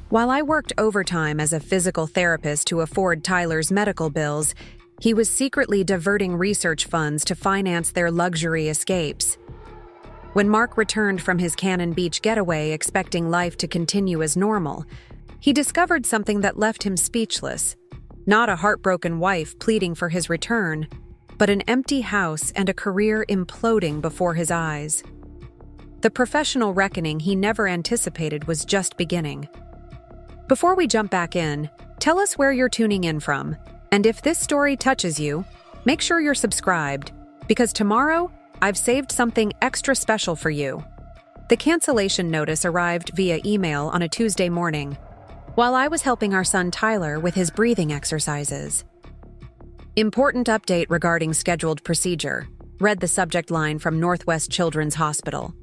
While I worked overtime as a physical therapist to afford Tyler's medical bills, he was secretly diverting research funds to finance their luxury escapes. When Mark returned from his Cannon Beach getaway expecting life to continue as normal, he discovered something that left him speechless. Not a heartbroken wife pleading for his return, but an empty house and a career imploding before his eyes. The professional reckoning he never anticipated was just beginning. Before we jump back in, tell us where you're tuning in from, and if this story touches you, make sure you're subscribed, because tomorrow, I've saved something extra special for you. The cancellation notice arrived via email on a Tuesday morning, while I was helping our son Tyler with his breathing exercises. Important update regarding scheduled procedure, read the subject line from Northwest Children's Hospital.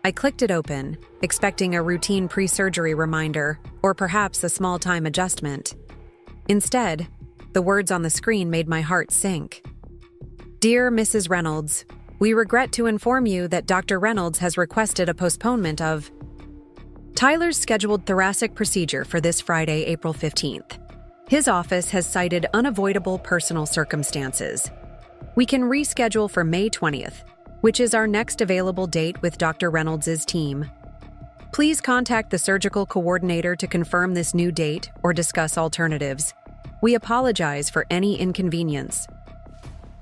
I clicked it open, expecting a routine pre-surgery reminder or perhaps a small-time adjustment. Instead, the words on the screen made my heart sink. Dear Mrs. Reynolds, we regret to inform you that Dr. Reynolds has requested a postponement of Tyler's scheduled thoracic procedure for this Friday, April 15th. His office has cited unavoidable personal circumstances. We can reschedule for May 20th, which is our next available date with Dr. Reynolds' team. Please contact the surgical coordinator to confirm this new date or discuss alternatives. We apologize for any inconvenience.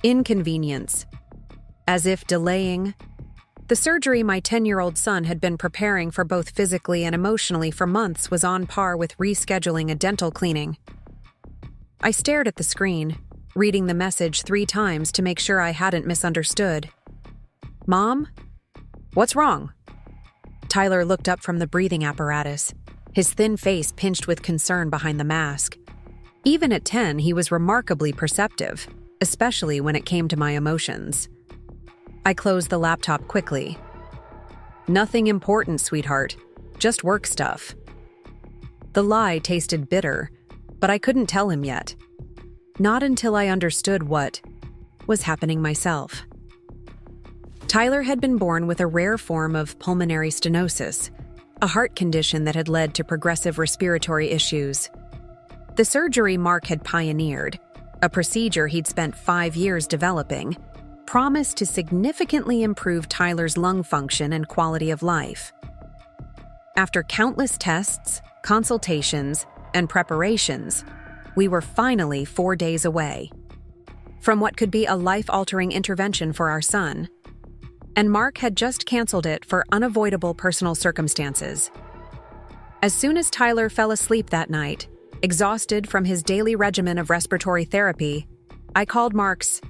Inconvenience. As if delaying. The surgery my 10-year-old son had been preparing for both physically and emotionally for months was on par with rescheduling a dental cleaning. I stared at the screen, reading the message 3 times to make sure I hadn't misunderstood. Mom? What's wrong? Tyler looked up from the breathing apparatus, his thin face pinched with concern behind the mask. Even at 10, he was remarkably perceptive, especially when it came to my emotions. I closed the laptop quickly. Nothing important, sweetheart. Just work stuff. The lie tasted bitter, but I couldn't tell him yet. Not until I understood what was happening myself. Tyler had been born with a rare form of pulmonary stenosis, a heart condition that had led to progressive respiratory issues. The surgery Mark had pioneered, a procedure he'd spent 5 years developing, promised to significantly improve Tyler's lung function and quality of life. After countless tests, consultations, and preparations, we were finally 4 days away from what could be a life-altering intervention for our son, and Mark had just canceled it for unavoidable personal circumstances. As soon as Tyler fell asleep that night, exhausted from his daily regimen of respiratory therapy, I called Mark's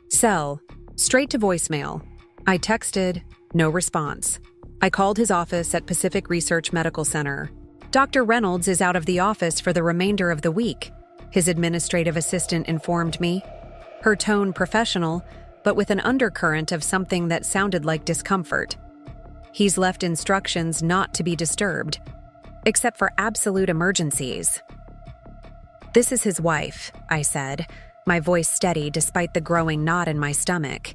cell straight to voicemail. I texted, no response. I called his office at Pacific Research Medical Center. Dr. Reynolds is out of the office for the remainder of the week, his administrative assistant informed me, her tone professional, but with an undercurrent of something that sounded like discomfort. He's left instructions not to be disturbed, except for absolute emergencies. This is his wife, I said, my voice steady despite the growing knot in my stomach.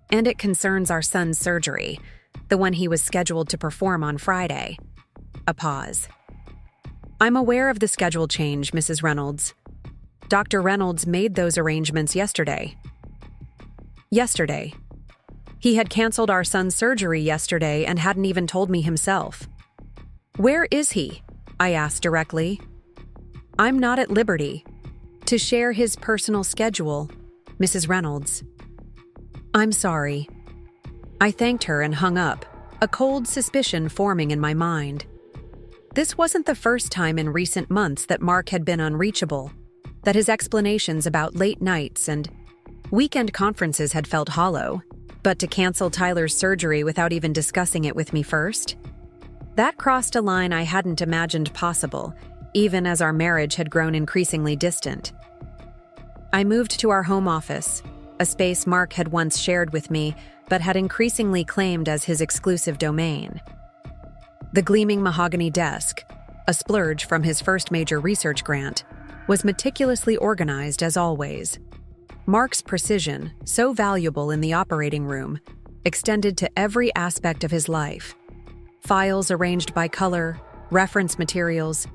And it concerns our son's surgery, the one he was scheduled to perform on Friday. A pause. I'm aware of the schedule change, Mrs. Reynolds. Dr. Reynolds made those arrangements yesterday. Yesterday. He had canceled our son's surgery yesterday and hadn't even told me himself. Where is he? I asked directly. I'm not at liberty to share his personal schedule, Mrs. Reynolds. I'm sorry. I thanked her and hung up, a cold suspicion forming in my mind. This wasn't the first time in recent months that Mark had been unreachable, that his explanations about late nights and weekend conferences had felt hollow, but to cancel Tyler's surgery without even discussing it with me first? That crossed a line I hadn't imagined possible, even as our marriage had grown increasingly distant. I moved to our home office, a space Mark had once shared with me, but had increasingly claimed as his exclusive domain. The gleaming mahogany desk, a splurge from his first major research grant, was meticulously organized as always. Mark's precision, so valuable in the operating room, extended to every aspect of his life. Files arranged by color, reference materials,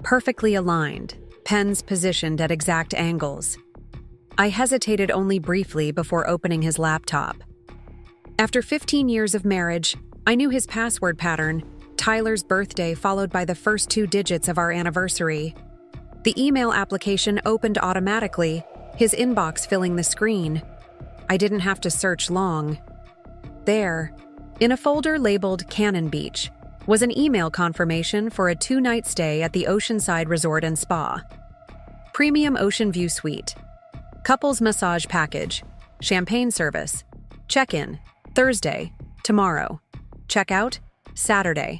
perfectly aligned, pens positioned at exact angles. I hesitated only briefly before opening his laptop. After 15 years of marriage, I knew his password pattern: Tyler's birthday followed by the first 2 digits of our anniversary. The email application opened automatically, his inbox filling the screen. I didn't have to search long. There, in a folder labeled Cannon Beach, was an email confirmation for a 2-night stay at the Oceanside Resort and Spa. Premium Ocean View Suite. Couples massage package. Champagne service. Check-in, Thursday, tomorrow. Check-out, Saturday.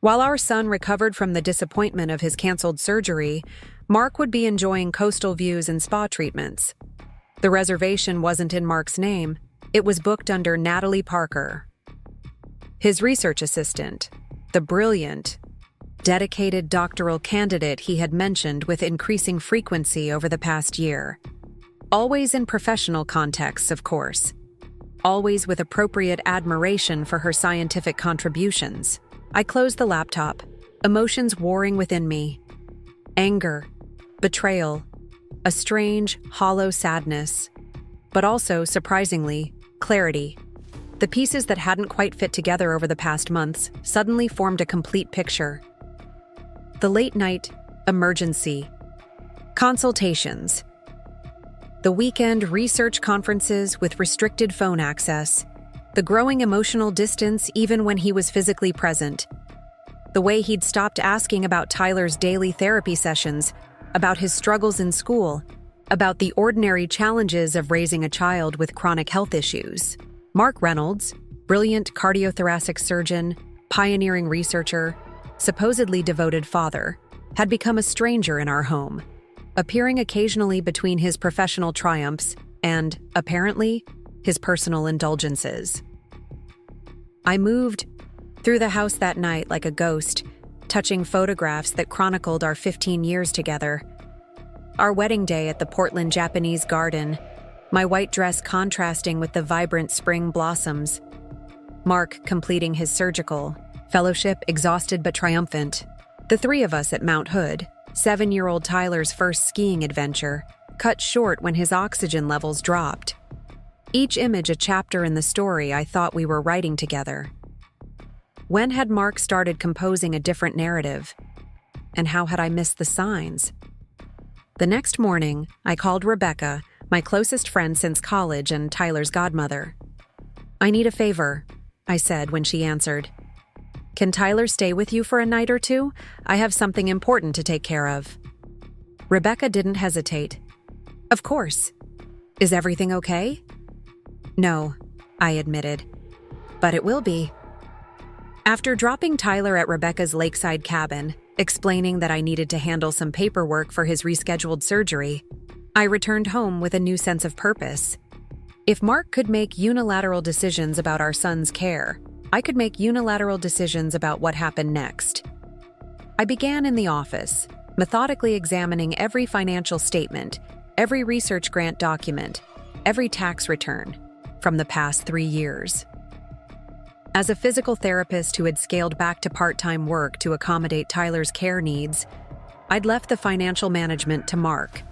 While our son recovered from the disappointment of his canceled surgery, Mark would be enjoying coastal views and spa treatments. The reservation wasn't in Mark's name. It was booked under Natalie Parker, his research assistant, the brilliant, dedicated doctoral candidate he had mentioned with increasing frequency over the past year. Always in professional contexts, of course. Always with appropriate admiration for her scientific contributions. I closed the laptop, emotions warring within me. Anger, betrayal, a strange, hollow sadness, but also, surprisingly, clarity. The pieces that hadn't quite fit together over the past months suddenly formed a complete picture. The late-night emergency, consultations, the weekend research conferences with restricted phone access, the growing emotional distance even when he was physically present, the way he'd stopped asking about Tyler's daily therapy sessions, about his struggles in school, about the ordinary challenges of raising a child with chronic health issues. Mark Reynolds, brilliant cardiothoracic surgeon, pioneering researcher, supposedly devoted father, had become a stranger in our home, appearing occasionally between his professional triumphs and, apparently, his personal indulgences. I moved through the house that night like a ghost, touching photographs that chronicled our 15 years together. Our wedding day at the Portland Japanese Garden, my white dress contrasting with the vibrant spring blossoms. Mark completing his surgical fellowship, exhausted but triumphant. The 3 of us at Mount Hood, 7-year-old Tyler's first skiing adventure, cut short when his oxygen levels dropped. Each image a chapter in the story I thought we were writing together. When had Mark started composing a different narrative? And how had I missed the signs? The next morning, I called Rebecca, my closest friend since college and Tyler's godmother. "I need a favor," I said when she answered. "Can Tyler stay with you for a night or 2? I have something important to take care of." Rebecca didn't hesitate. "Of course. Is everything okay?" "No," I admitted. "But it will be." After dropping Tyler at Rebecca's lakeside cabin, explaining that I needed to handle some paperwork for his rescheduled surgery, I returned home with a new sense of purpose. If Mark could make unilateral decisions about our son's care, I could make unilateral decisions about what happened next. I began in the office, methodically examining every financial statement, every research grant document, every tax return from the past 3 years. As a physical therapist who had scaled back to part-time work to accommodate Tyler's care needs, I'd left the financial management to Mark.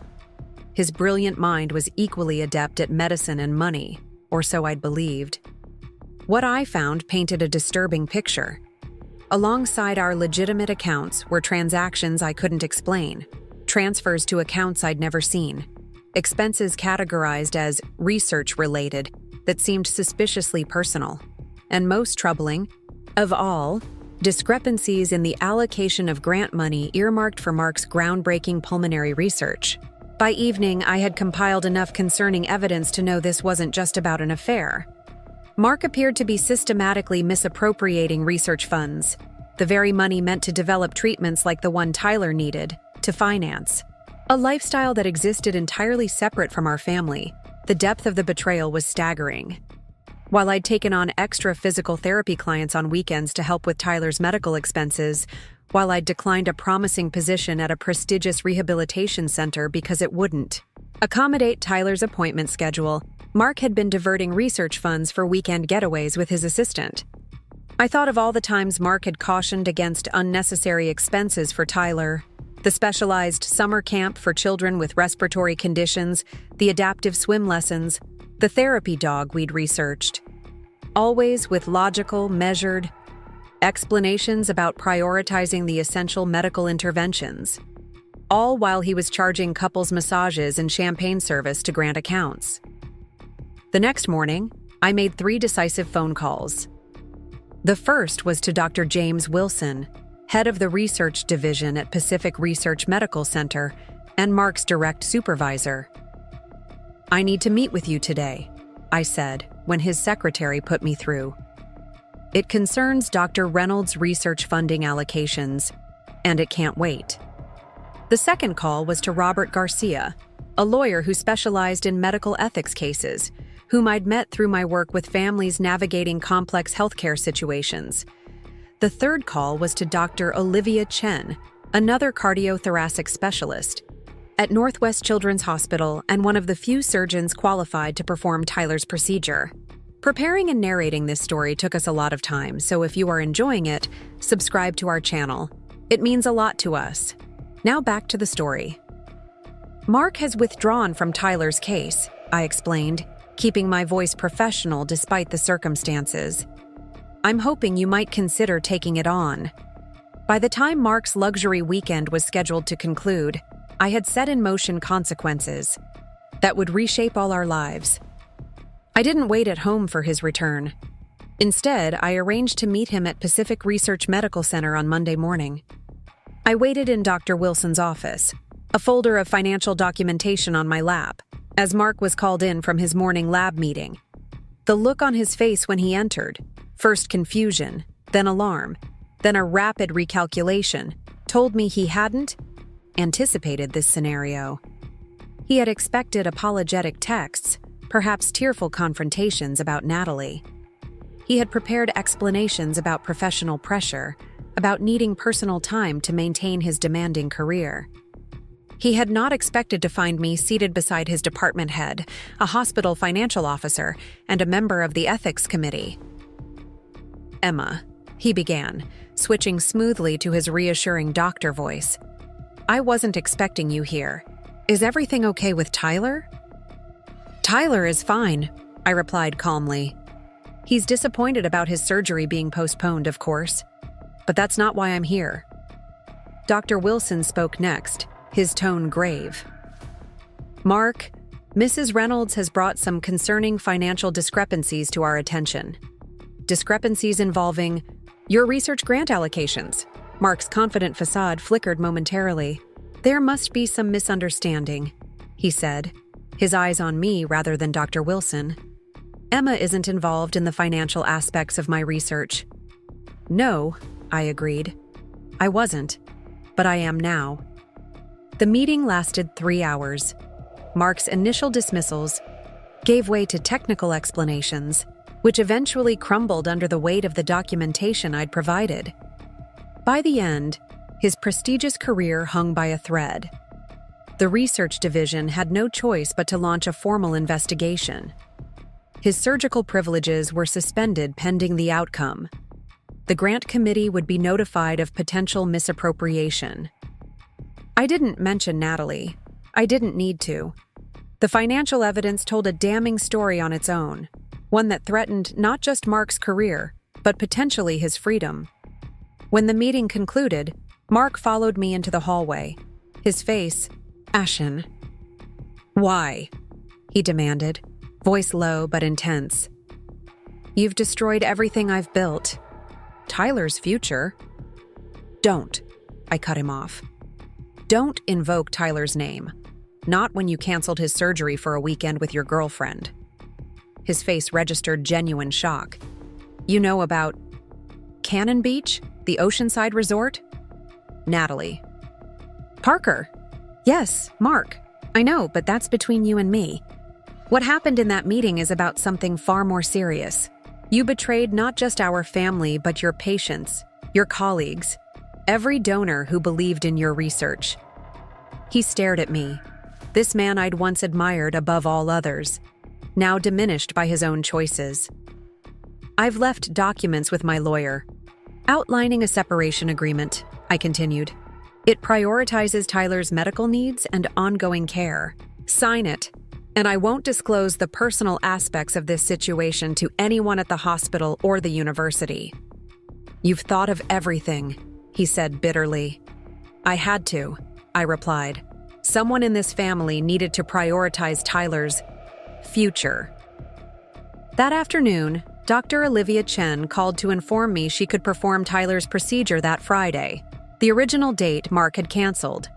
His brilliant mind was equally adept at medicine and money, or so I'd believed. What I found painted a disturbing picture. Alongside our legitimate accounts were transactions I couldn't explain, transfers to accounts I'd never seen, expenses categorized as research-related that seemed suspiciously personal, and most troubling of all, discrepancies in the allocation of grant money earmarked for Mark's groundbreaking pulmonary research. By evening, I had compiled enough concerning evidence to know this wasn't just about an affair. Mark appeared to be systematically misappropriating research funds, the very money meant to develop treatments like the one Tyler needed, to finance a lifestyle that existed entirely separate from our family. The depth of the betrayal was staggering. While I'd taken on extra physical therapy clients on weekends to help with Tyler's medical expenses, while I'd declined a promising position at a prestigious rehabilitation center because it wouldn't accommodate Tyler's appointment schedule, Mark had been diverting research funds for weekend getaways with his assistant. I thought of all the times Mark had cautioned against unnecessary expenses for Tyler: the specialized summer camp for children with respiratory conditions, the adaptive swim lessons, the therapy dog we'd researched. Always with logical, measured explanations about prioritizing the essential medical interventions. All while he was charging couples massages and champagne service to grant accounts. The next morning, I made 3 decisive phone calls. The first was to Dr. James Wilson, head of the research division at Pacific Research Medical Center and Mark's direct supervisor. "I need to meet with you today," I said when his secretary put me through. "It concerns Dr. Reynolds' research funding allocations, and it can't wait." The second call was to Robert Garcia, a lawyer who specialized in medical ethics cases, whom I'd met through my work with families navigating complex healthcare situations. The third call was to Dr. Olivia Chen, another cardiothoracic specialist, at Northwest Children's Hospital and one of the few surgeons qualified to perform Tyler's procedure. Preparing and narrating this story took us a lot of time, so if you are enjoying it, subscribe to our channel. It means a lot to us. Now back to the story. "Mark has withdrawn from Tyler's case," I explained, keeping my voice professional despite the circumstances. "I'm hoping you might consider taking it on." By the time Mark's luxury weekend was scheduled to conclude, I had set in motion consequences that would reshape all our lives. I didn't wait at home for his return. Instead, I arranged to meet him at Pacific Research Medical Center on Monday morning. I waited in Dr. Wilson's office, a folder of financial documentation on my lap, as Mark was called in from his morning lab meeting. The look on his face when he entered, first confusion, then alarm, then a rapid recalculation, told me he hadn't anticipated this scenario. He had expected apologetic texts, perhaps tearful confrontations about Natalie. He had prepared explanations about professional pressure, about needing personal time to maintain his demanding career. He had not expected to find me seated beside his department head, a hospital financial officer, and a member of the ethics committee. "Emma," he began, switching smoothly to his reassuring doctor voice. "I wasn't expecting you here. Is everything okay with Tyler?" "Tyler is fine," I replied calmly. "He's disappointed about his surgery being postponed, of course. But that's not why I'm here." Dr. Wilson spoke next, his tone grave. "Mark, Mrs. Reynolds has brought some concerning financial discrepancies to our attention. Discrepancies involving your research grant allocations." Mark's confident facade flickered momentarily. "There must be some misunderstanding," he said, his eyes on me rather than Dr. Wilson. "Emma isn't involved in the financial aspects of my research." "No," I agreed. "I wasn't, but I am now." The meeting lasted 3 hours. Mark's initial dismissals gave way to technical explanations, which eventually crumbled under the weight of the documentation I'd provided. By the end, his prestigious career hung by a thread. The research division had no choice but to launch a formal investigation. His surgical privileges were suspended pending the outcome. The grant committee would be notified of potential misappropriation. I didn't mention Natalie. I didn't need to. The financial evidence told a damning story on its own, one that threatened not just Mark's career, but potentially his freedom. When the meeting concluded, Mark followed me into the hallway, his face ashen. "Why?" he demanded, voice low but intense. "You've destroyed everything I've built. Tyler's future." "Don't," I cut him off. "Don't invoke Tyler's name. Not when you canceled his surgery for a weekend with your girlfriend." His face registered genuine shock. "You know about Cannon Beach, the Oceanside resort?" "Natalie." "Parker." "Yes, Mark. I know, but that's between you and me. What happened in that meeting is about something far more serious. You betrayed not just our family, but your patients, your colleagues, every donor who believed in your research." He stared at me, this man I'd once admired above all others, now diminished by his own choices. I've left documents with my lawyer, outlining a separation agreement, I continued. It prioritizes Tyler's medical needs and ongoing care. Sign it, and I won't disclose the personal aspects of this situation to anyone at the hospital or the university. You've thought of everything, he said bitterly. I had to, I replied. Someone in this family needed to prioritize Tyler's future. That afternoon, Dr. Olivia Chen called to inform me she could perform Tyler's procedure that Friday, the original date Mark had canceled.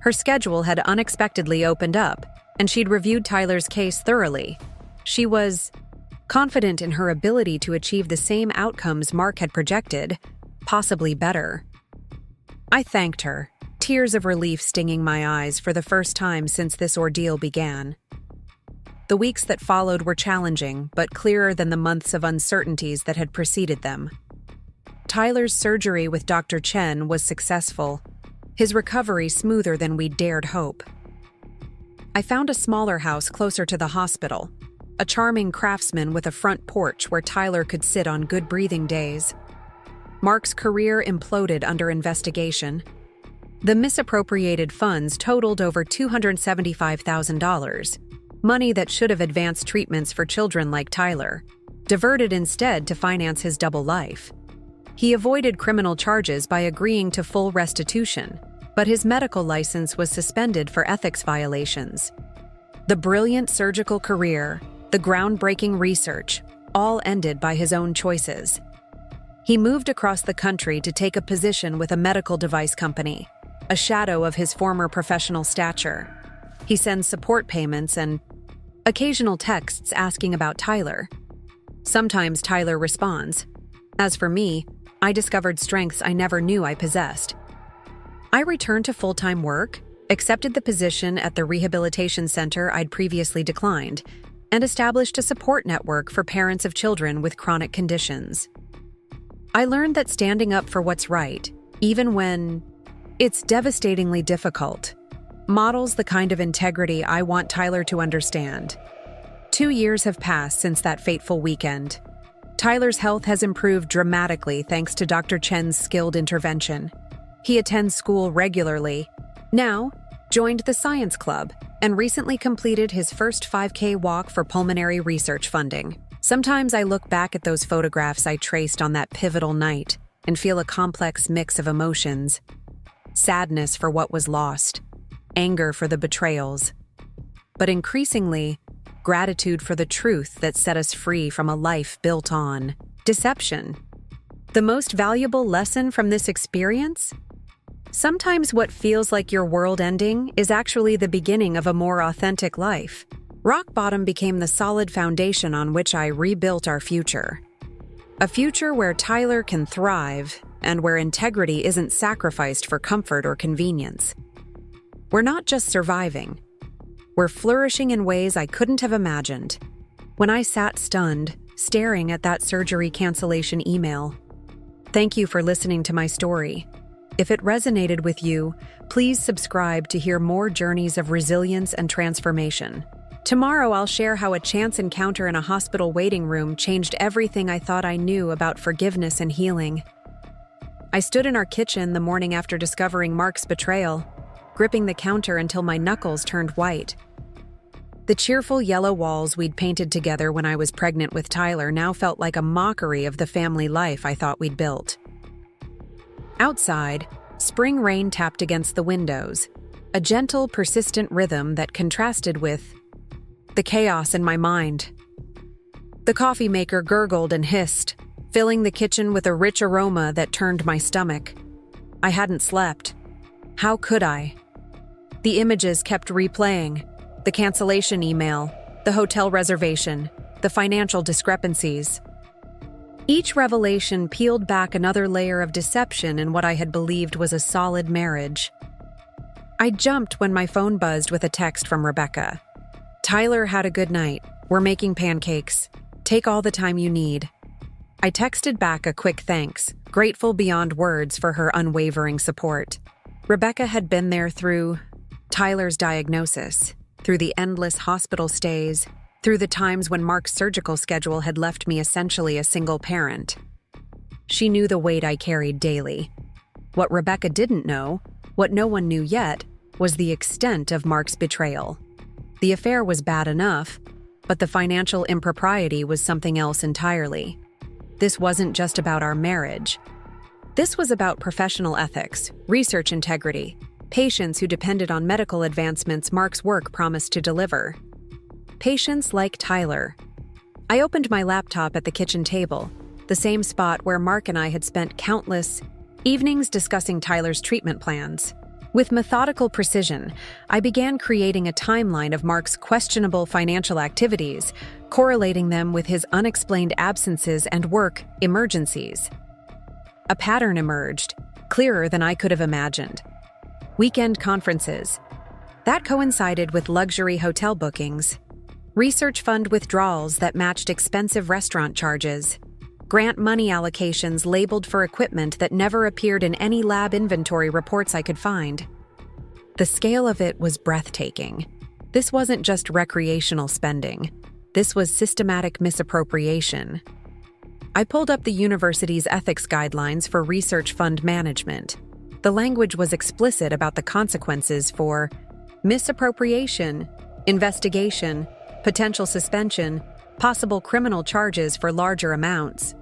Her schedule had unexpectedly opened up, and she'd reviewed Tyler's case thoroughly. She was confident in her ability to achieve the same outcomes Mark had projected, possibly better. I thanked her, tears of relief stinging my eyes for the first time since this ordeal began. The weeks that followed were challenging, but clearer than the months of uncertainties that had preceded them. Tyler's surgery with Dr. Chen was successful, his recovery smoother than we'd dared hope. I found a smaller house closer to the hospital, a charming craftsman with a front porch where Tyler could sit on good breathing days. Mark's career imploded under investigation. The misappropriated funds totaled over $275,000, money that should have advanced treatments for children like Tyler, diverted instead to finance his double life. He avoided criminal charges by agreeing to full restitution, but his medical license was suspended for ethics violations. The brilliant surgical career, the groundbreaking research, all ended by his own choices. He moved across the country to take a position with a medical device company, a shadow of his former professional stature. He sends support payments and occasional texts asking about Tyler. Sometimes Tyler responds. As for me, I discovered strengths I never knew I possessed. I returned to full-time work, accepted the position at the rehabilitation center I'd previously declined, and established a support network for parents of children with chronic conditions. I learned that standing up for what's right, even when it's devastatingly difficult, models the kind of integrity I want Tyler to understand. 2 years have passed since that fateful weekend. Tyler's health has improved dramatically thanks to Dr. Chen's skilled intervention. He attends school regularly, now joined the science club, and recently completed his first 5K walk for pulmonary research funding. Sometimes I look back at those photographs I traced on that pivotal night and feel a complex mix of emotions. Sadness for what was lost, anger for the betrayals, but increasingly, gratitude for the truth that set us free from a life built on deception. The most valuable lesson from this experience? Sometimes what feels like your world ending is actually the beginning of a more authentic life. Rock bottom became the solid foundation on which I rebuilt our future. A future where Tyler can thrive and where integrity isn't sacrificed for comfort or convenience. We're not just surviving. We're flourishing in ways I couldn't have imagined. When I sat stunned, staring at that surgery cancellation email. Thank you for listening to my story. If it resonated with you, please subscribe to hear more journeys of resilience and transformation. Tomorrow I'll share how a chance encounter in a hospital waiting room changed everything I thought I knew about forgiveness and healing. I stood in our kitchen the morning after discovering Mark's betrayal, gripping the counter until my knuckles turned white. The cheerful yellow walls we'd painted together when I was pregnant with Tyler now felt like a mockery of the family life I thought we'd built. Outside, spring rain tapped against the windows, a gentle, persistent rhythm that contrasted with the chaos in my mind. The coffee maker gurgled and hissed, filling the kitchen with a rich aroma that turned my stomach. I hadn't slept. How could I? The images kept replaying. The cancellation email, the hotel reservation, the financial discrepancies. Each revelation peeled back another layer of deception in what I had believed was a solid marriage. I jumped when my phone buzzed with a text from Rebecca. Tyler had a good night. We're making pancakes. Take all the time you need. I texted back a quick thanks, grateful beyond words for her unwavering support. Rebecca had been there through Tyler's diagnosis, through the endless hospital stays, through the times when Mark's surgical schedule had left me essentially a single parent. She knew the weight I carried daily. What Rebecca didn't know, what no one knew yet, was the extent of Mark's betrayal. The affair was bad enough, but the financial impropriety was something else entirely. This wasn't just about our marriage. This was about professional ethics, research integrity, patients who depended on medical advancements Mark's work promised to deliver. Patients like Tyler. I opened my laptop at the kitchen table, the same spot where Mark and I had spent countless evenings discussing Tyler's treatment plans. With methodical precision, I began creating a timeline of Mark's questionable financial activities, correlating them with his unexplained absences and work emergencies. A pattern emerged, clearer than I could have imagined. Weekend conferences. That coincided with luxury hotel bookings. Research fund withdrawals that matched expensive restaurant charges. Grant money allocations labeled for equipment that never appeared in any lab inventory reports I could find. The scale of it was breathtaking. This wasn't just recreational spending. This was systematic misappropriation. I pulled up the university's ethics guidelines for research fund management. The language was explicit about the consequences for misappropriation, investigation, potential suspension, possible criminal charges for larger amounts.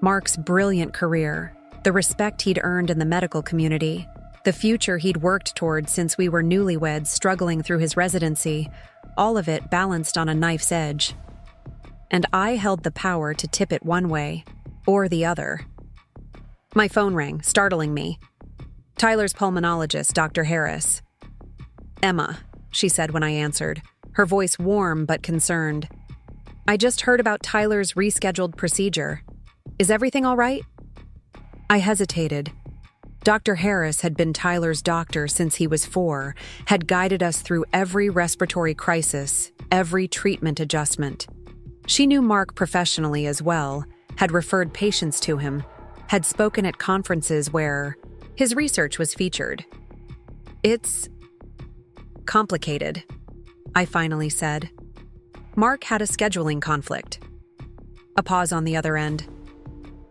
Mark's brilliant career, the respect he'd earned in the medical community, the future he'd worked toward since we were newlyweds struggling through his residency, all of it balanced on a knife's edge. And I held the power to tip it one way or the other. My phone rang, startling me. Tyler's pulmonologist, Dr. Harris. "Emma," she said when I answered, her voice warm but concerned. "I just heard about Tyler's rescheduled procedure. Is everything all right?" I hesitated. Dr. Harris had been Tyler's doctor since he was 4, had guided us through every respiratory crisis, every treatment adjustment. She knew Mark professionally as well, had referred patients to him, had spoken at conferences where his research was featured. "It's complicated," I finally said. Mark had a scheduling conflict. A pause on the other end.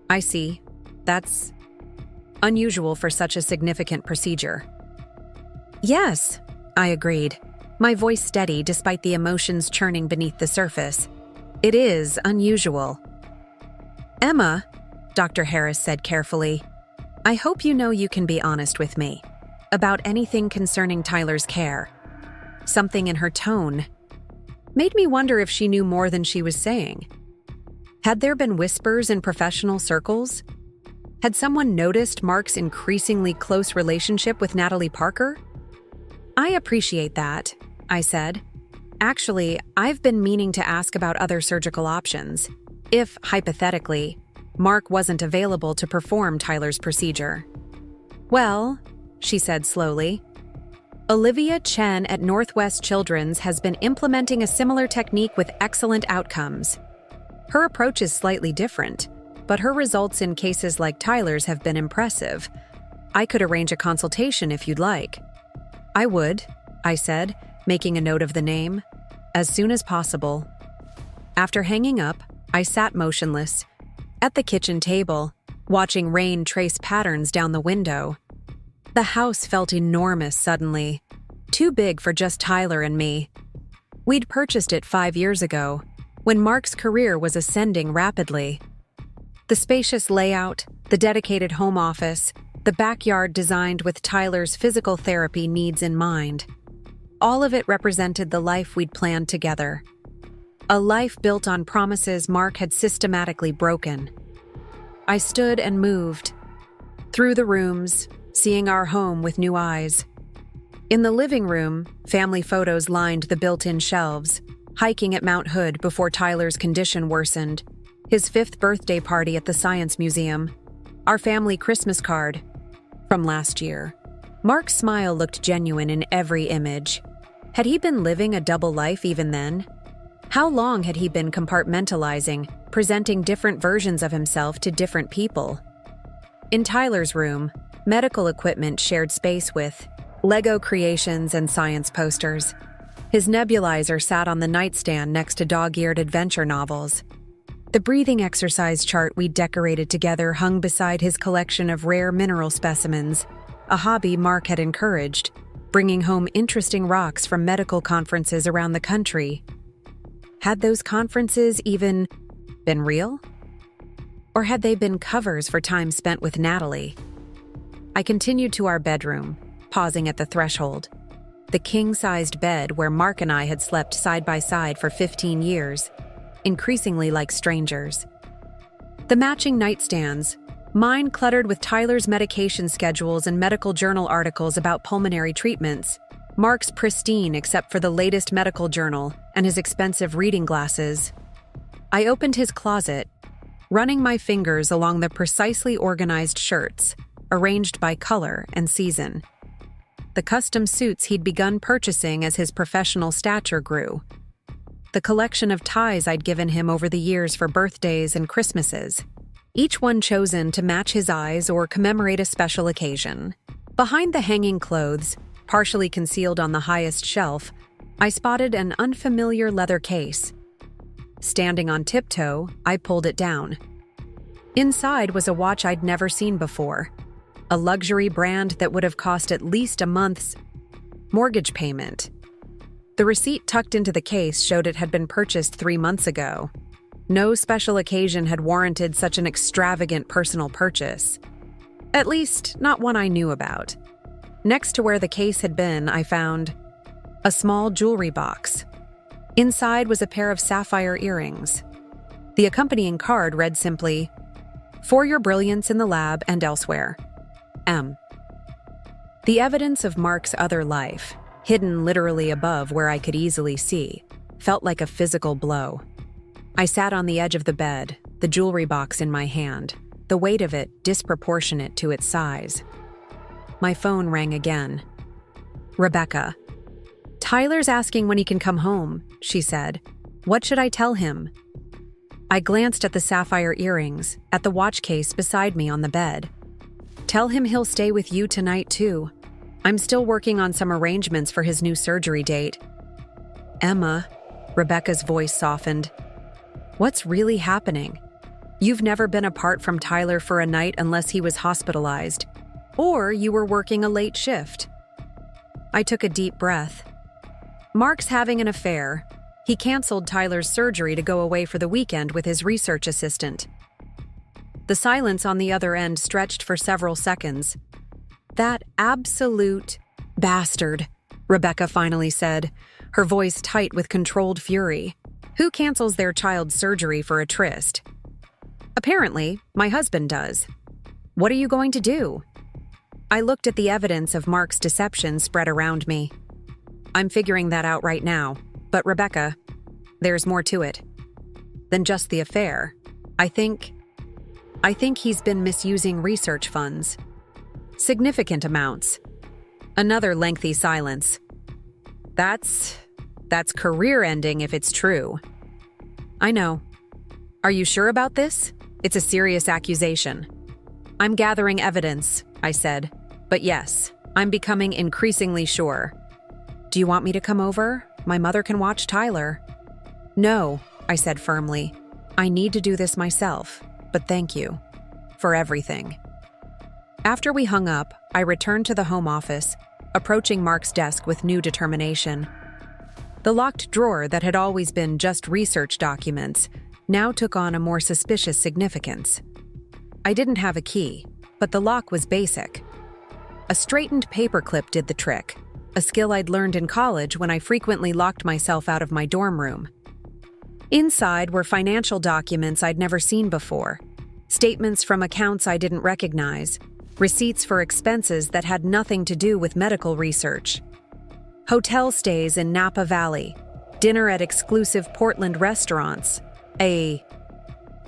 "I see. That's unusual for such a significant procedure." "Yes," I agreed, my voice steady despite the emotions churning beneath the surface. "It is unusual." "Emma," Dr. Harris said carefully, "I hope you know you can be honest with me about anything concerning Tyler's care." Something in her tone made me wonder if she knew more than she was saying. Had there been whispers in professional circles? Had someone noticed Mark's increasingly close relationship with Natalie Parker? "I appreciate that," I said. "Actually, I've been meaning to ask about other surgical options, if, hypothetically, Mark wasn't available to perform Tyler's procedure." "Well," she said slowly, "Olivia Chen at Northwest Children's has been implementing a similar technique with excellent outcomes. Her approach is slightly different, but her results in cases like Tyler's have been impressive. I could arrange a consultation if you'd like." "I would," I said, making a note of the name, "as soon as possible." After hanging up, I sat motionless, at the kitchen table, watching rain trace patterns down the window. The house felt enormous suddenly, too big for just Tyler and me. We'd purchased it 5 years ago, when Mark's career was ascending rapidly. The spacious layout, the dedicated home office, the backyard designed with Tyler's physical therapy needs in mind. All of it represented the life we'd planned together. A life built on promises Mark had systematically broken. I stood and moved through the rooms, seeing our home with new eyes. In the living room, family photos lined the built-in shelves, hiking at Mount Hood before Tyler's condition worsened, his 5th birthday party at the Science Museum, our family Christmas card from last year. Mark's smile looked genuine in every image. Had he been living a double life even then? How long had he been compartmentalizing, presenting different versions of himself to different people? In Tyler's room, medical equipment shared space with Lego creations and science posters. His nebulizer sat on the nightstand next to dog-eared adventure novels. The breathing exercise chart we decorated together hung beside his collection of rare mineral specimens, a hobby Mark had encouraged, bringing home interesting rocks from medical conferences around the country. Had those conferences even been real? Or had they been covers for time spent with Natalie? I continued to our bedroom, pausing at the threshold. The king-sized bed where Mark and I had slept side by side for 15 years, increasingly like strangers. The matching nightstands, mine cluttered with Tyler's medication schedules and medical journal articles about pulmonary treatments, Mark's pristine except for the latest medical journal and his expensive reading glasses. I opened his closet, running my fingers along the precisely organized shirts, arranged by color and season. The custom suits he'd begun purchasing as his professional stature grew. The collection of ties I'd given him over the years for birthdays and Christmases, each one chosen to match his eyes or commemorate a special occasion. Behind the hanging clothes, partially concealed on the highest shelf, I spotted an unfamiliar leather case. Standing on tiptoe, I pulled it down. Inside was a watch I'd never seen before, a luxury brand that would have cost at least a month's mortgage payment. The receipt tucked into the case showed it had been purchased 3 months ago. No special occasion had warranted such an extravagant personal purchase. At least, not one I knew about. Next to where the case had been, I found a small jewelry box. Inside was a pair of sapphire earrings. The accompanying card read simply, "For your brilliance in the lab and elsewhere, M." The evidence of Mark's other life, hidden literally above where I could easily see, felt like a physical blow. I sat on the edge of the bed, the jewelry box in my hand, the weight of it disproportionate to its size. My phone rang again. Rebecca. "Tyler's asking when he can come home," she said. "What should I tell him?" I glanced at the sapphire earrings, at the watch case beside me on the bed. "Tell him he'll stay with you tonight, too. I'm still working on some arrangements for his new surgery date." "Emma," Rebecca's voice softened. "What's really happening? You've never been apart from Tyler for a night unless he was hospitalized, or you were working a late shift." I took a deep breath. "Mark's having an affair. He canceled Tyler's surgery to go away for the weekend with his research assistant." The silence on the other end stretched for several seconds. "That absolute bastard," Rebecca finally said, her voice tight with controlled fury. "Who cancels their child's surgery for a tryst?" "Apparently, my husband does. What are you going to do?" I looked at the evidence of Mark's deception spread around me. "I'm figuring that out right now, but Rebecca, there's more to it than just the affair. I think he's been misusing research funds. Significant amounts." Another lengthy silence. That's career-ending if it's true." "I know. Are you sure about this? It's a serious accusation." "I'm gathering evidence," I said. "But yes, I'm becoming increasingly sure." "Do you want me to come over? My mother can watch Tyler." "No," I said firmly. "I need to do this myself, but thank you. For everything." After we hung up, I returned to the home office, approaching Mark's desk with new determination. The locked drawer that had always been just research documents now took on a more suspicious significance. I didn't have a key, but the lock was basic. A straightened paperclip did the trick, a skill I'd learned in college when I frequently locked myself out of my dorm room. Inside were financial documents I'd never seen before, statements from accounts I didn't recognize, receipts for expenses that had nothing to do with medical research. Hotel stays in Napa Valley, dinner at exclusive Portland restaurants, a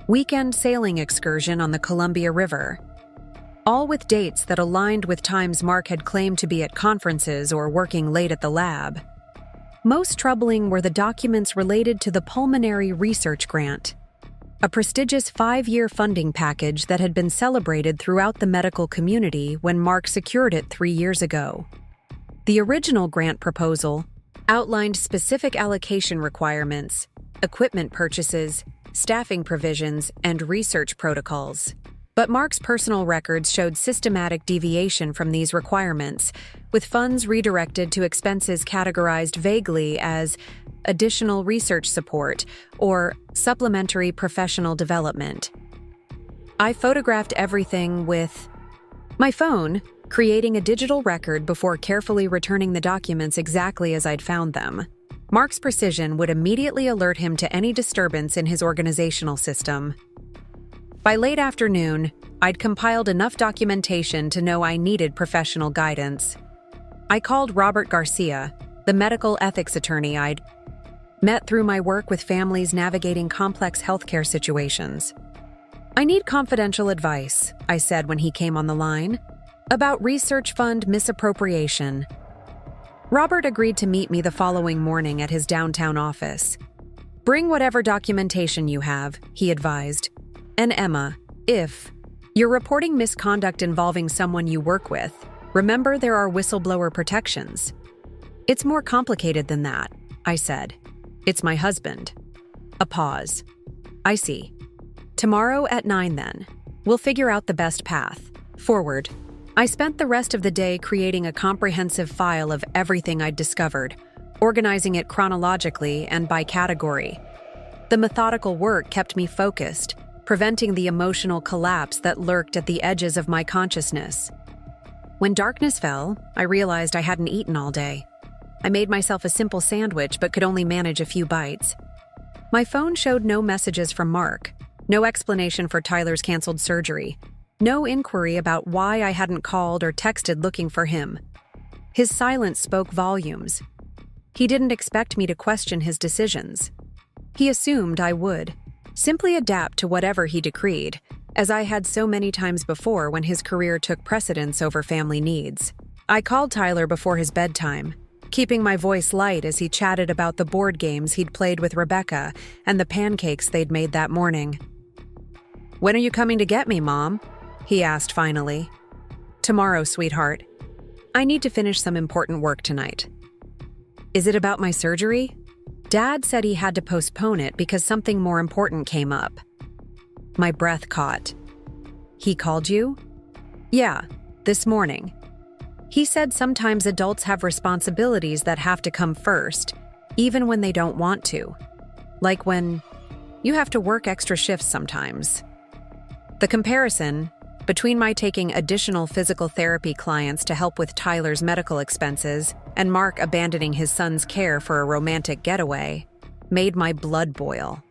weekend sailing excursion on the Columbia River. All with dates that aligned with times Mark had claimed to be at conferences or working late at the lab. Most troubling were the documents related to the Pulmonary Research Grant, a prestigious 5-year funding package that had been celebrated throughout the medical community when Mark secured it 3 years ago. The original grant proposal, outlined specific allocation requirements, equipment purchases, staffing provisions, and research protocols. But Mark's personal records showed systematic deviation from these requirements, with funds redirected to expenses categorized vaguely as additional research support or supplementary professional development. I photographed everything with my phone, creating a digital record before carefully returning the documents exactly as I'd found them. Mark's precision would immediately alert him to any disturbance in his organizational system. By late afternoon, I'd compiled enough documentation to know I needed professional guidance. I called Robert Garcia, the medical ethics attorney I'd met through my work with families navigating complex healthcare situations. "I need confidential advice," I said when he came on the line, "about research fund misappropriation." Robert agreed to meet me the following morning at his downtown office. "Bring whatever documentation you have," he advised. "And Emma, if you're reporting misconduct involving someone you work with, remember there are whistleblower protections." "It's more complicated than that," I said. "It's my husband." A pause. "I see. Tomorrow at 9 then. We'll figure out the best path forward." I spent the rest of the day creating a comprehensive file of everything I'd discovered, organizing it chronologically and by category. The methodical work kept me focused, preventing the emotional collapse that lurked at the edges of my consciousness. When darkness fell, I realized I hadn't eaten all day. I made myself a simple sandwich but could only manage a few bites. My phone showed no messages from Mark, no explanation for Tyler's canceled surgery, no inquiry about why I hadn't called or texted looking for him. His silence spoke volumes. He didn't expect me to question his decisions. He assumed I would simply adapt to whatever he decreed, as I had so many times before when his career took precedence over family needs. I called Tyler before his bedtime, keeping my voice light as he chatted about the board games he'd played with Rebecca and the pancakes they'd made that morning. "When are you coming to get me, Mom?" he asked finally. "Tomorrow, sweetheart. I need to finish some important work tonight." "Is it about my surgery?" Dad said he had to postpone it because something more important came up. My breath caught. "He called you?" "Yeah, this morning. He said sometimes adults have responsibilities that have to come first, even when they don't want to. Like when you have to work extra shifts sometimes." The comparison between my taking additional physical therapy clients to help with Tyler's medical expenses and Mark abandoning his son's care for a romantic getaway made my blood boil.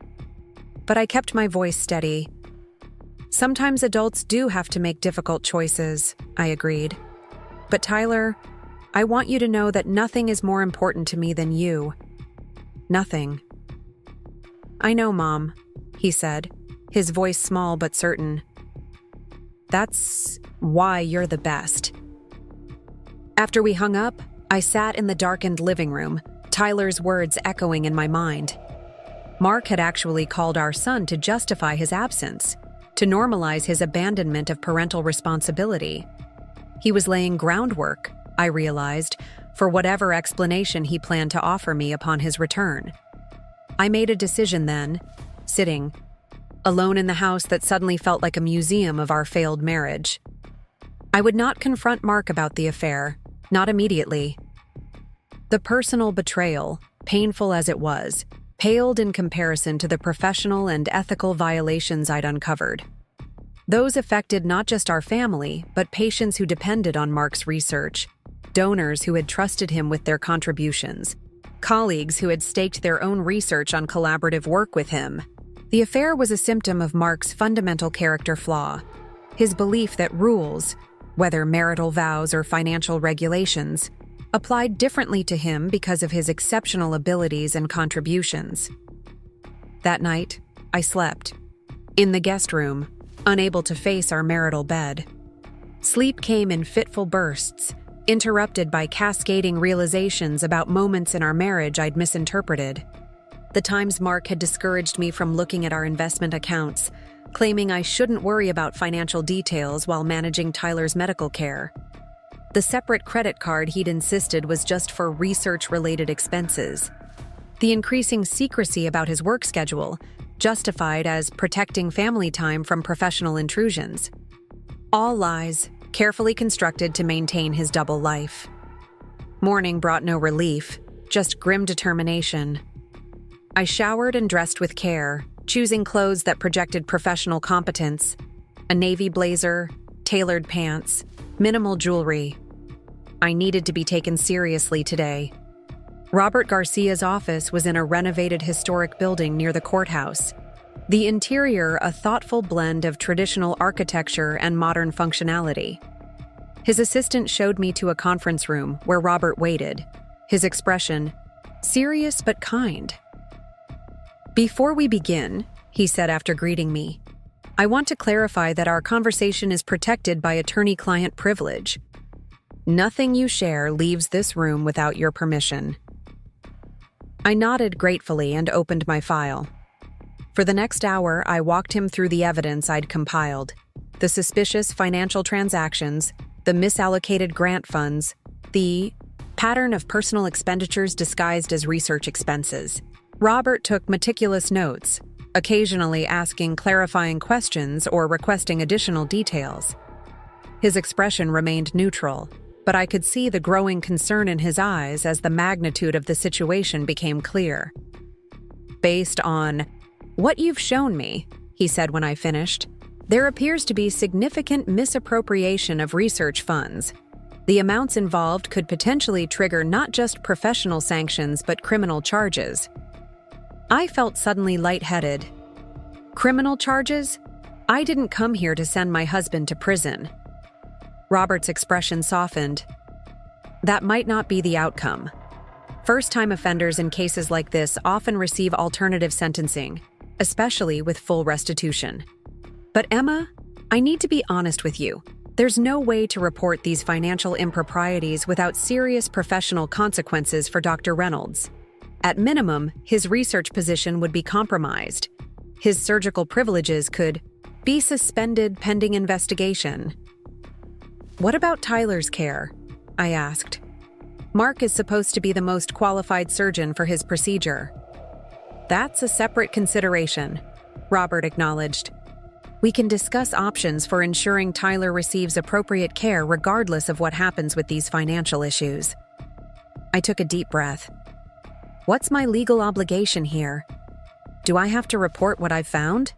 But I kept my voice steady. "Sometimes adults do have to make difficult choices," I agreed. "But Tyler, I want you to know that nothing is more important to me than you. Nothing." "I know, Mom," he said, his voice small but certain. "That's why you're the best." After we hung up, I sat in the darkened living room, Tyler's words echoing in my mind. Mark had actually called our son to justify his absence, to normalize his abandonment of parental responsibility. He was laying groundwork, I realized, for whatever explanation he planned to offer me upon his return. I made a decision then, sitting alone in the house that suddenly felt like a museum of our failed marriage. I would not confront Mark about the affair, not immediately. The personal betrayal, painful as it was, paled in comparison to the professional and ethical violations I'd uncovered. Those affected not just our family, but patients who depended on Mark's research, donors who had trusted him with their contributions, colleagues who had staked their own research on collaborative work with him. The affair was a symptom of Mark's fundamental character flaw, his belief that rules, whether marital vows or financial regulations, applied differently to him because of his exceptional abilities and contributions. That night, I slept in the guest room, unable to face our marital bed. Sleep came in fitful bursts, interrupted by cascading realizations about moments in our marriage I'd misinterpreted. The times Mark had discouraged me from looking at our investment accounts, claiming I shouldn't worry about financial details while managing Tyler's medical care. The separate credit card he'd insisted was just for research-related expenses. The increasing secrecy about his work schedule, justified as protecting family time from professional intrusions. All lies, carefully constructed to maintain his double life. Morning brought no relief, just grim determination. I showered and dressed with care, choosing clothes that projected professional competence: a navy blazer, tailored pants, minimal jewelry. I needed to be taken seriously today. Robert Garcia's office was in a renovated historic building near the courthouse. The interior a thoughtful blend of traditional architecture and modern functionality. His assistant showed me to a conference room where Robert waited, his expression serious but kind. "Before we begin," he said after greeting me, "I want to clarify that our conversation is protected by attorney-client privilege. Nothing you share leaves this room without your permission." I nodded gratefully and opened my file. For the next hour, I walked him through the evidence I'd compiled: the suspicious financial transactions, the misallocated grant funds, the pattern of personal expenditures disguised as research expenses. Robert took meticulous notes, occasionally asking clarifying questions or requesting additional details. His expression remained neutral, but I could see the growing concern in his eyes as the magnitude of the situation became clear. "Based on what you've shown me," he said when I finished, "there appears to be significant misappropriation of research funds. The amounts involved could potentially trigger not just professional sanctions but criminal charges." I felt suddenly lightheaded. Criminal charges? I didn't come here to send my husband to prison. Robert's expression softened. "That might not be the outcome. First-time offenders in cases like this often receive alternative sentencing, especially with full restitution. But Emma, I need to be honest with you. There's no way to report these financial improprieties without serious professional consequences for Dr. Reynolds. At minimum, his research position would be compromised. His surgical privileges could be suspended pending investigation." "What about Tyler's care?" I asked. "Mark is supposed to be the most qualified surgeon for his procedure." "That's a separate consideration," Robert acknowledged. "We can discuss options for ensuring Tyler receives appropriate care regardless of what happens with these financial issues." I took a deep breath. What's my legal obligation here? Do I have to report what I've found?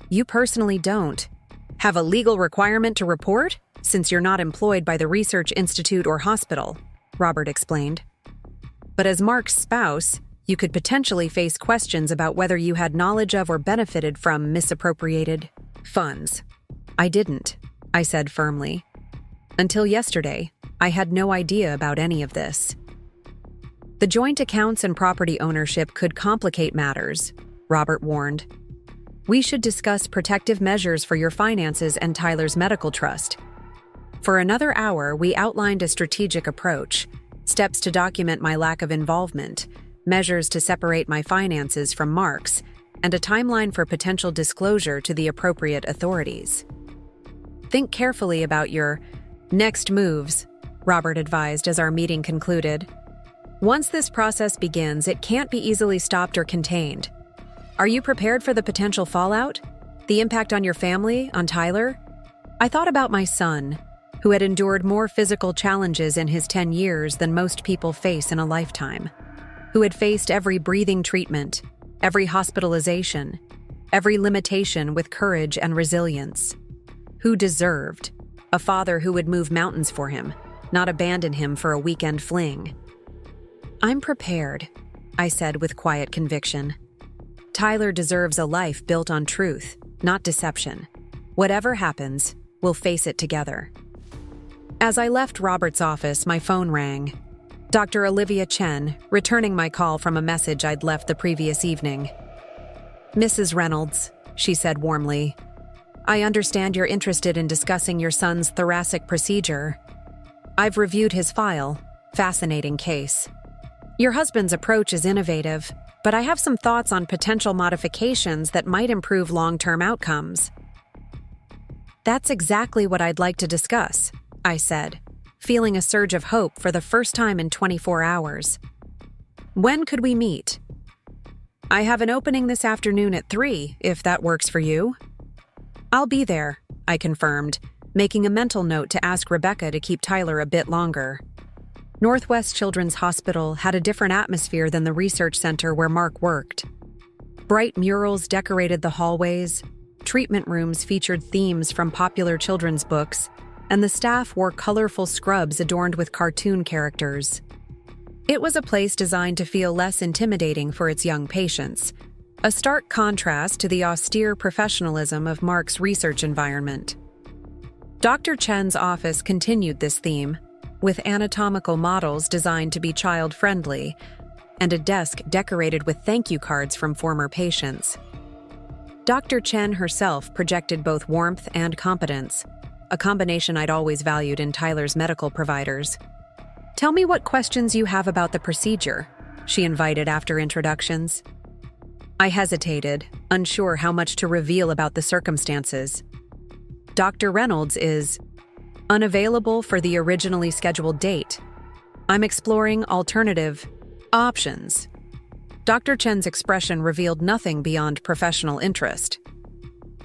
"You personally don't have a legal requirement to report, since you're not employed by the research institute or hospital," Robert explained. "But as Mark's spouse, you could potentially face questions about whether you had knowledge of or benefited from misappropriated funds." "I didn't," I said firmly. "Until yesterday, I had no idea about any of this." "The joint accounts and property ownership could complicate matters," Robert warned. "We should discuss protective measures for your finances and Tyler's medical trust." For another hour, we outlined a strategic approach: steps to document my lack of involvement, measures to separate my finances from Mark's, and a timeline for potential disclosure to the appropriate authorities. "Think carefully about your next moves," Robert advised as our meeting concluded. "Once this process begins, it can't be easily stopped or contained. Are you prepared for the potential fallout? The impact on your family, on Tyler?" I thought about my son, who had endured more physical challenges in his 10 years than most people face in a lifetime, who had faced every breathing treatment, every hospitalization, every limitation with courage and resilience, who deserved a father who would move mountains for him, not abandon him for a weekend fling. "I'm prepared," I said with quiet conviction. "Tyler deserves a life built on truth, not deception. Whatever happens, we'll face it together." As I left Robert's office, my phone rang. Dr. Olivia Chen, returning my call from a message I'd left the previous evening. "Mrs. Reynolds," she said warmly, "I understand you're interested in discussing your son's thoracic procedure. I've reviewed his file. Fascinating case. Your husband's approach is innovative, but I have some thoughts on potential modifications that might improve long-term outcomes." "That's exactly what I'd like to discuss," I said, feeling a surge of hope for the first time in 24 hours. "When could we meet?" "I have an opening this afternoon at 3, if that works for you." "I'll be there," I confirmed, making a mental note to ask Rebecca to keep Tyler a bit longer. Northwest Children's Hospital had a different atmosphere than the research center where Mark worked. Bright murals decorated the hallways, treatment rooms featured themes from popular children's books, and the staff wore colorful scrubs adorned with cartoon characters. It was a place designed to feel less intimidating for its young patients, a stark contrast to the austere professionalism of Mark's research environment. Dr. Chen's office continued this theme, with anatomical models designed to be child-friendly, and a desk decorated with thank you cards from former patients. Dr. Chen herself projected both warmth and competence, a combination I'd always valued in Tyler's medical providers. "Tell me what questions you have about the procedure," she invited after introductions. I hesitated, unsure how much to reveal about the circumstances. "Dr. Reynolds is unavailable for the originally scheduled date. I'm exploring alternative options." Dr. Chen's expression revealed nothing beyond professional interest.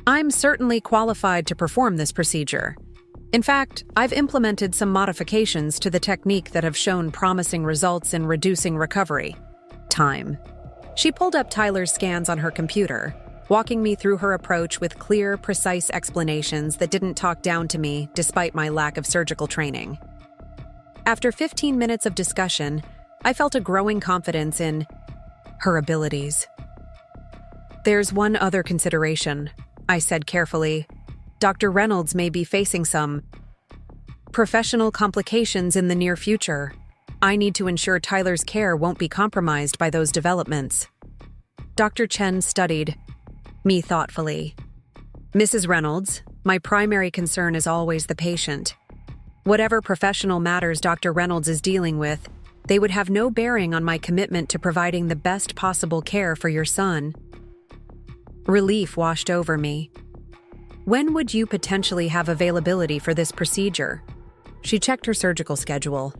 "I'm certainly qualified to perform this procedure. In fact, I've implemented some modifications to the technique that have shown promising results in reducing recovery time." She pulled up Tyler's scans on her computer, walking me through her approach with clear, precise explanations that didn't talk down to me despite my lack of surgical training. After 15 minutes of discussion, I felt a growing confidence in her abilities. "There's one other consideration," I said carefully. "Dr. Reynolds may be facing some professional complications in the near future. I need to ensure Tyler's care won't be compromised by those developments." Dr. Chen studied me thoughtfully. "Mrs. Reynolds, my primary concern is always the patient. Whatever professional matters Dr. Reynolds is dealing with, they would have no bearing on my commitment to providing the best possible care for your son." Relief washed over me. "When would you potentially have availability for this procedure?" She checked her surgical schedule.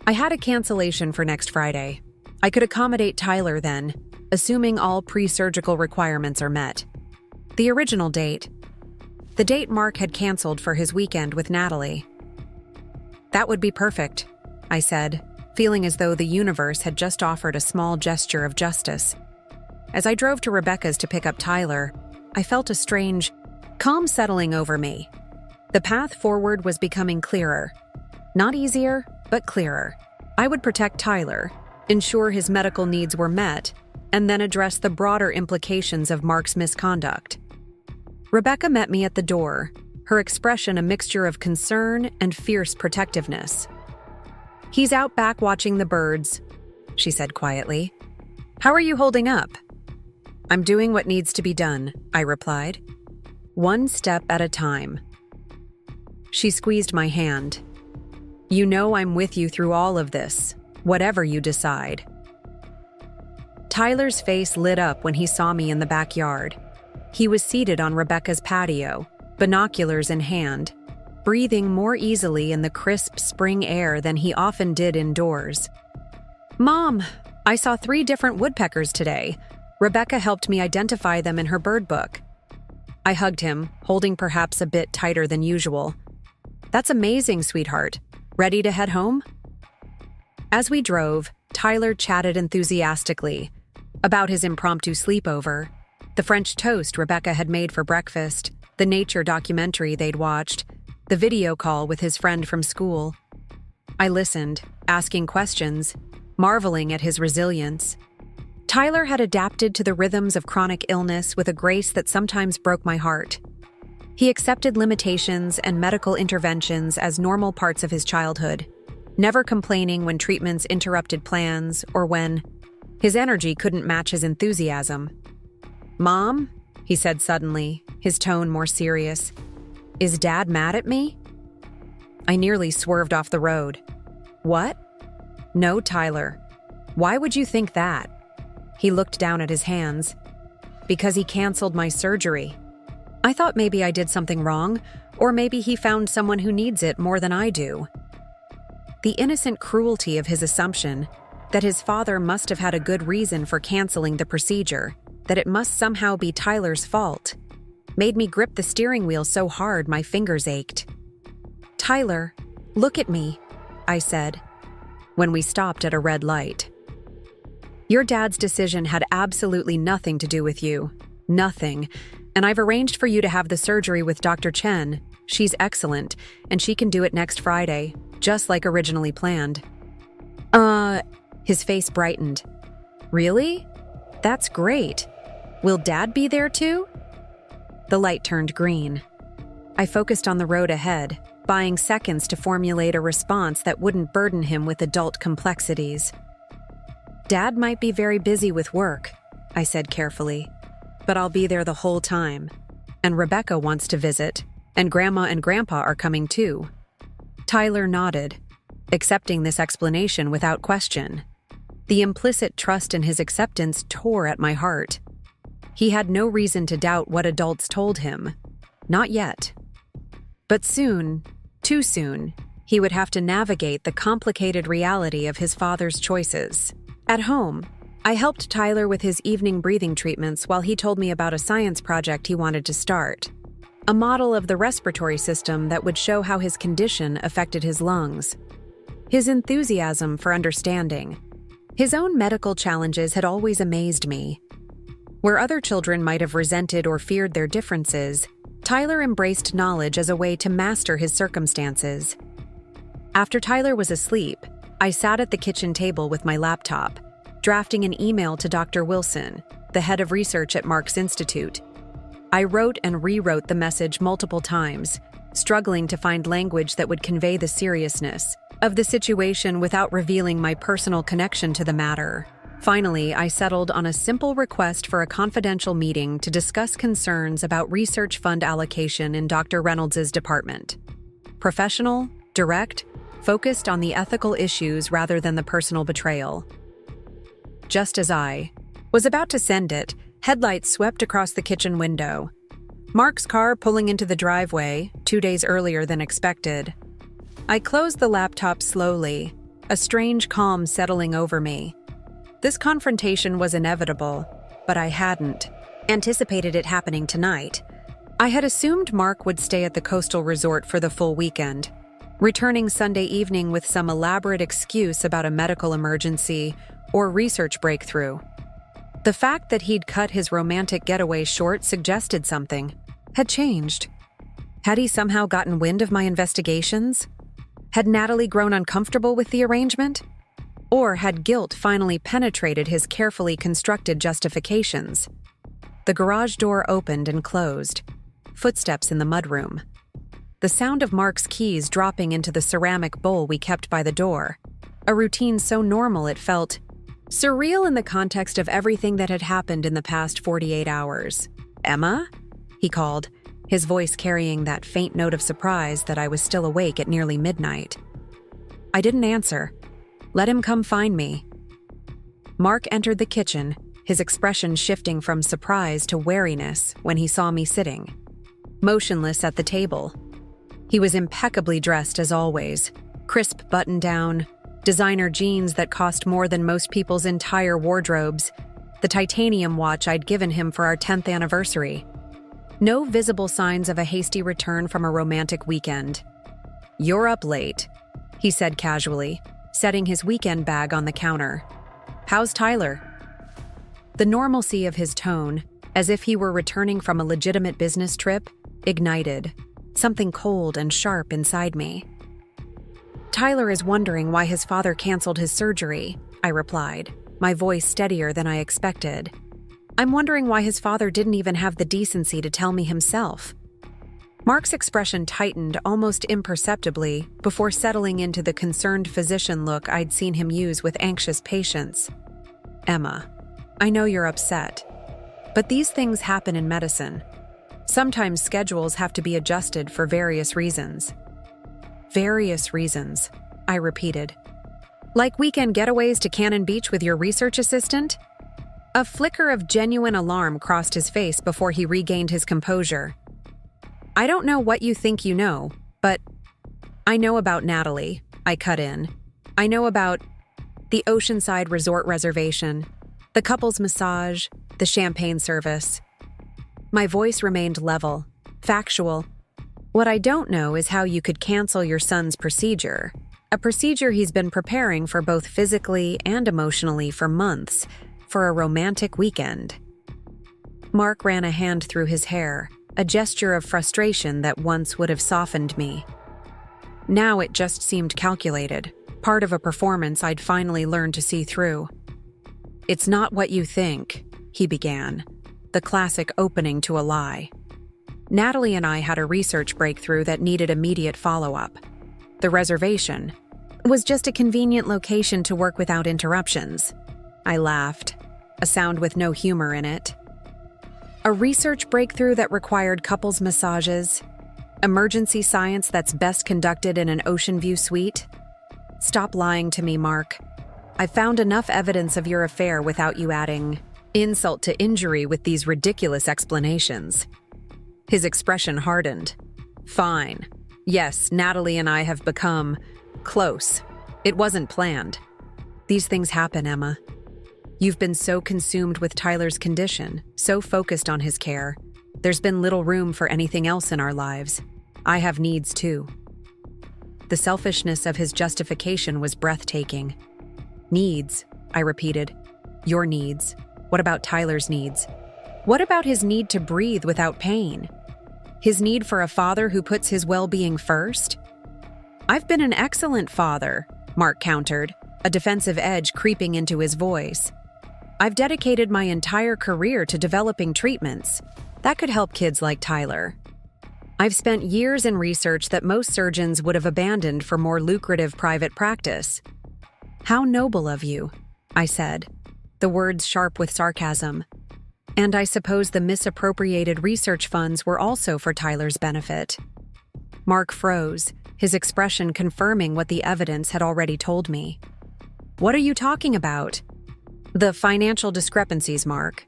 "I had a cancellation for next Friday. I could accommodate Tyler then, assuming all pre-surgical requirements are met." The original date. The date Mark had canceled for his weekend with Natalie. "That would be perfect," I said, feeling as though the universe had just offered a small gesture of justice. As I drove to Rebecca's to pick up Tyler, I felt a strange calm settling over me. The path forward was becoming clearer. Not easier, but clearer. I would protect Tyler, ensure his medical needs were met, and then address the broader implications of Mark's misconduct. Rebecca met me at the door, her expression a mixture of concern and fierce protectiveness. "He's out back watching the birds," she said quietly. "How are you holding up?" "I'm doing what needs to be done," I replied. "One step at a time." She squeezed my hand. "You know I'm with you through all of this, whatever you decide." Tyler's face lit up when he saw me in the backyard. He was seated on Rebecca's patio, binoculars in hand, breathing more easily in the crisp spring air than he often did indoors. "Mom, I saw 3 different woodpeckers today. Rebecca helped me identify them in her bird book." I hugged him, holding perhaps a bit tighter than usual. "That's amazing, sweetheart. Ready to head home?" As we drove, Tyler chatted enthusiastically about his impromptu sleepover, the French toast Rebecca had made for breakfast, the nature documentary they'd watched, the video call with his friend from school. I listened, asking questions, marveling at his resilience. Tyler had adapted to the rhythms of chronic illness with a grace that sometimes broke my heart. He accepted limitations and medical interventions as normal parts of his childhood, never complaining when treatments interrupted plans or when his energy couldn't match his enthusiasm. "Mom," he said suddenly, his tone more serious, "is Dad mad at me?" I nearly swerved off the road. "What?" "No, Tyler. Why would you think that?" He looked down at his hands. "Because he canceled my surgery. I thought maybe I did something wrong, or maybe he found someone who needs it more than I do." The innocent cruelty of his assumption that his father must have had a good reason for canceling the procedure, that it must somehow be Tyler's fault, made me grip the steering wheel so hard my fingers ached. "Tyler, look at me," I said, when we stopped at a red light. "Your dad's decision had absolutely nothing to do with you. Nothing. And I've arranged for you to have the surgery with Dr. Chen. She's excellent, and she can do it next Friday, just like originally planned." His face brightened. "Really? That's great. Will Dad be there too?" The light turned green. I focused on the road ahead, buying seconds to formulate a response that wouldn't burden him with adult complexities. "Dad might be very busy with work," I said carefully, "but I'll be there the whole time. And Rebecca wants to visit, and Grandma and Grandpa are coming too." Tyler nodded, accepting this explanation without question. The implicit trust in his acceptance tore at my heart. He had no reason to doubt what adults told him. Not yet. But soon, too soon, he would have to navigate the complicated reality of his father's choices. At home, I helped Tyler with his evening breathing treatments while he told me about a science project he wanted to start. A model of the respiratory system that would show how his condition affected his lungs. His enthusiasm for understanding. His own medical challenges had always amazed me. Where other children might have resented or feared their differences, Tyler embraced knowledge as a way to master his circumstances. After Tyler was asleep, I sat at the kitchen table with my laptop, drafting an email to Dr. Wilson, the head of research at Mark's Institute. I wrote and rewrote the message multiple times, struggling to find language that would convey the seriousness of the situation without revealing my personal connection to the matter. Finally, I settled on a simple request for a confidential meeting to discuss concerns about research fund allocation in Dr. Reynolds' department. Professional, direct, focused on the ethical issues rather than the personal betrayal. Just as I was about to send it, headlights swept across the kitchen window. Mark's car pulling into the driveway, 2 days earlier than expected. I closed the laptop slowly, a strange calm settling over me. This confrontation was inevitable, but I hadn't anticipated it happening tonight. I had assumed Mark would stay at the coastal resort for the full weekend, returning Sunday evening with some elaborate excuse about a medical emergency or research breakthrough. The fact that he'd cut his romantic getaway short suggested something had changed. Had he somehow gotten wind of my investigations? Had Natalie grown uncomfortable with the arrangement? Or had guilt finally penetrated his carefully constructed justifications? The garage door opened and closed. Footsteps in the mudroom. The sound of Mark's keys dropping into the ceramic bowl we kept by the door. A routine so normal it felt surreal in the context of everything that had happened in the past 48 hours. "Emma?" he called, his voice carrying that faint note of surprise that I was still awake at nearly midnight. I didn't answer. Let him come find me. Mark entered the kitchen, his expression shifting from surprise to wariness when he saw me sitting, motionless at the table. He was impeccably dressed as always, crisp button-down, designer jeans that cost more than most people's entire wardrobes, the titanium watch I'd given him for our 10th anniversary. No visible signs of a hasty return from a romantic weekend. "You're up late," he said casually, setting his weekend bag on the counter. "How's Tyler?" The normalcy of his tone, as if he were returning from a legitimate business trip, ignited something cold and sharp inside me. "Tyler is wondering why his father canceled his surgery," I replied, my voice steadier than I expected. "I'm wondering why his father didn't even have the decency to tell me himself." Mark's expression tightened almost imperceptibly before settling into the concerned physician look I'd seen him use with anxious patience. "Emma, I know you're upset, but these things happen in medicine. Sometimes schedules have to be adjusted for various reasons." "Various reasons," I repeated. "Like weekend getaways to Cannon Beach with your research assistant?" A flicker of genuine alarm crossed his face before he regained his composure. "I don't know what you think you know, but I know about Natalie," I cut in, I know about the oceanside resort reservation, the couple's massage, the champagne service. My voice remained level, factual. What I don't know is how you could cancel your son's procedure, a procedure he's been preparing for both physically and emotionally for months, for a romantic weekend. Mark ran a hand through his hair, a gesture of frustration that once would have softened me. Now it just seemed calculated, part of a performance I'd finally learned to see through. "It's not what you think," he began, the classic opening to a lie. Natalie and I had a research breakthrough that needed immediate follow-up. The reservation was just a convenient location to work without interruptions. I laughed, a sound with no humor in it. A research breakthrough that required couples massages, emergency science that's best conducted in an ocean view suite? Stop lying to me, Mark. I found enough evidence of your affair without you adding insult to injury with these ridiculous explanations. His expression hardened. Fine. Yes, Natalie and I have become close. It wasn't planned. These things happen, Emma. You've been so consumed with Tyler's condition, so focused on his care. There's been little room for anything else in our lives. I have needs too. The selfishness of his justification was breathtaking. Needs, I repeated. Your needs. What about Tyler's needs? What about his need to breathe without pain? His need for a father who puts his well-being first? I've been an excellent father, Mark countered, a defensive edge creeping into his voice. I've dedicated my entire career to developing treatments that could help kids like Tyler. I've spent years in research that most surgeons would have abandoned for more lucrative private practice. How noble of you, I said, the words sharp with sarcasm. And I suppose the misappropriated research funds were also for Tyler's benefit. Mark froze, his expression confirming what the evidence had already told me. What are you talking about? The financial discrepancies, Mark.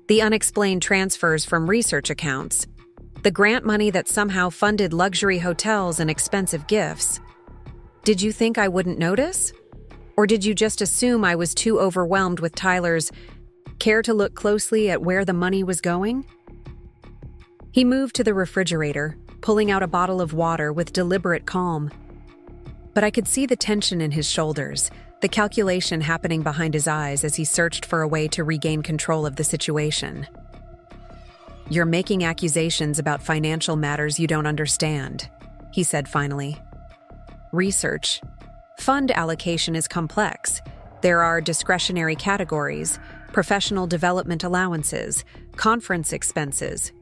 The unexplained transfers from research accounts. The grant money that somehow funded luxury hotels and expensive gifts. Did you think I wouldn't notice? Or did you just assume I was too overwhelmed with Tyler's care to look closely at where the money was going? He moved to the refrigerator, pulling out a bottle of water with deliberate calm. But I could see the tension in his shoulders, the calculation happening behind his eyes as he searched for a way to regain control of the situation. You're making accusations about financial matters you don't understand, he said finally. Research. Fund allocation is complex. There are discretionary categories, professional development allowances, conference expenses.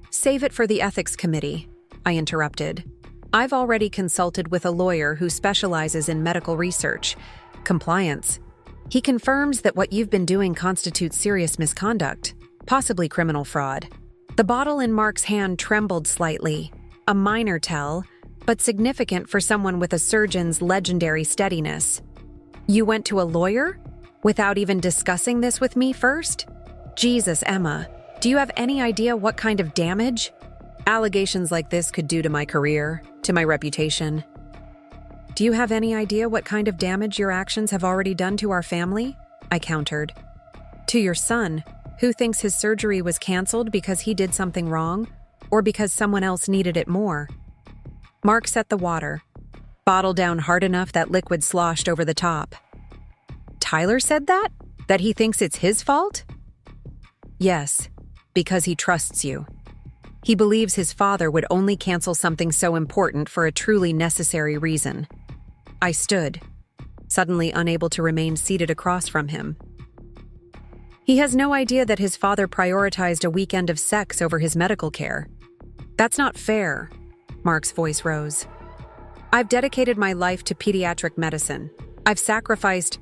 Save it for the ethics committee, I interrupted. I've already consulted with a lawyer who specializes in medical research, compliance. He confirms that what you've been doing constitutes serious misconduct, possibly criminal fraud. The bottle in Mark's hand trembled slightly, a minor tell, but significant for someone with a surgeon's legendary steadiness. You went to a lawyer? Without even discussing this with me first? Jesus, Emma, do you have any idea what kind of damage allegations like this could do to my career, to my reputation? Do you have any idea what kind of damage your actions have already done to our family? I countered. To your son, who thinks his surgery was canceled because he did something wrong, or because someone else needed it more. Mark set the water, bottle down hard enough that liquid sloshed over the top. Tyler said that? That he thinks it's his fault? Yes, because he trusts you. He believes his father would only cancel something so important for a truly necessary reason. I stood, suddenly unable to remain seated across from him. He has no idea that his father prioritized a weekend of sex over his medical care. That's not fair, Mark's voice rose. I've dedicated my life to pediatric medicine. I've sacrificed...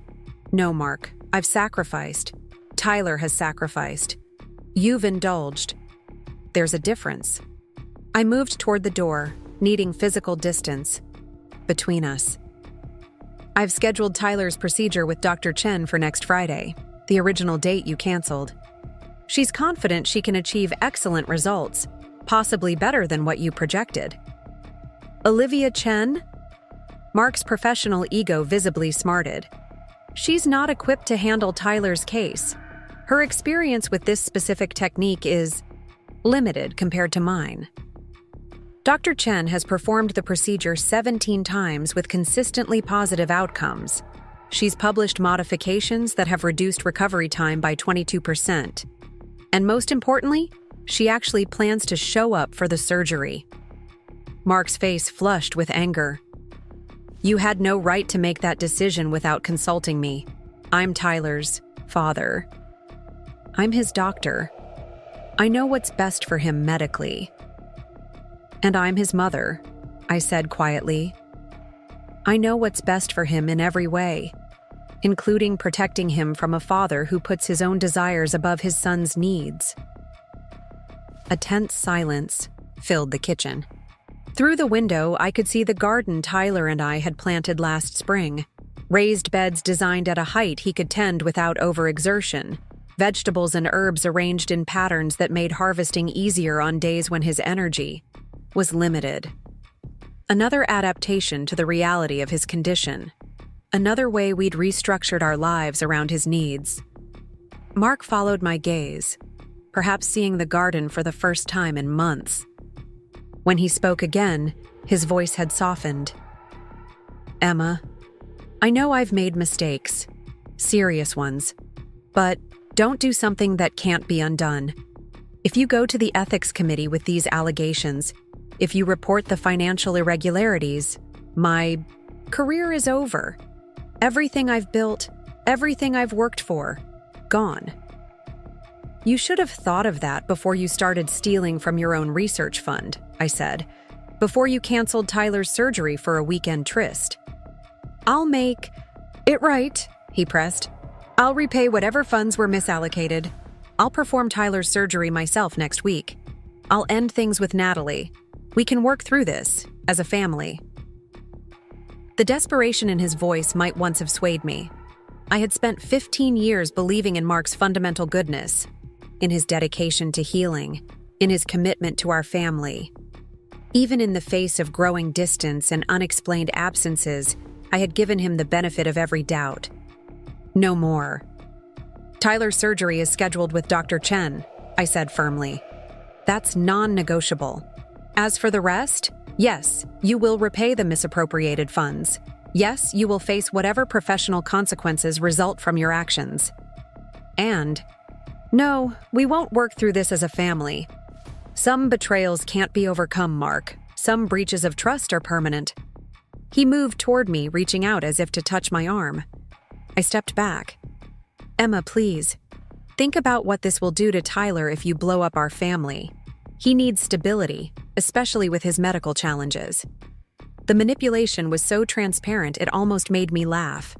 No, Mark, I've sacrificed. Tyler has sacrificed. You've indulged. There's a difference. I moved toward the door, needing physical distance between us. I've scheduled Tyler's procedure with Dr. Chen for next Friday, the original date you canceled. She's confident she can achieve excellent results, possibly better than what you projected. Olivia Chen? Mark's professional ego visibly smarted. She's not equipped to handle Tyler's case. Her experience with this specific technique is limited compared to mine. Dr. Chen has performed the procedure 17 times with consistently positive outcomes. She's published modifications that have reduced recovery time by 22%. And most importantly, she actually plans to show up for the surgery. Mark's face flushed with anger. You had no right to make that decision without consulting me. I'm Tyler's father. I'm his doctor. I know what's best for him medically. And I'm his mother, I said quietly. I know what's best for him in every way, including protecting him from a father who puts his own desires above his son's needs. A tense silence filled the kitchen. Through the window, I could see the garden Tyler and I had planted last spring. Raised beds designed at a height he could tend without overexertion. Vegetables and herbs arranged in patterns that made harvesting easier on days when his energy was limited. Another adaptation to the reality of his condition. Another way we'd restructured our lives around his needs. Mark followed my gaze, perhaps seeing the garden for the first time in months. When he spoke again, his voice had softened. Emma, I know I've made mistakes, serious ones, but don't do something that can't be undone. If you go to the ethics committee with these allegations, if you report the financial irregularities, my career is over. Everything I've built, everything I've worked for, gone. You should have thought of that before you started stealing from your own research fund, I said, before you canceled Tyler's surgery for a weekend tryst. I'll make it right, he pressed. I'll repay whatever funds were misallocated. I'll perform Tyler's surgery myself next week. I'll end things with Natalie. We can work through this, as a family. The desperation in his voice might once have swayed me. I had spent 15 years believing in Mark's fundamental goodness, in his dedication to healing, in his commitment to our family. Even in the face of growing distance and unexplained absences, I had given him the benefit of every doubt. No more. Tyler's surgery is scheduled with Dr. Chen, I said firmly. That's non-negotiable. As for the rest, yes, you will repay the misappropriated funds. Yes, you will face whatever professional consequences result from your actions. And, no, we won't work through this as a family. Some betrayals can't be overcome, Mark. Some breaches of trust are permanent. He moved toward me, reaching out as if to touch my arm. I stepped back. Emma, please. Think about what this will do to Tyler if you blow up our family. He needs stability, especially with his medical challenges. The manipulation was so transparent it almost made me laugh.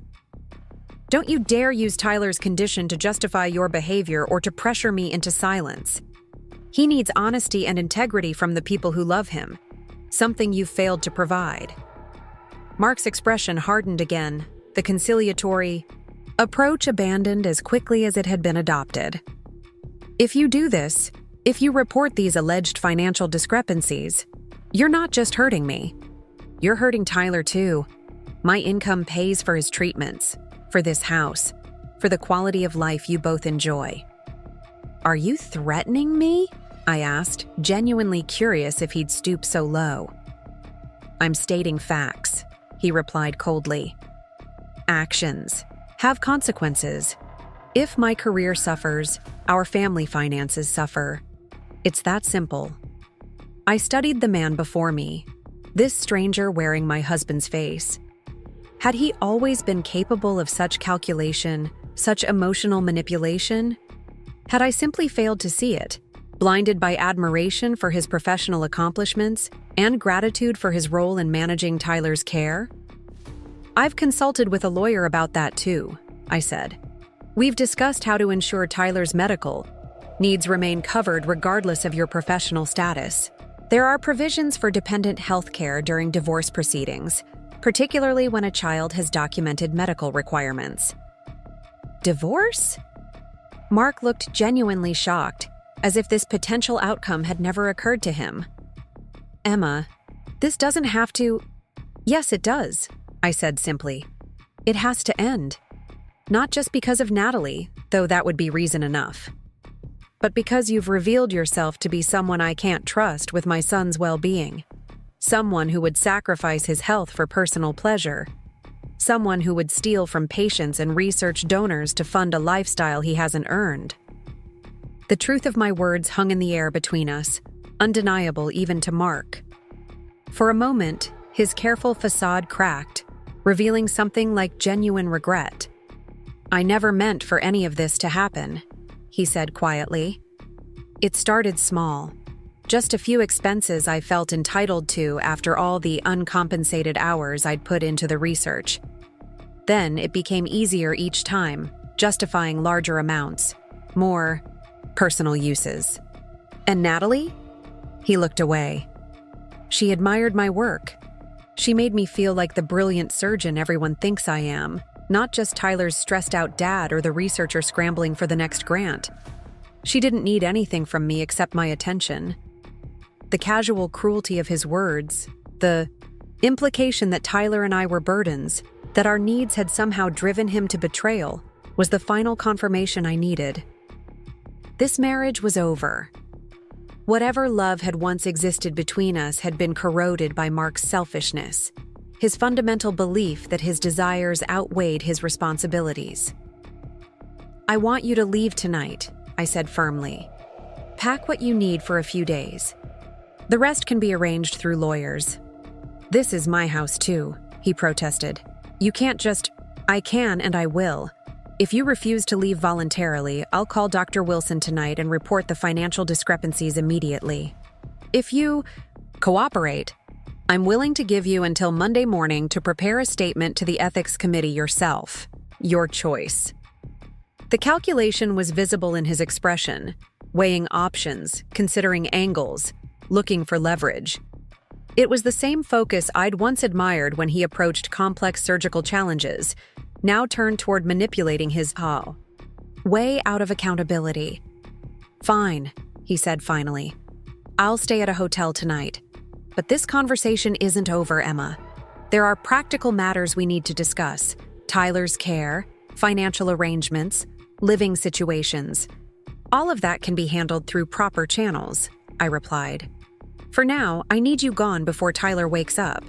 Don't you dare use Tyler's condition to justify your behavior or to pressure me into silence. He needs honesty and integrity from the people who love him, something you've failed to provide. Mark's expression hardened again, the conciliatory approach abandoned as quickly as it had been adopted. If you do this, if you report these alleged financial discrepancies, you're not just hurting me. You're hurting Tyler too. My income pays for his treatments, for this house, for the quality of life you both enjoy. Are you threatening me? I asked, genuinely curious if he'd stoop so low. I'm stating facts, he replied coldly. Actions have consequences. If my career suffers, our family finances suffer. It's that simple. I studied the man before me, this stranger wearing my husband's face. Had he always been capable of such calculation, such emotional manipulation? Had I simply failed to see it, blinded by admiration for his professional accomplishments and gratitude for his role in managing Tyler's care? I've consulted with a lawyer about that too, I said. We've discussed how to ensure Tyler's medical needs remain covered regardless of your professional status. There are provisions for dependent health care during divorce proceedings, particularly when a child has documented medical requirements. Divorce? Mark looked genuinely shocked, as if this potential outcome had never occurred to him. Emma, this doesn't have to… Yes, it does. I said simply. It has to end. Not just because of Natalie, though that would be reason enough, but because you've revealed yourself to be someone I can't trust with my son's well-being. Someone who would sacrifice his health for personal pleasure. Someone who would steal from patients and research donors to fund a lifestyle he hasn't earned. The truth of my words hung in the air between us, undeniable even to Mark. For a moment, his careful facade cracked, revealing something like genuine regret. I never meant for any of this to happen, he said quietly. It started small. Just a few expenses I felt entitled to after all the uncompensated hours I'd put into the research. Then it became easier each time, justifying larger amounts, more personal uses. And Natalie? He looked away. She admired my work. She made me feel like the brilliant surgeon everyone thinks I am, not just Tyler's stressed-out dad or the researcher scrambling for the next grant. She didn't need anything from me except my attention. The casual cruelty of his words, the implication that Tyler and I were burdens, that our needs had somehow driven him to betrayal, was the final confirmation I needed. This marriage was over. Whatever love had once existed between us had been corroded by Mark's selfishness, his fundamental belief that his desires outweighed his responsibilities. I want you to leave tonight, I said firmly. Pack what you need for a few days. The rest can be arranged through lawyers. This is my house too, he protested. You can't just— I can and I will. If you refuse to leave voluntarily, I'll call Dr. Wilson tonight and report the financial discrepancies immediately. If you cooperate, I'm willing to give you until Monday morning to prepare a statement to the ethics committee yourself. Your choice. The calculation was visible in his expression, weighing options, considering angles, looking for leverage. It was the same focus I'd once admired when he approached complex surgical challenges, now turned toward manipulating his way out of accountability. Fine, he said finally. I'll stay at a hotel tonight. But this conversation isn't over, Emma. There are practical matters we need to discuss. Tyler's care, financial arrangements, living situations. All of that can be handled through proper channels, I replied. For now, I need you gone before Tyler wakes up.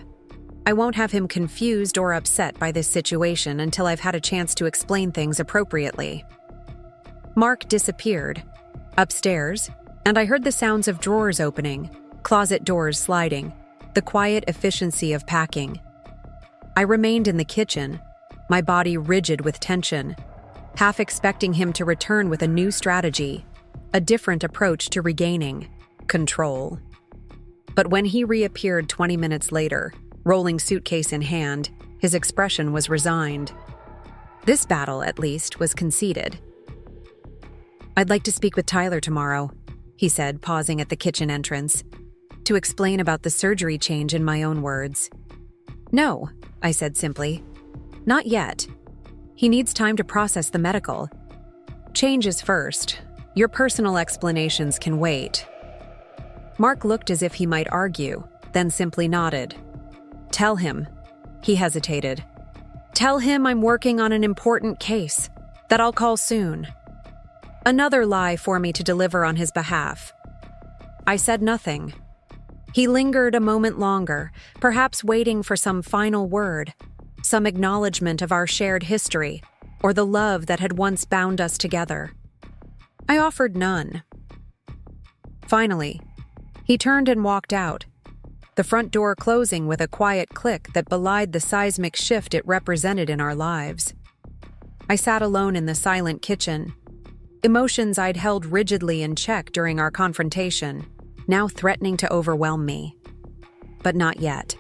I won't have him confused or upset by this situation until I've had a chance to explain things appropriately. Mark disappeared, upstairs, and I heard the sounds of drawers opening, closet doors sliding, the quiet efficiency of packing. I remained in the kitchen, my body rigid with tension, half expecting him to return with a new strategy, a different approach to regaining control. But when he reappeared 20 minutes later, rolling suitcase in hand, his expression was resigned. This battle, at least, was conceded. I'd like to speak with Tyler tomorrow, he said, pausing at the kitchen entrance, to explain about the surgery change in my own words. No, I said simply. Not yet. He needs time to process the medical. Change is first. Your personal explanations can wait. Mark looked as if he might argue, then simply nodded. Tell him. He hesitated. Tell him I'm working on an important case, that I'll call soon. Another lie for me to deliver on his behalf. I said nothing. He lingered a moment longer, perhaps waiting for some final word, some acknowledgement of our shared history, or the love that had once bound us together. I offered none. Finally, he turned and walked out, the front door closing with a quiet click that belied the seismic shift it represented in our lives. I sat alone in the silent kitchen, emotions I'd held rigidly in check during our confrontation, now threatening to overwhelm me. But not yet.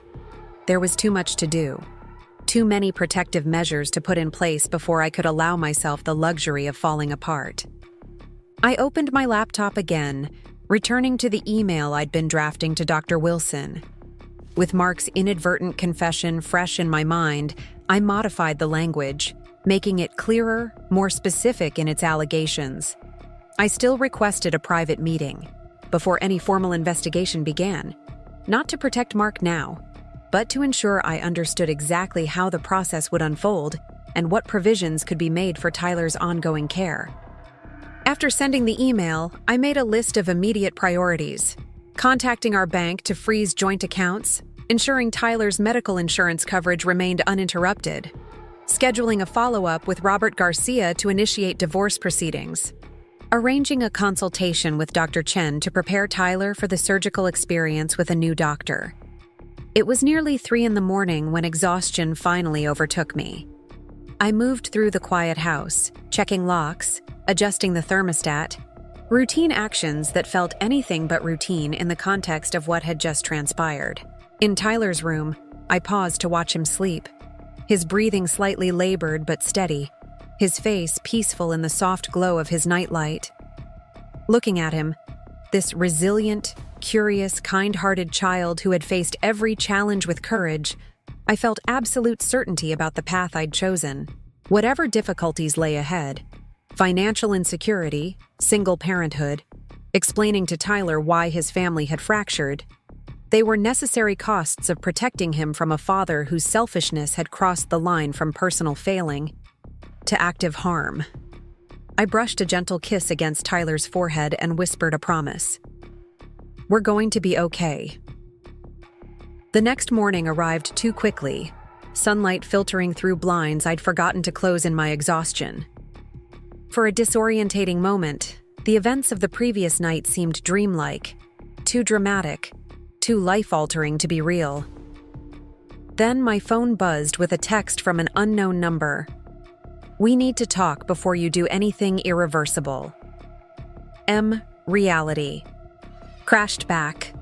There was too much to do, too many protective measures to put in place before I could allow myself the luxury of falling apart. I opened my laptop again, returning to the email I'd been drafting to Dr. Wilson. With Mark's inadvertent confession fresh in my mind, I modified the language, making it clearer, more specific in its allegations. I still requested a private meeting, before any formal investigation began, not to protect Mark now, but to ensure I understood exactly how the process would unfold and what provisions could be made for Tyler's ongoing care. After sending the email, I made a list of immediate priorities: contacting our bank to freeze joint accounts, ensuring Tyler's medical insurance coverage remained uninterrupted, scheduling a follow-up with Robert Garcia to initiate divorce proceedings, arranging a consultation with Dr. Chen to prepare Tyler for the surgical experience with a new doctor. It was nearly 3 a.m. when exhaustion finally overtook me. I moved through the quiet house, checking locks, adjusting the thermostat, routine actions that felt anything but routine in the context of what had just transpired. In Tyler's room, I paused to watch him sleep, his breathing slightly labored but steady, his face peaceful in the soft glow of his nightlight. Looking at him, this resilient, curious, kind-hearted child who had faced every challenge with courage, I felt absolute certainty about the path I'd chosen. Whatever difficulties lay ahead, financial insecurity, single parenthood, explaining to Tyler why his family had fractured, they were necessary costs of protecting him from a father whose selfishness had crossed the line from personal failing to active harm. I brushed a gentle kiss against Tyler's forehead and whispered a promise. "We're going to be okay." The next morning arrived too quickly, sunlight filtering through blinds I'd forgotten to close in my exhaustion. For a disorientating moment, the events of the previous night seemed dreamlike, too dramatic, too life-altering to be real. Then my phone buzzed with a text from an unknown number. "We need to talk before you do anything irreversible." Reality. Crashed back.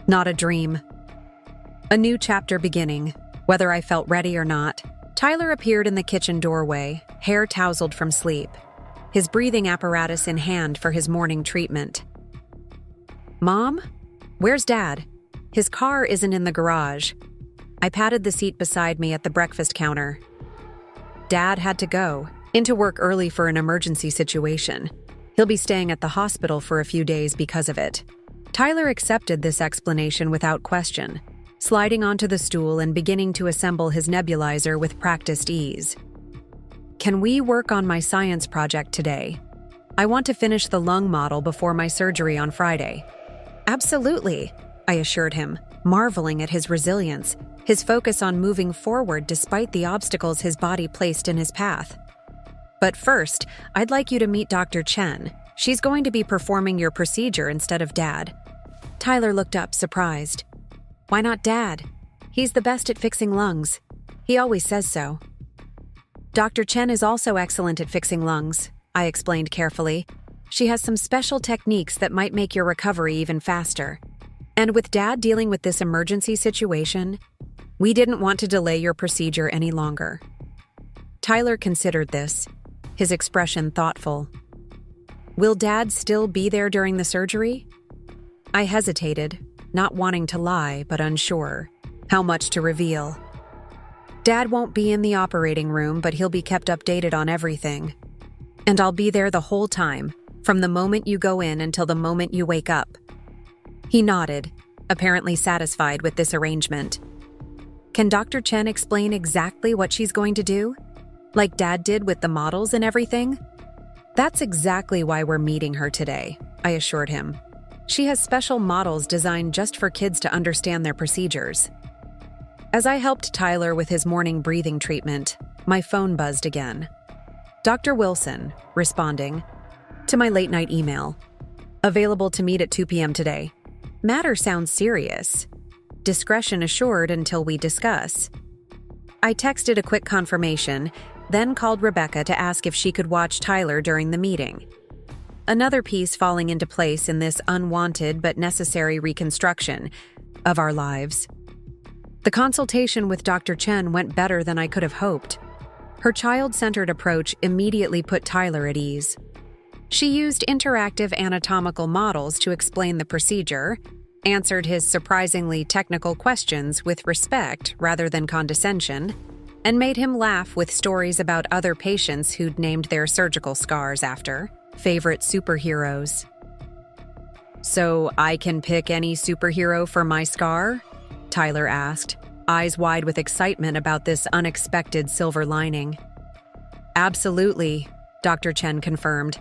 Not a dream. A new chapter beginning, whether I felt ready or not. Tyler appeared in the kitchen doorway, hair tousled from sleep, his breathing apparatus in hand for his morning treatment. "Mom? Where's Dad? His car isn't in the garage." I patted the seat beside me at the breakfast counter. Dad had to go into work early for an emergency situation. He'll be staying at the hospital for a few days because of it. Tyler accepted this explanation without question, sliding onto the stool and beginning to assemble his nebulizer with practiced ease. "Can we work on my science project today? I want to finish the lung model before my surgery on Friday." "Absolutely," I assured him, marveling at his resilience, his focus on moving forward despite the obstacles his body placed in his path. "But first, I'd like you to meet Dr. Chen. She's going to be performing your procedure instead of Dad." Tyler looked up, surprised. "Why not Dad? He's the best at fixing lungs. He always says so." "Dr. Chen is also excellent at fixing lungs," I explained carefully. "She has some special techniques that might make your recovery even faster. And with Dad dealing with this emergency situation, we didn't want to delay your procedure any longer." Tyler considered this, his expression thoughtful. "Will Dad still be there during the surgery?" I hesitated, not wanting to lie but unsure how much to reveal. "Dad won't be in the operating room, but he'll be kept updated on everything. And I'll be there the whole time, from the moment you go in until the moment you wake up." He nodded, apparently satisfied with this arrangement. "Can Dr. Chen explain exactly what she's going to do? Like Dad did with the models and everything?" "That's exactly why we're meeting her today," I assured him. "She has special models designed just for kids to understand their procedures." As I helped Tyler with his morning breathing treatment, my phone buzzed again. Dr. Wilson, responding to my late-night email. "Available to meet at 2 p.m. today. Matter sounds serious. Discretion assured until we discuss." I texted a quick confirmation, then called Rebecca to ask if she could watch Tyler during the meeting. Another piece falling into place in this unwanted but necessary reconstruction of our lives. The consultation with Dr. Chen went better than I could have hoped. Her child-centered approach immediately put Tyler at ease. She used interactive anatomical models to explain the procedure, answered his surprisingly technical questions with respect rather than condescension, and made him laugh with stories about other patients who'd named their surgical scars after favorite superheroes. "So I can pick any superhero for my scar?" Tyler asked, eyes wide with excitement about this unexpected silver lining. "Absolutely," Dr. Chen confirmed.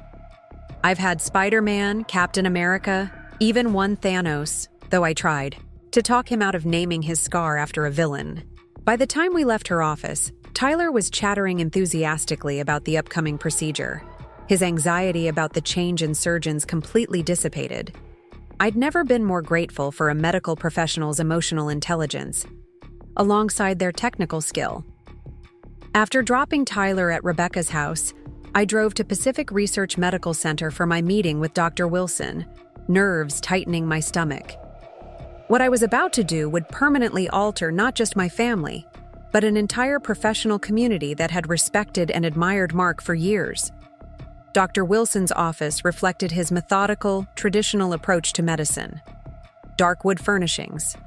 "I've had Spider-Man, Captain America, even one Thanos, though I tried, to talk him out of naming his scar after a villain." By the time we left her office, Tyler was chattering enthusiastically about the upcoming procedure. His anxiety about the change in surgeons completely dissipated. I'd never been more grateful for a medical professional's emotional intelligence, alongside their technical skill. After dropping Tyler at Rebecca's house, I drove to Pacific Research Medical Center for my meeting with Dr. Wilson, nerves tightening my stomach. What I was about to do would permanently alter not just my family, but an entire professional community that had respected and admired Mark for years. Dr. Wilson's office reflected his methodical, traditional approach to medicine. Dark wood furnishings,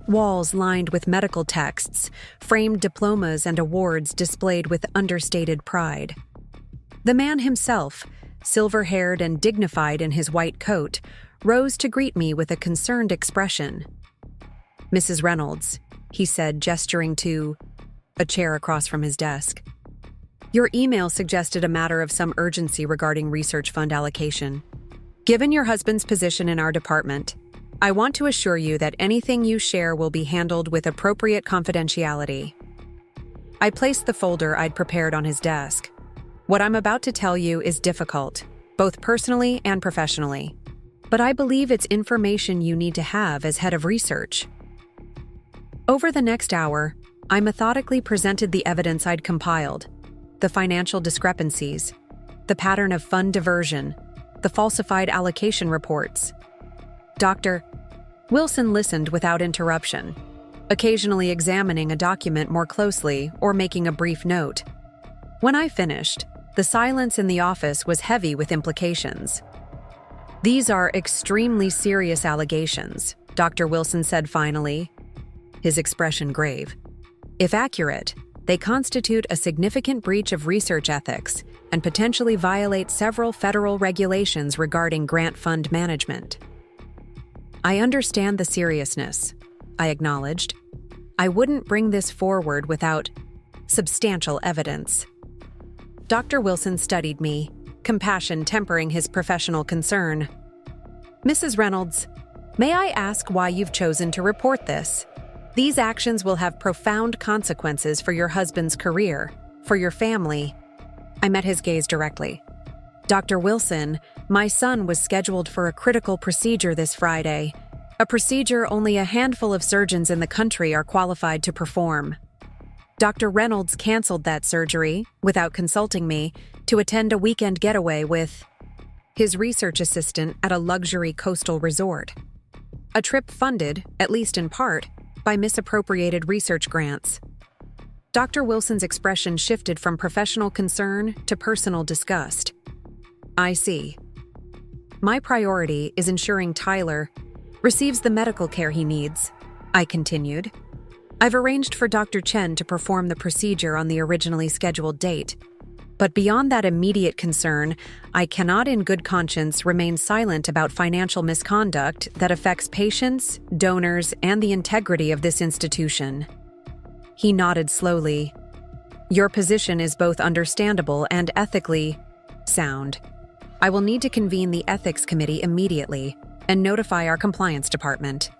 walls lined with medical texts, framed diplomas and awards displayed with understated pride. The man himself, silver-haired and dignified in his white coat, rose to greet me with a concerned expression. "Mrs. Reynolds," he said, gesturing to a chair across from his desk. "Your email suggested a matter of some urgency regarding research fund allocation. Given your husband's position in our department, I want to assure you that anything you share will be handled with appropriate confidentiality." I placed the folder I'd prepared on his desk. "What I'm about to tell you is difficult, both personally and professionally, but I believe it's information you need to have as head of research." Over the next hour, I methodically presented the evidence I'd compiled: the financial discrepancies, the pattern of fund diversion, the falsified allocation reports. Dr. Wilson listened without interruption, occasionally examining a document more closely or making a brief note. When I finished, the silence in the office was heavy with implications. "These are extremely serious allegations," Dr. Wilson said finally, his expression grave. "If accurate, they constitute a significant breach of research ethics and potentially violate several federal regulations regarding grant fund management." "I understand the seriousness," I acknowledged. "I wouldn't bring this forward without substantial evidence." Dr. Wilson studied me, compassion tempering his professional concern. "Mrs. Reynolds, may I ask why you've chosen to report this? These actions will have profound consequences for your husband's career, for your family." I met his gaze directly. "Dr. Wilson, my son was scheduled for a critical procedure this Friday, a procedure only a handful of surgeons in the country are qualified to perform. Dr. Reynolds canceled that surgery, without consulting me, to attend a weekend getaway with his research assistant at a luxury coastal resort. A trip funded, at least in part, by misappropriated research grants." Dr. Wilson's expression shifted from professional concern to personal disgust. "I see. My priority is ensuring Tyler receives the medical care he needs," I continued. "I've arranged for Dr. Chen to perform the procedure on the originally scheduled date. But beyond that immediate concern, I cannot in good conscience remain silent about financial misconduct that affects patients, donors, and the integrity of this institution." He nodded slowly. "Your position is both understandable and ethically sound. I will need to convene the ethics committee immediately and notify our compliance department.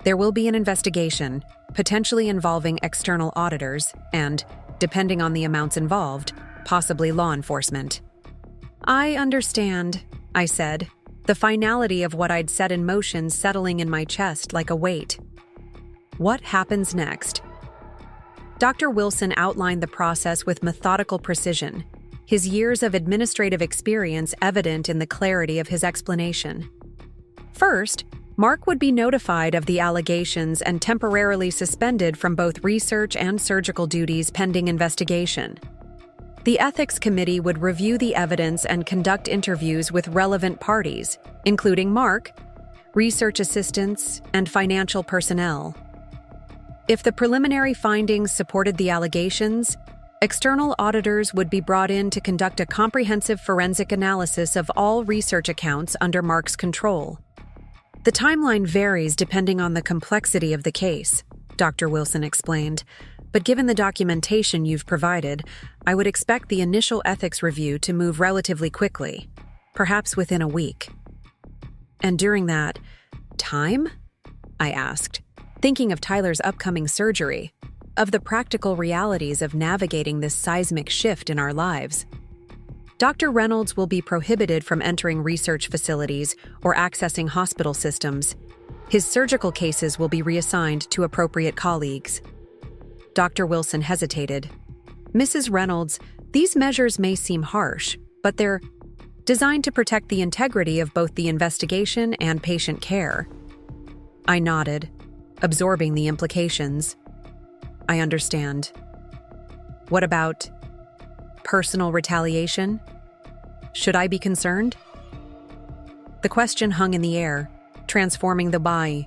There will be an investigation, potentially involving external auditors and, depending on the amounts involved, possibly law enforcement." "I understand," I said, the finality of what I'd set in motion settling in my chest like a weight. "What happens next?" Dr. Wilson outlined the process with methodical precision, his years of administrative experience evident in the clarity of his explanation. First, Mark would be notified of the allegations and temporarily suspended from both research and surgical duties pending investigation. The ethics committee would review the evidence and conduct interviews with relevant parties, including Mark, research assistants, and financial personnel. If the preliminary findings supported the allegations, external auditors would be brought in to conduct a comprehensive forensic analysis of all research accounts under Mark's control. The timeline varies depending on the complexity of the case, Dr. Wilson explained, but given the documentation you've provided, I would expect the initial ethics review to move relatively quickly, perhaps within a week. And during that time? I asked, thinking of Tyler's upcoming surgery, of the practical realities of navigating this seismic shift in our lives. Dr. Reynolds will be prohibited from entering research facilities or accessing hospital systems. His surgical cases will be reassigned to appropriate colleagues. Dr. Wilson hesitated. Mrs. Reynolds, these measures may seem harsh, but they're designed to protect the integrity of both the investigation and patient care. I nodded, absorbing the implications. I understand. What about personal retaliation? Should I be concerned? The question hung in the air, transforming the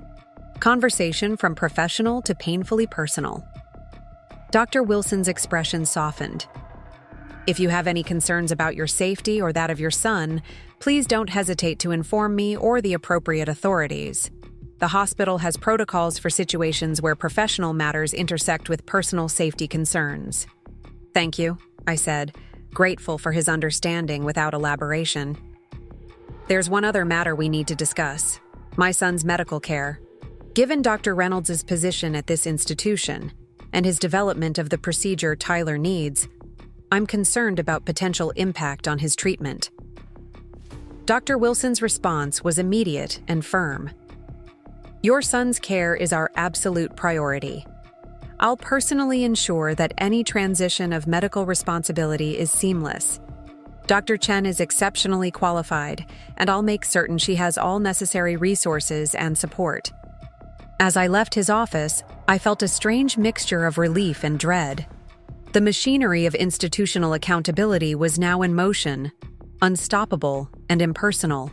conversation from professional to painfully personal. Dr. Wilson's expression softened. If you have any concerns about your safety or that of your son, please don't hesitate to inform me or the appropriate authorities. The hospital has protocols for situations where professional matters intersect with personal safety concerns. Thank you, I said, grateful for his understanding without elaboration. There's one other matter we need to discuss. My son's medical care. Given Dr. Reynolds' position at this institution and his development of the procedure Tyler needs, I'm concerned about potential impact on his treatment. Dr. Wilson's response was immediate and firm. Your son's care is our absolute priority. I'll personally ensure that any transition of medical responsibility is seamless. Dr. Chen is exceptionally qualified, and I'll make certain she has all necessary resources and support. As I left his office, I felt a strange mixture of relief and dread. The machinery of institutional accountability was now in motion, unstoppable and impersonal.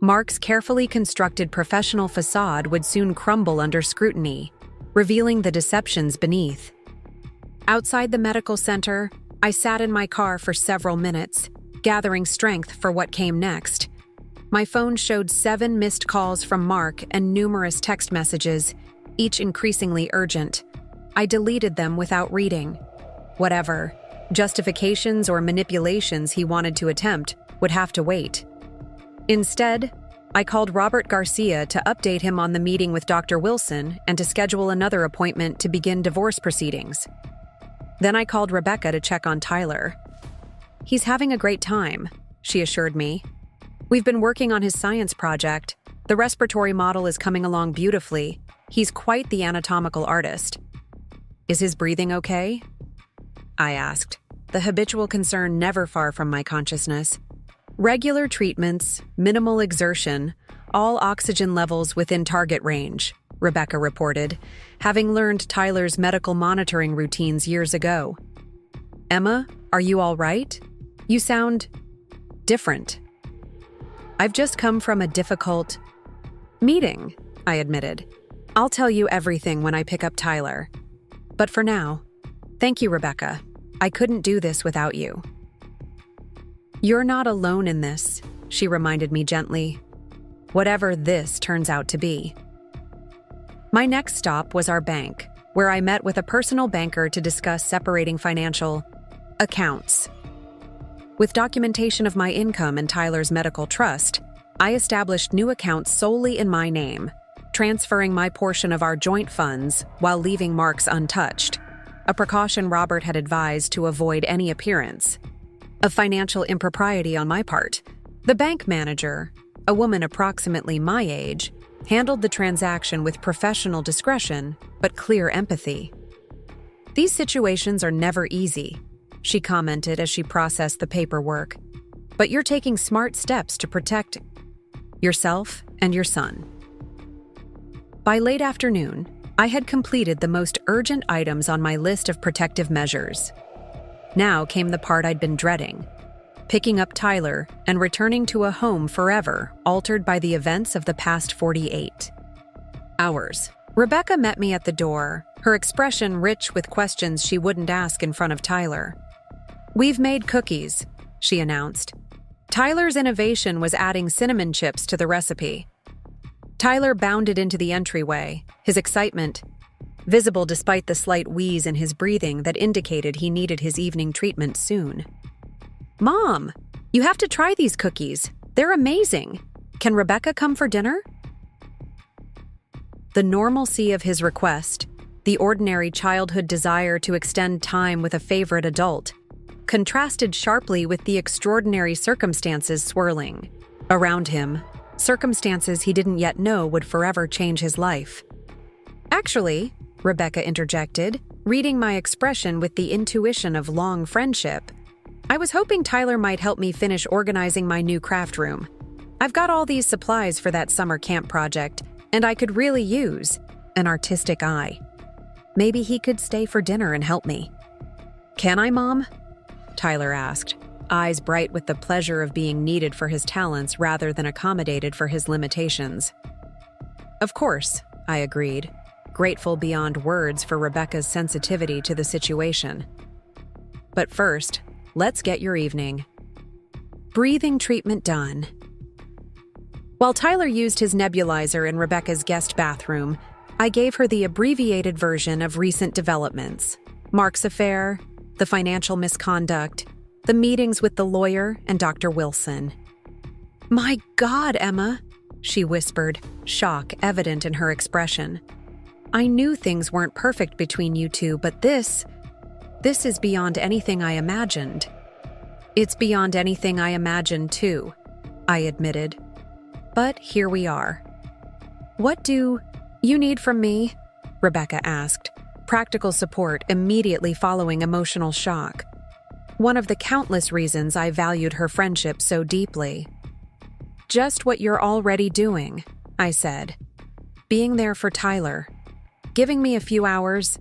Mark's carefully constructed professional facade would soon crumble under scrutiny, revealing the deceptions beneath. Outside the medical center, I sat in my car for several minutes, gathering strength for what came next. My phone showed 7 missed calls from Mark and numerous text messages, each increasingly urgent. I deleted them without reading. Whatever justifications or manipulations he wanted to attempt would have to wait. Instead, I called Robert Garcia to update him on the meeting with Dr. Wilson and to schedule another appointment to begin divorce proceedings. Then I called Rebecca to check on Tyler. He's having a great time, she assured me. We've been working on his science project. The respiratory model is coming along beautifully. He's quite the anatomical artist. Is his breathing okay? I asked, the habitual concern never far from my consciousness. Regular treatments, minimal exertion, all oxygen levels within target range, Rebecca reported, having learned Tyler's medical monitoring routines years ago. Emma, are you all right? You sound different. I've just come from a difficult meeting, I admitted. I'll tell you everything when I pick up Tyler. But for now, thank you, Rebecca. I couldn't do this without you. You're not alone in this, she reminded me gently. Whatever this turns out to be. My next stop was our bank, where I met with a personal banker to discuss separating financial accounts. With documentation of my income and Tyler's medical trust, I established new accounts solely in my name, transferring my portion of our joint funds while leaving Mark's untouched, a precaution Robert had advised to avoid any appearance of financial impropriety on my part. The bank manager, a woman approximately my age, handled the transaction with professional discretion but clear empathy. These situations are never easy, she commented as she processed the paperwork, but you're taking smart steps to protect yourself and your son. By late afternoon, I had completed the most urgent items on my list of protective measures. Now came the part I'd been dreading, picking up Tyler and returning to a home forever altered by the events of the past 48 hours. Rebecca met me at the door, her expression rich with questions she wouldn't ask in front of Tyler. We've made cookies, she announced. Tyler's innovation was adding cinnamon chips to the recipe. Tyler bounded into the entryway, his excitement visible despite the slight wheeze in his breathing that indicated he needed his evening treatment soon. "Mom, you have to try these cookies. They're amazing. Can Rebecca come for dinner?" The normalcy of his request, the ordinary childhood desire to extend time with a favorite adult, contrasted sharply with the extraordinary circumstances swirling around him, circumstances he didn't yet know would forever change his life. "Actually," Rebecca interjected, reading my expression with the intuition of long friendship, "I was hoping Tyler might help me finish organizing my new craft room. I've got all these supplies for that summer camp project, and I could really use an artistic eye. Maybe he could stay for dinner and help me." "Can I, Mom?" Tyler asked, eyes bright with the pleasure of being needed for his talents rather than accommodated for his limitations. "Of course," I agreed, grateful beyond words for Rebecca's sensitivity to the situation. "But first, let's get your evening." Breathing treatment done. While Tyler used his nebulizer in Rebecca's guest bathroom, I gave her the abbreviated version of recent developments: Mark's affair, the financial misconduct, the meetings with the lawyer and Dr. Wilson. "My God, Emma," she whispered, shock evident in her expression. "I knew things weren't perfect between you two, but this is beyond anything I imagined." "It's beyond anything I imagined, too," I admitted. "But here we are." "What do you need from me?" Rebecca asked, practical support immediately following emotional shock. One of the countless reasons I valued her friendship so deeply. "Just what you're already doing," I said. "Being there for Tyler. Giving me a few hours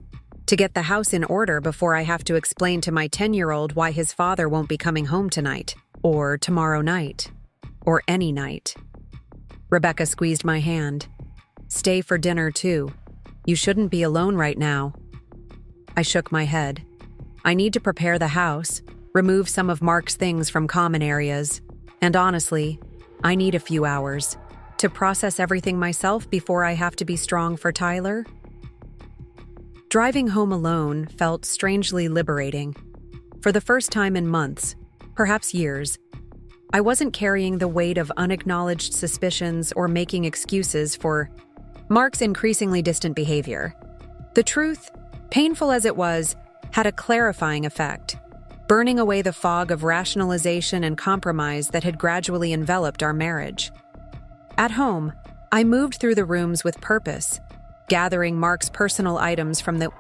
to get the house in order before I have to explain to my 10-year-old why his father won't be coming home tonight, or tomorrow night, or any night." Rebecca squeezed my hand. "Stay for dinner, too. You shouldn't be alone right now." I shook my head. "I need to prepare the house, remove some of Mark's things from common areas, and honestly, I need a few hours to process everything myself before I have to be strong for Tyler." Driving home alone felt strangely liberating. For the first time in months, perhaps years, I wasn't carrying the weight of unacknowledged suspicions or making excuses for Mark's increasingly distant behavior. The truth, painful as it was, had a clarifying effect, burning away the fog of rationalization and compromise that had gradually enveloped our marriage. At home, I moved through the rooms with purpose, gathering Mark's personal items from the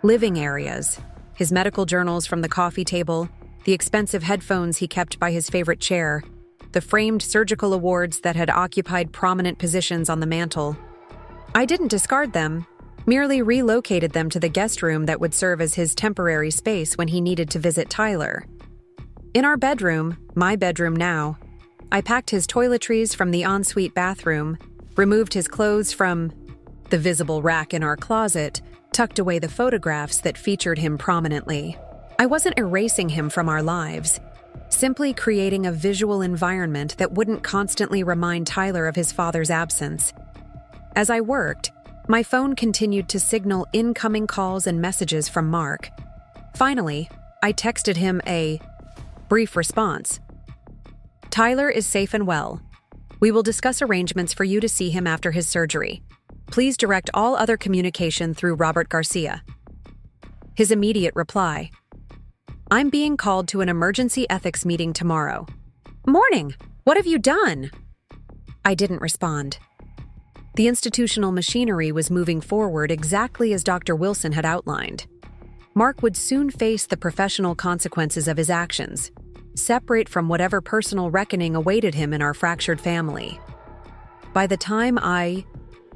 living areas, his medical journals from the coffee table, the expensive headphones he kept by his favorite chair, the framed surgical awards that had occupied prominent positions on the mantel. I didn't discard them, merely relocated them to the guest room that would serve as his temporary space when he needed to visit Tyler. In our bedroom, my bedroom now, I packed his toiletries from the ensuite bathroom, removed his clothes from the visible rack in our closet, tucked away the photographs that featured him prominently. I wasn't erasing him from our lives, simply creating a visual environment that wouldn't constantly remind Tyler of his father's absence. As I worked, my phone continued to signal incoming calls and messages from Mark. Finally, I texted him a brief response. "Tyler is safe and well. We will discuss arrangements for you to see him after his surgery. Please direct all other communication through Robert Garcia." His immediate reply: "I'm being called to an emergency ethics meeting tomorrow." "Morning! What have you done?" I didn't respond. The institutional machinery was moving forward exactly as Dr. Wilson had outlined. Mark would soon face the professional consequences of his actions, separate from whatever personal reckoning awaited him in our fractured family. By the time I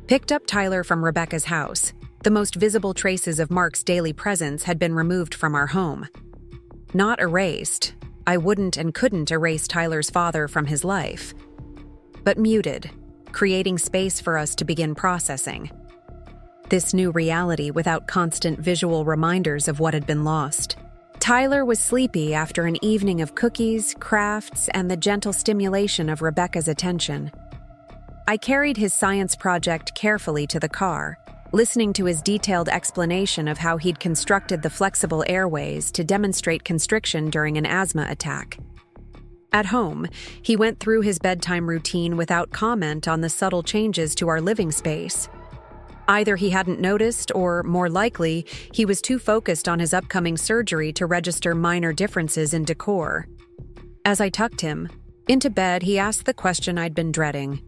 picked up Tyler from Rebecca's house, the most visible traces of Mark's daily presence had been removed from our home. Not erased. I wouldn't and couldn't erase Tyler's father from his life, but muted, creating space for us to begin processing this new reality without constant visual reminders of what had been lost. Tyler was sleepy after an evening of cookies, crafts, and the gentle stimulation of Rebecca's attention. I carried his science project carefully to the car, listening to his detailed explanation of how he'd constructed the flexible airways to demonstrate constriction during an asthma attack. At home, he went through his bedtime routine without comment on the subtle changes to our living space. Either he hadn't noticed, or, more likely, he was too focused on his upcoming surgery to register minor differences in decor. As I tucked him into bed, he asked the question I'd been dreading.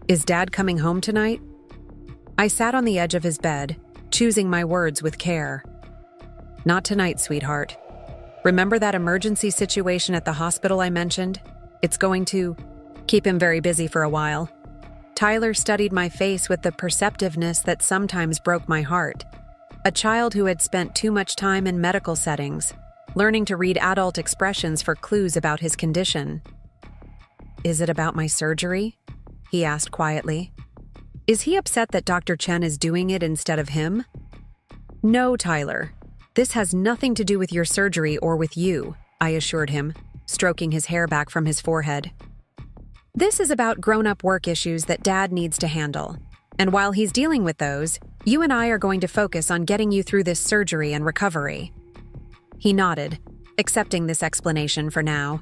"Is Dad coming home tonight?" I sat on the edge of his bed, choosing my words with care. "Not tonight, sweetheart. Remember that emergency situation at the hospital I mentioned? It's going to keep him very busy for a while." Tyler studied my face with the perceptiveness that sometimes broke my heart. A child who had spent too much time in medical settings, learning to read adult expressions for clues about his condition. "Is it about my surgery?" he asked quietly. "Is he upset that Dr. Chen is doing it instead of him?" "No, Tyler. This has nothing to do with your surgery or with you," I assured him, stroking his hair back from his forehead. "This is about grown-up work issues that Dad needs to handle. And while he's dealing with those, you and I are going to focus on getting you through this surgery and recovery." He nodded, accepting this explanation for now.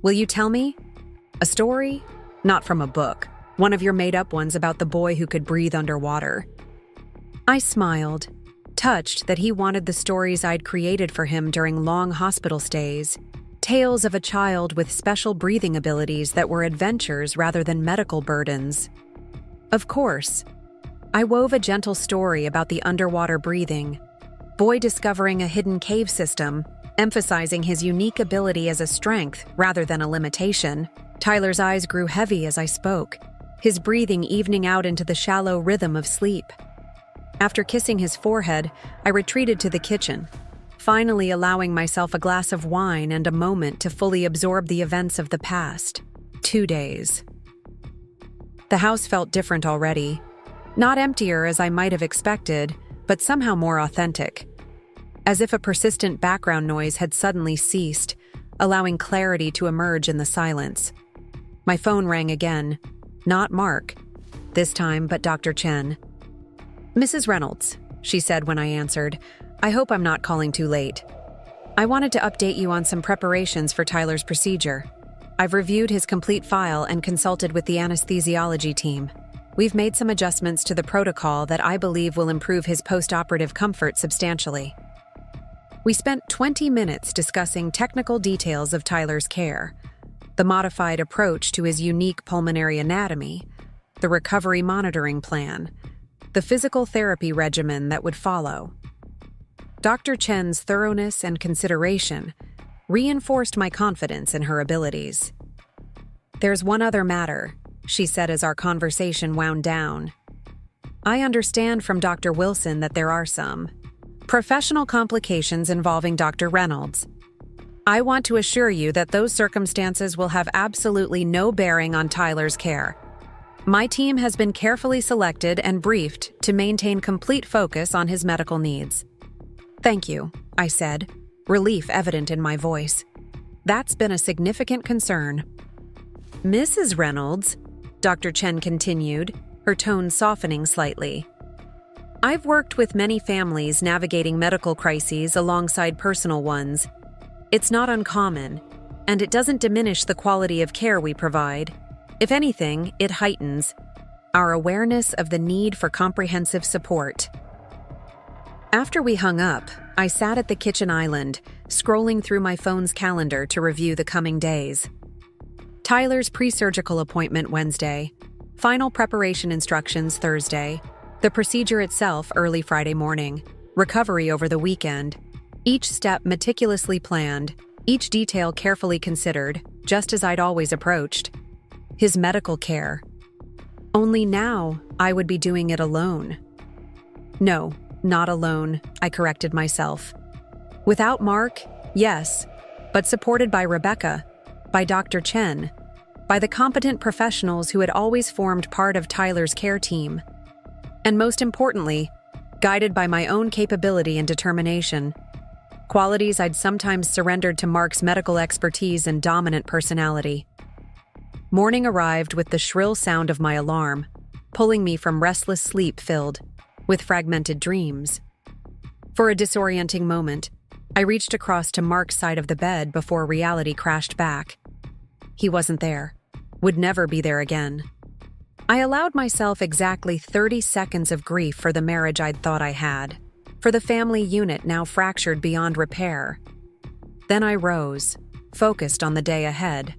"Will you tell me? A story? Not from a book. One of your made-up ones about the boy who could breathe underwater." I smiled, touched that he wanted the stories I'd created for him during long hospital stays, tales of a child with special breathing abilities that were adventures rather than medical burdens. Of course, I wove a gentle story about the underwater breathing, boy discovering a hidden cave system, emphasizing his unique ability as a strength rather than a limitation. Tyler's eyes grew heavy as I spoke, his breathing evening out into the shallow rhythm of sleep. After kissing his forehead, I retreated to the kitchen, finally allowing myself a glass of wine and a moment to fully absorb the events of the past 2 days. The house felt different already, not emptier as I might have expected, but somehow more authentic, as if a persistent background noise had suddenly ceased, allowing clarity to emerge in the silence. My phone rang again. Not Mark, this time, but Dr. Chen. "Mrs. Reynolds," she said when I answered. "I hope I'm not calling too late. I wanted to update you on some preparations for Tyler's procedure. I've reviewed his complete file and consulted with the anesthesiology team. We've made some adjustments to the protocol that I believe will improve his post-operative comfort substantially." We spent 20 minutes discussing technical details of Tyler's care, the modified approach to his unique pulmonary anatomy, the recovery monitoring plan, the physical therapy regimen that would follow. Dr. Chen's thoroughness and consideration reinforced my confidence in her abilities. "There's one other matter," she said as our conversation wound down. "I understand from Dr. Wilson that there are some professional complications involving Dr. Reynolds. I want to assure you that those circumstances will have absolutely no bearing on Tyler's care. My team has been carefully selected and briefed to maintain complete focus on his medical needs." "Thank you," I said, relief evident in my voice. "That's been a significant concern." "Mrs. Reynolds," Dr. Chen continued, her tone softening slightly. "I've worked with many families navigating medical crises alongside personal ones. It's not uncommon, and it doesn't diminish the quality of care we provide. If anything, it heightens our awareness of the need for comprehensive support." After we hung up, I sat at the kitchen island, scrolling through my phone's calendar to review the coming days. Tyler's pre-surgical appointment Wednesday, final preparation instructions Thursday, the procedure itself early Friday morning, recovery over the weekend. Each step meticulously planned, each detail carefully considered, just as I'd always approached. His medical care. Only now, I would be doing it alone. No, not alone, I corrected myself. Without Mark, yes, but supported by Rebecca, by Dr. Chen, by the competent professionals who had always formed part of Tyler's care team. And most importantly, guided by my own capability and determination. Qualities I'd sometimes surrendered to Mark's medical expertise and dominant personality. Morning arrived with the shrill sound of my alarm, pulling me from restless sleep filled with fragmented dreams. For a disorienting moment, I reached across to Mark's side of the bed before reality crashed back. He wasn't there, would never be there again. I allowed myself exactly 30 seconds of grief for the marriage I'd thought I had, for the family unit now fractured beyond repair. Then I rose, focused on the day ahead.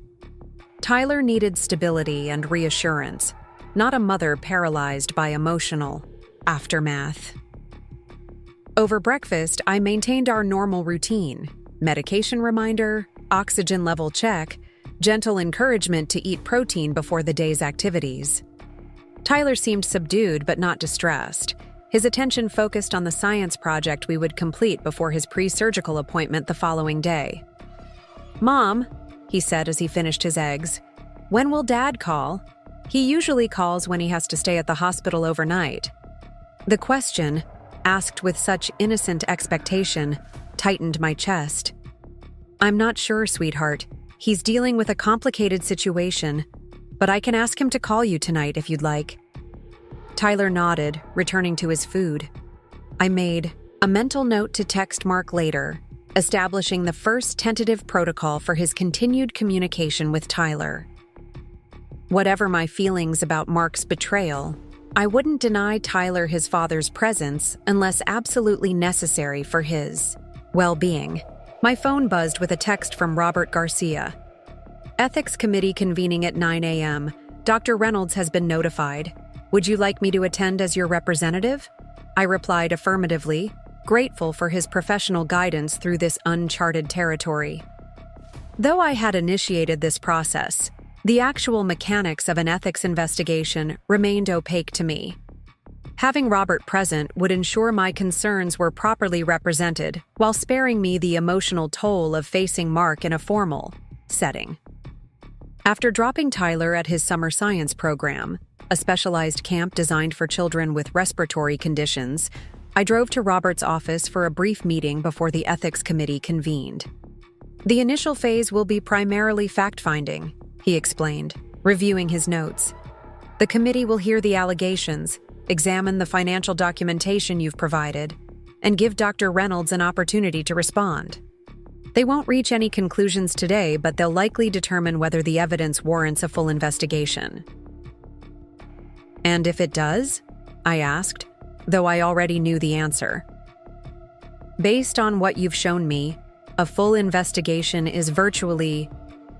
Tyler needed stability and reassurance, not a mother paralyzed by emotional aftermath. Over breakfast, I maintained our normal routine: medication reminder, oxygen level check, gentle encouragement to eat protein before the day's activities. Tyler seemed subdued but not distressed. His attention focused on the science project we would complete before his pre-surgical appointment the following day. "Mom," he said as he finished his eggs, "when will Dad call? He usually calls when he has to stay at the hospital overnight." The question, asked with such innocent expectation, tightened my chest. "I'm not sure, sweetheart. He's dealing with a complicated situation, but I can ask him to call you tonight if you'd like." Tyler nodded, returning to his food. I made a mental note to text Mark later, establishing the first tentative protocol for his continued communication with Tyler. Whatever my feelings about Mark's betrayal, I wouldn't deny Tyler his father's presence unless absolutely necessary for his well-being. My phone buzzed with a text from Robert Garcia. "Ethics Committee convening at 9 a.m. Dr. Reynolds has been notified. Would you like me to attend as your representative?" I replied affirmatively, grateful for his professional guidance through this uncharted territory. Though I had initiated this process, the actual mechanics of an ethics investigation remained opaque to me. Having Robert present would ensure my concerns were properly represented while sparing me the emotional toll of facing Mark in a formal setting. After dropping Tyler at his summer science program, a specialized camp designed for children with respiratory conditions, I drove to Robert's office for a brief meeting before the ethics committee convened. "The initial phase will be primarily fact-finding," he explained, reviewing his notes. "The committee will hear the allegations, examine the financial documentation you've provided, and give Dr. Reynolds an opportunity to respond. They won't reach any conclusions today, but they'll likely determine whether the evidence warrants a full investigation." "And if it does?" I asked, though I already knew the answer. "Based on what you've shown me, a full investigation is virtually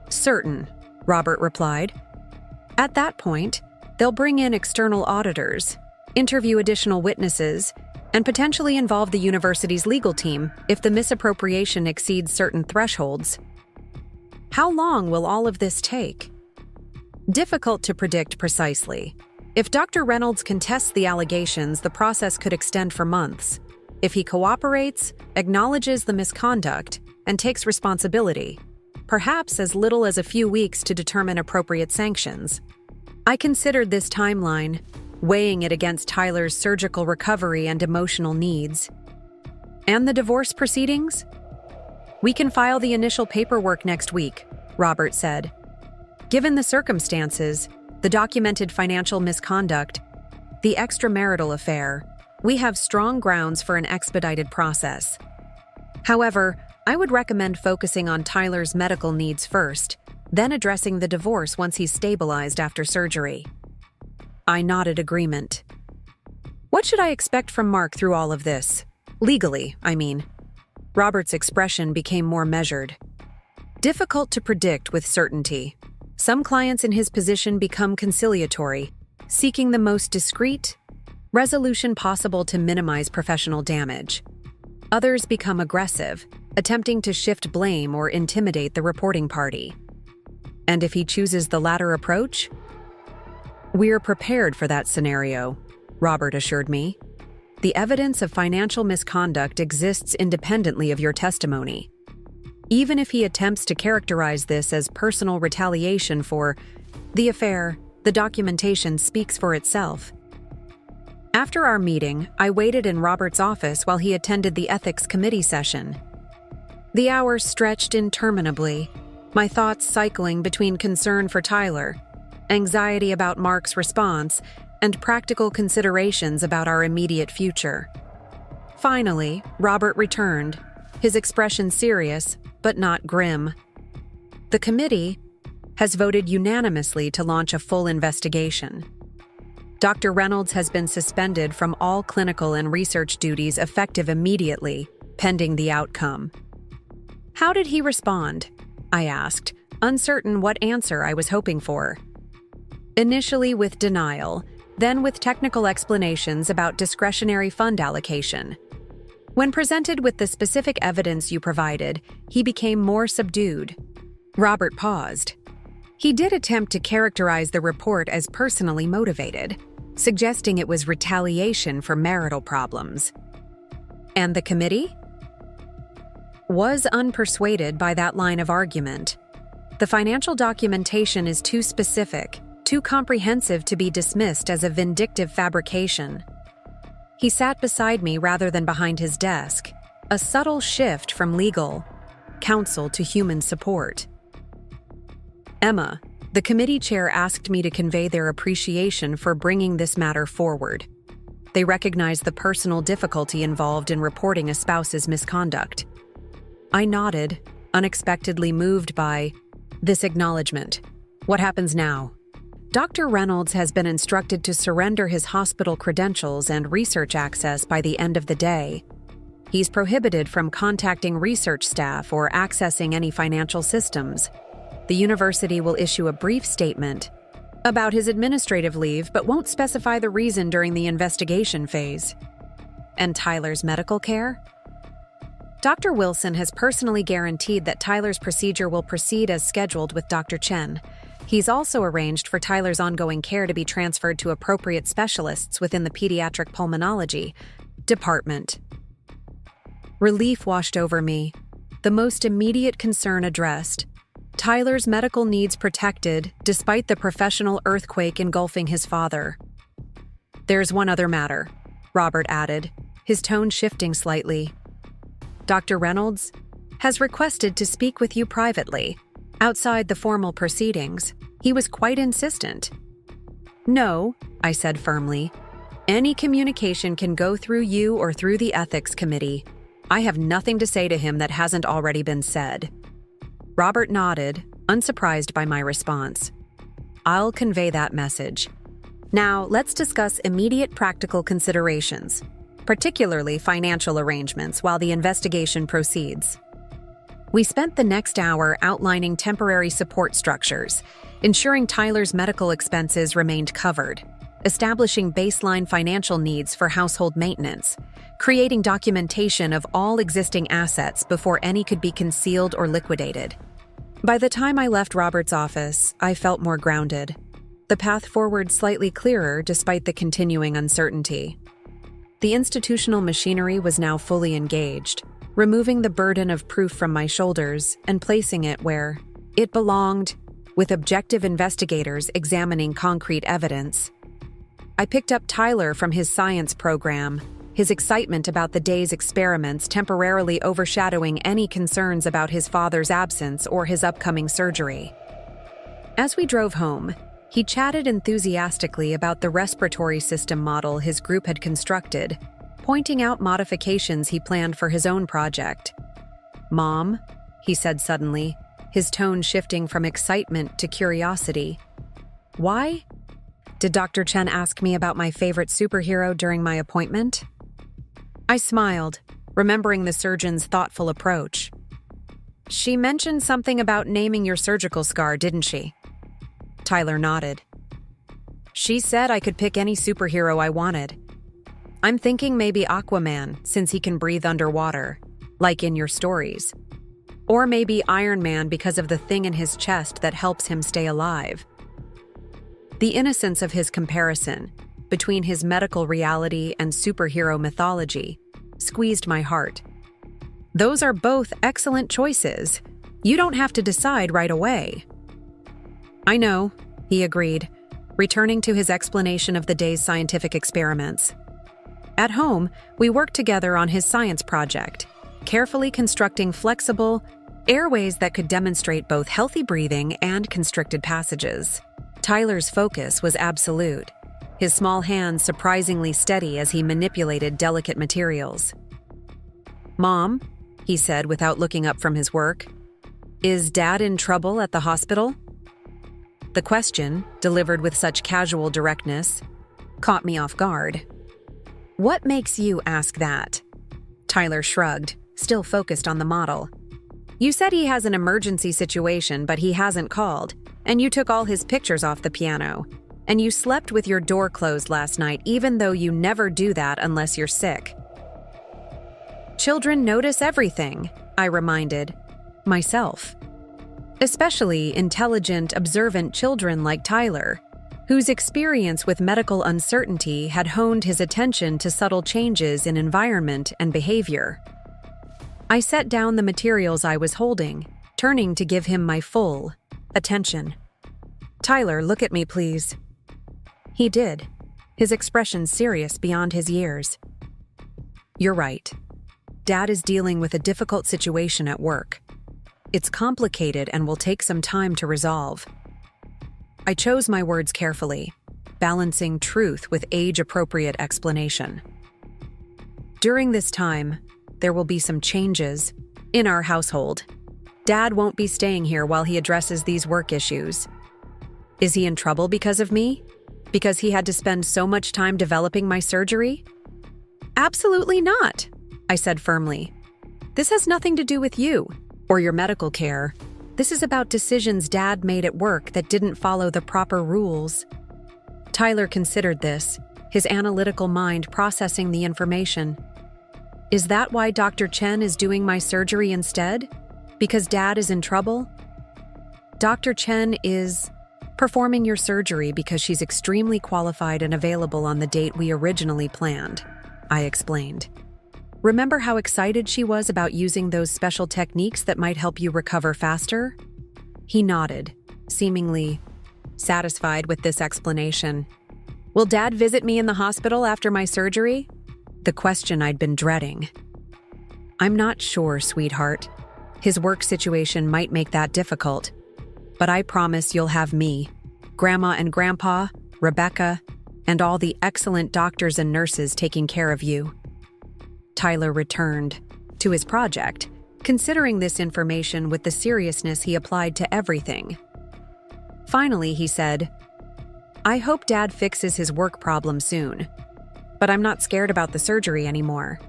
certain," Robert replied. "At that point, they'll bring in external auditors, interview additional witnesses, and potentially involve the university's legal team if the misappropriation exceeds certain thresholds." "How long will all of this take?" "Difficult to predict precisely. If Dr. Reynolds contests the allegations, the process could extend for months. If he cooperates, acknowledges the misconduct, and takes responsibility, perhaps as little as a few weeks to determine appropriate sanctions." I considered this timeline, weighing it against Tyler's surgical recovery and emotional needs. "And the divorce proceedings?" "We can file the initial paperwork next week," Robert said. "Given the circumstances, the documented financial misconduct, the extramarital affair, we have strong grounds for an expedited process. However, I would recommend focusing on Tyler's medical needs first, then addressing the divorce once he's stabilized after surgery." I nodded agreement. "What should I expect from Mark through all of this? Legally, I mean." Robert's expression became more measured. "Difficult to predict with certainty. Some clients in his position become conciliatory, seeking the most discreet resolution possible to minimize professional damage. Others become aggressive, attempting to shift blame or intimidate the reporting party. And if he chooses the latter approach? We're prepared for that scenario," Robert assured me. "The evidence of financial misconduct exists independently of your testimony. Even if he attempts to characterize this as personal retaliation for the affair, the documentation speaks for itself." After our meeting, I waited in Robert's office while he attended the ethics committee session. The hours stretched interminably, my thoughts cycling between concern for Tyler, anxiety about Mark's response, and practical considerations about our immediate future. Finally, Robert returned, his expression serious, but not grim. The committee has voted unanimously to launch a full investigation. Dr. Reynolds has been suspended from all clinical and research duties effective immediately, pending the outcome. How did he respond? I asked, uncertain what answer I was hoping for. Initially with denial, then with technical explanations about discretionary fund allocation. When presented with the specific evidence you provided, he became more subdued. Robert paused. He did attempt to characterize the report as personally motivated, suggesting it was retaliation for marital problems. And the committee? Was unpersuaded by that line of argument. The financial documentation is too specific, too comprehensive to be dismissed as a vindictive fabrication. He sat beside me rather than behind his desk, a subtle shift from legal counsel to human support. Emma, the committee chair, asked me to convey their appreciation for bringing this matter forward. They recognize the personal difficulty involved in reporting a spouse's misconduct. I nodded, unexpectedly moved by this acknowledgement. What happens now? Dr. Reynolds has been instructed to surrender his hospital credentials and research access by the end of the day. He's prohibited from contacting research staff or accessing any financial systems. The university will issue a brief statement about his administrative leave, but won't specify the reason during the investigation phase. And Tyler's medical care? Dr. Wilson has personally guaranteed that Tyler's procedure will proceed as scheduled with Dr. Chen. He's also arranged for Tyler's ongoing care to be transferred to appropriate specialists within the pediatric pulmonology department. Relief washed over me. The most immediate concern addressed. Tyler's medical needs protected despite the professional earthquake engulfing his father. There's one other matter, Robert added, his tone shifting slightly. Dr. Reynolds has requested to speak with you privately, outside the formal proceedings. He was quite insistent. No, I said firmly. Any communication can go through you or through the ethics committee. I have nothing to say to him that hasn't already been said. Robert nodded, unsurprised by my response. I'll convey that message. Now, let's discuss immediate practical considerations, particularly financial arrangements, while the investigation proceeds. We spent the next hour outlining temporary support structures, ensuring Tyler's medical expenses remained covered, establishing baseline financial needs for household maintenance, creating documentation of all existing assets before any could be concealed or liquidated. By the time I left Robert's office, I felt more grounded, the path forward slightly clearer despite the continuing uncertainty. The institutional machinery was now fully engaged, removing the burden of proof from my shoulders and placing it where it belonged, with objective investigators examining concrete evidence. I picked up Tyler from his science program, his excitement about the day's experiments temporarily overshadowing any concerns about his father's absence or his upcoming surgery. As we drove home, he chatted enthusiastically about the respiratory system model his group had constructed, pointing out modifications he planned for his own project. Mom, he said suddenly, his tone shifting from excitement to curiosity. Why? Did Dr. Chen ask me about my favorite superhero during my appointment? I smiled, remembering the surgeon's thoughtful approach. She mentioned something about naming your surgical scar, didn't she? Tyler nodded. She said I could pick any superhero I wanted. I'm thinking maybe Aquaman, since he can breathe underwater, like in your stories. Or maybe Iron Man because of the thing in his chest that helps him stay alive. The innocence of his comparison between his medical reality and superhero mythology squeezed my heart. Those are both excellent choices. You don't have to decide right away. I know, he agreed, returning to his explanation of the day's scientific experiments. At home, we worked together on his science project, carefully constructing flexible airways that could demonstrate both healthy breathing and constricted passages. Tyler's focus was absolute, his small hands surprisingly steady as he manipulated delicate materials. "Mom," he said without looking up from his work, "is Dad in trouble at the hospital?" The question, delivered with such casual directness, caught me off guard. "What makes you ask that?" Tyler shrugged, still focused on the model. "You said he has an emergency situation, but he hasn't called, and you took all his pictures off the piano. And you slept with your door closed last night, even though you never do that unless you're sick." "Children notice everything," I reminded myself. Especially intelligent, observant children like Tyler, whose experience with medical uncertainty had honed his attention to subtle changes in environment and behavior. I set down the materials I was holding, turning to give him my full attention. "Tyler, look at me, please." He did, his expression serious beyond his years. "You're right. Dad is dealing with a difficult situation at work. It's complicated and will take some time to resolve." I chose my words carefully, balancing truth with age-appropriate explanation. "During this time, there will be some changes in our household. Dad won't be staying here while he addresses these work issues." "Is he in trouble because of me? Because he had to spend so much time developing my surgery?" "Absolutely not," I said firmly. "This has nothing to do with you or your medical care. This is about decisions Dad made at work that didn't follow the proper rules." Tyler considered this, his analytical mind processing the information. "Is that why Dr. Chen is doing my surgery instead? Because Dad is in trouble?" "Dr. Chen is performing your surgery because she's extremely qualified and available on the date we originally planned," I explained. "Remember how excited she was about using those special techniques that might help you recover faster?" He nodded, seemingly satisfied with this explanation. "Will Dad visit me in the hospital after my surgery?" The question I'd been dreading. "I'm not sure, sweetheart. His work situation might make that difficult. But I promise you'll have me, Grandma and Grandpa, Rebecca, and all the excellent doctors and nurses taking care of you." Tyler returned to his project, considering this information with the seriousness he applied to everything. Finally, he said, "I hope Dad fixes his work problem soon, but I'm not scared about the surgery anymore.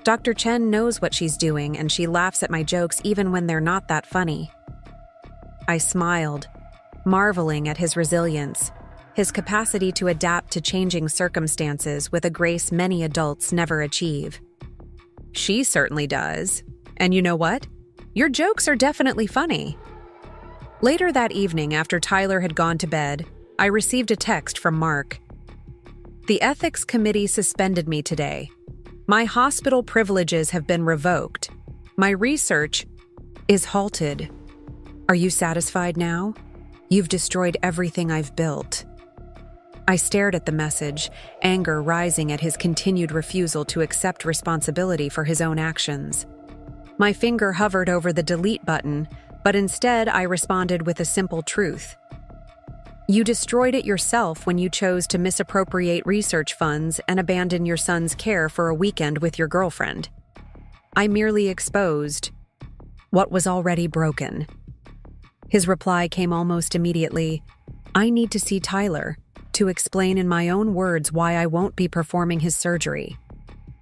Dr. Chen knows what she's doing, and she laughs at my jokes even when they're not that funny." I smiled, marveling at his resilience, his capacity to adapt to changing circumstances with a grace many adults never achieve. "She certainly does. And you know what? Your jokes are definitely funny." Later that evening, after Tyler had gone to bed, I received a text from Mark. "The ethics committee suspended me today. My hospital privileges have been revoked. My research is halted. Are you satisfied now? You've destroyed everything I've built." I stared at the message, anger rising at his continued refusal to accept responsibility for his own actions. My finger hovered over the delete button, but instead I responded with a simple truth. "You destroyed it yourself when you chose to misappropriate research funds and abandon your son's care for a weekend with your girlfriend. I merely exposed what was already broken." His reply came almost immediately. "I need to see Tyler to explain in my own words why I won't be performing his surgery."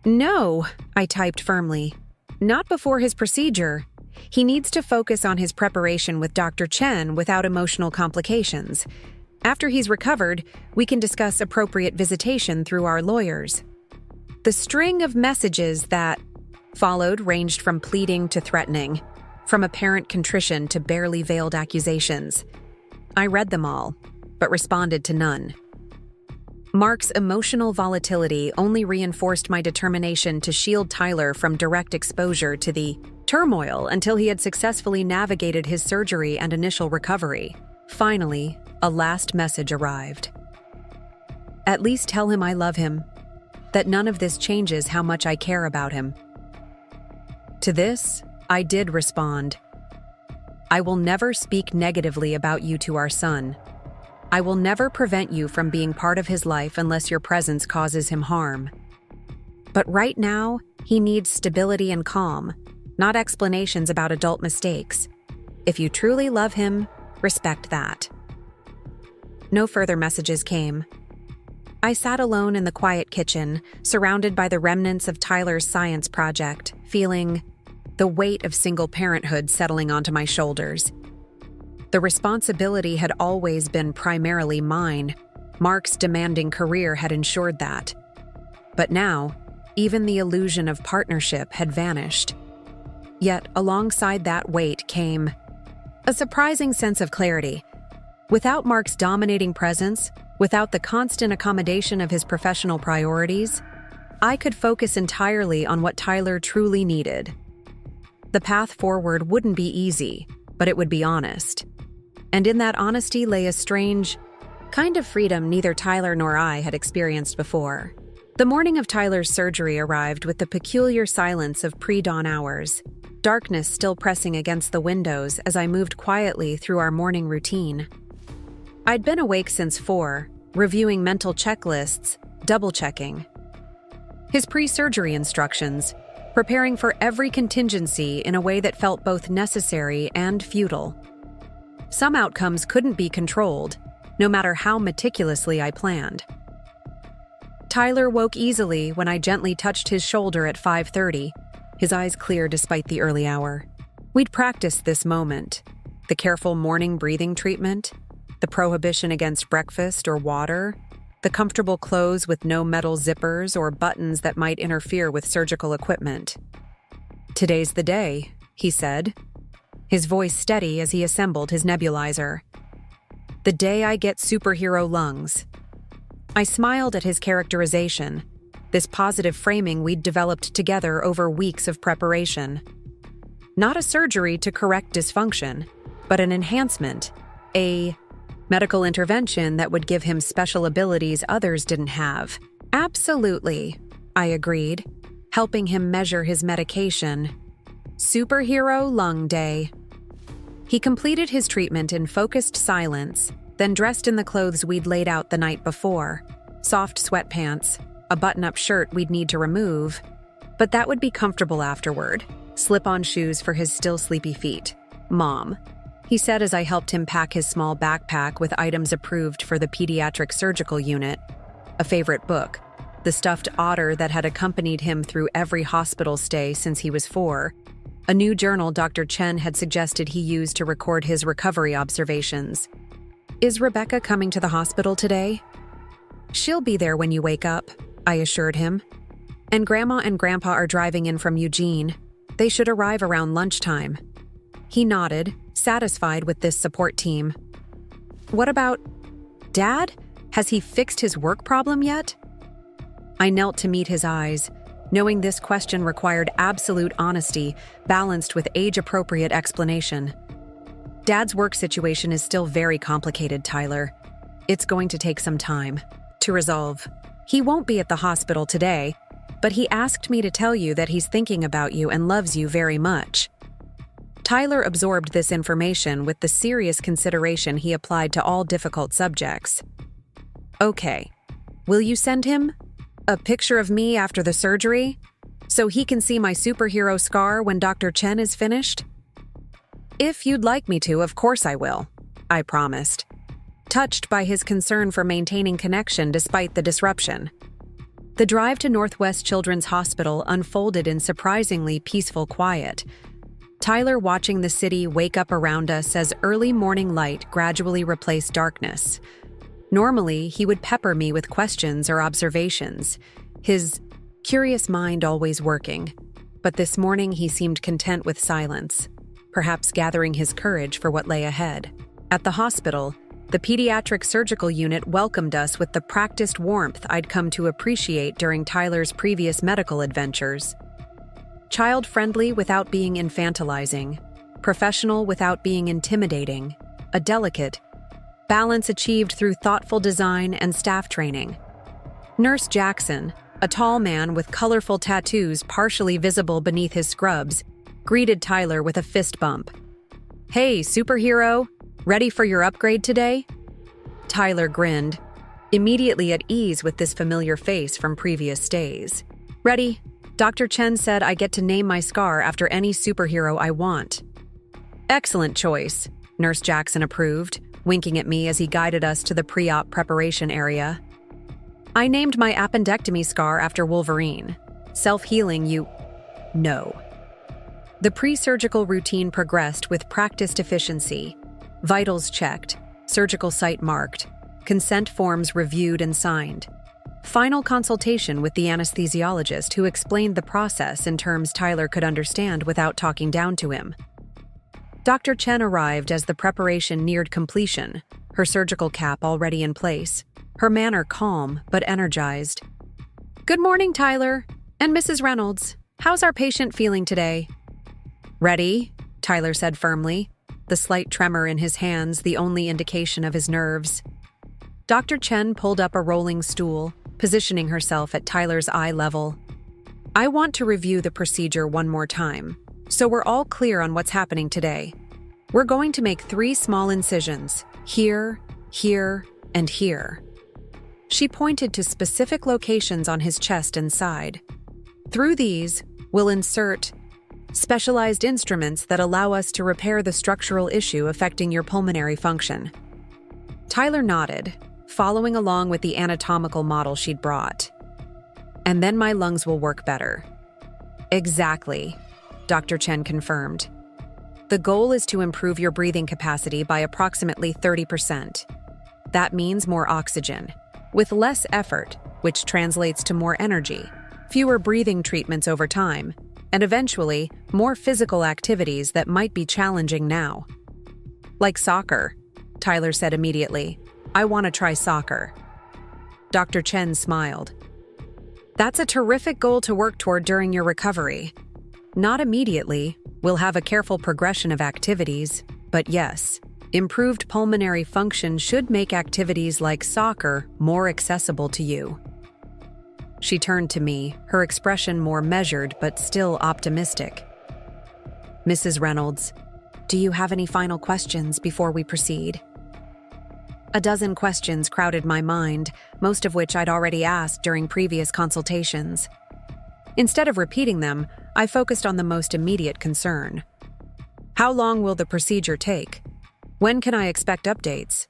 "No," I typed firmly. "Not before his procedure. He needs to focus on his preparation with Dr. Chen without emotional complications. After he's recovered, we can discuss appropriate visitation through our lawyers." The string of messages that followed ranged from pleading to threatening, from apparent contrition to barely veiled accusations. I read them all, but responded to none. Mark's emotional volatility only reinforced my determination to shield Tyler from direct exposure to the turmoil until he had successfully navigated his surgery and initial recovery. Finally, a last message arrived. "At least tell him I love him, that none of this changes how much I care about him." To this, I did respond. "I will never speak negatively about you to our son. I will never prevent you from being part of his life unless your presence causes him harm. But right now, he needs stability and calm, not explanations about adult mistakes. If you truly love him, respect that." No further messages came. I sat alone in the quiet kitchen, surrounded by the remnants of Tyler's science project, feeling the weight of single parenthood settling onto my shoulders. The responsibility had always been primarily mine. Mark's demanding career had ensured that. But now, even the illusion of partnership had vanished. Yet, alongside that weight came a surprising sense of clarity. Without Mark's dominating presence, without the constant accommodation of his professional priorities, I could focus entirely on what Tyler truly needed. The path forward wouldn't be easy, but it would be honest. And in that honesty lay a strange kind of freedom neither Tyler nor I had experienced before. The morning of Tyler's surgery arrived with the peculiar silence of pre-dawn hours, darkness still pressing against the windows as I moved quietly through our morning routine. I'd been awake since 4, reviewing mental checklists, double-checking his pre-surgery instructions, preparing for every contingency in a way that felt both necessary and futile. Some outcomes couldn't be controlled, no matter how meticulously I planned. Tyler woke easily when I gently touched his shoulder at 5:30, his eyes clear despite the early hour. We'd practiced this moment, the careful morning breathing treatment, the prohibition against breakfast or water, the comfortable clothes with no metal zippers or buttons that might interfere with surgical equipment. "Today's the day," he said, his voice steady as he assembled his nebulizer. "The day I get superhero lungs." I smiled at his characterization, this positive framing we'd developed together over weeks of preparation. Not a surgery to correct dysfunction, but an enhancement, a medical intervention that would give him special abilities others didn't have. "Absolutely," I agreed, helping him measure his medication. "Superhero lung day." He completed his treatment in focused silence, then dressed in the clothes we'd laid out the night before. Soft sweatpants, a button-up shirt we'd need to remove, but that would be comfortable afterward. Slip-on shoes for his still sleepy feet. "Mom," he said as I helped him pack his small backpack with items approved for the pediatric surgical unit. A favorite book, the stuffed otter that had accompanied him through every hospital stay since he was 4. A new journal Dr. Chen had suggested he use to record his recovery observations. "Is Rebecca coming to the hospital today?" "She'll be there when you wake up," I assured him. "And Grandma and Grandpa are driving in from Eugene. They should arrive around lunchtime." He nodded, satisfied with this support team. "What about Dad? Has he fixed his work problem yet?" I knelt to meet his eyes, knowing this question required absolute honesty, balanced with age-appropriate explanation. "Dad's work situation is still very complicated, Tyler. It's going to take some time to resolve. He won't be at the hospital today, but he asked me to tell you that he's thinking about you and loves you very much." Tyler absorbed this information with the serious consideration he applied to all difficult subjects. "Okay. Will you send him a picture of me after the surgery so he can see my superhero scar when Dr. Chen is finished?" "If you'd like me to, of course I will," I promised, touched by his concern for maintaining connection despite the disruption. The drive to Northwest Children's Hospital unfolded in surprisingly peaceful quiet, Tyler watching the city wake up around us as early morning light gradually replaced darkness. Normally, he would pepper me with questions or observations, his curious mind always working, but this morning he seemed content with silence, perhaps gathering his courage for what lay ahead. At the hospital, the pediatric surgical unit welcomed us with the practiced warmth I'd come to appreciate during Tyler's previous medical adventures. Child-friendly without being infantilizing, professional without being intimidating, a delicate balance achieved through thoughtful design and staff training. Nurse Jackson, a tall man with colorful tattoos partially visible beneath his scrubs, greeted Tyler with a fist bump. "Hey, superhero! Ready for your upgrade today?" Tyler grinned, immediately at ease with this familiar face from previous stays. Ready? Dr. Chen said I get to name my scar after any superhero I want. Excellent choice, Nurse Jackson approved, winking at me as he guided us to the pre-op preparation area. I named my appendectomy scar after Wolverine. Self-healing, No. The pre-surgical routine progressed with practiced efficiency. Vitals checked, surgical site marked, consent forms reviewed and signed. Final consultation with the anesthesiologist who explained the process in terms Tyler could understand without talking down to him. Dr. Chen arrived as the preparation neared completion, her surgical cap already in place, her manner calm but energized. Good morning, Tyler. And Mrs. Reynolds. How's our patient feeling today? Ready, Tyler said firmly, the slight tremor in his hands the only indication of his nerves. Dr. Chen pulled up a rolling stool, positioning herself at Tyler's eye level. I want to review the procedure one more time, so we're all clear on what's happening today. We're going to make 3 small incisions, here, here, and here. She pointed to specific locations on his chest and side. Through these, we'll insert specialized instruments that allow us to repair the structural issue affecting your pulmonary function. Tyler nodded, following along with the anatomical model she'd brought. And then my lungs will work better. Exactly, Dr. Chen confirmed. The goal is to improve your breathing capacity by approximately 30%. That means more oxygen, with less effort, which translates to more energy, fewer breathing treatments over time, and eventually, more physical activities that might be challenging now. Like soccer, Tyler said immediately. I want to try soccer. Dr. Chen smiled. That's a terrific goal to work toward during your recovery. Not immediately, we'll have a careful progression of activities, but yes, improved pulmonary function should make activities like soccer more accessible to you. She turned to me, her expression more measured but still optimistic. Mrs. Reynolds, do you have any final questions before we proceed? A dozen questions crowded my mind, most of which I'd already asked during previous consultations. Instead of repeating them, I focused on the most immediate concern. How long will the procedure take? When can I expect updates?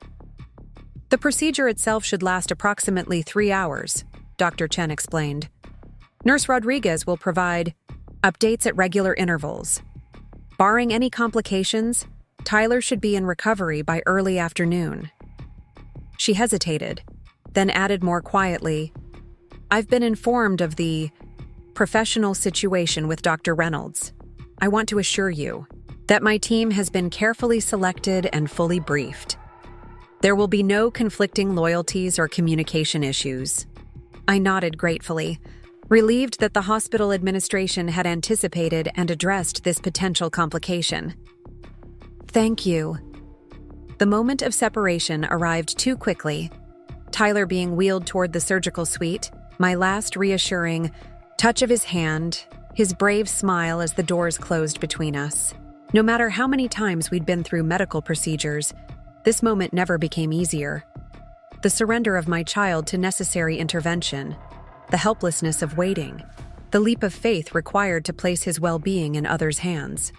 The procedure itself should last approximately 3 hours, Dr. Chen explained. Nurse Rodriguez will provide updates at regular intervals. Barring any complications, Tyler should be in recovery by early afternoon. She hesitated, then added more quietly, I've been informed of the professional situation with Dr. Reynolds. I want to assure you that my team has been carefully selected and fully briefed. There will be no conflicting loyalties or communication issues. I nodded gratefully, relieved that the hospital administration had anticipated and addressed this potential complication. Thank you. The moment of separation arrived too quickly, Tyler being wheeled toward the surgical suite, my last reassuring touch of his hand, his brave smile as the doors closed between us. No matter how many times we'd been through medical procedures, this moment never became easier. The surrender of my child to necessary intervention, the helplessness of waiting, the leap of faith required to place his well-being in others' hands.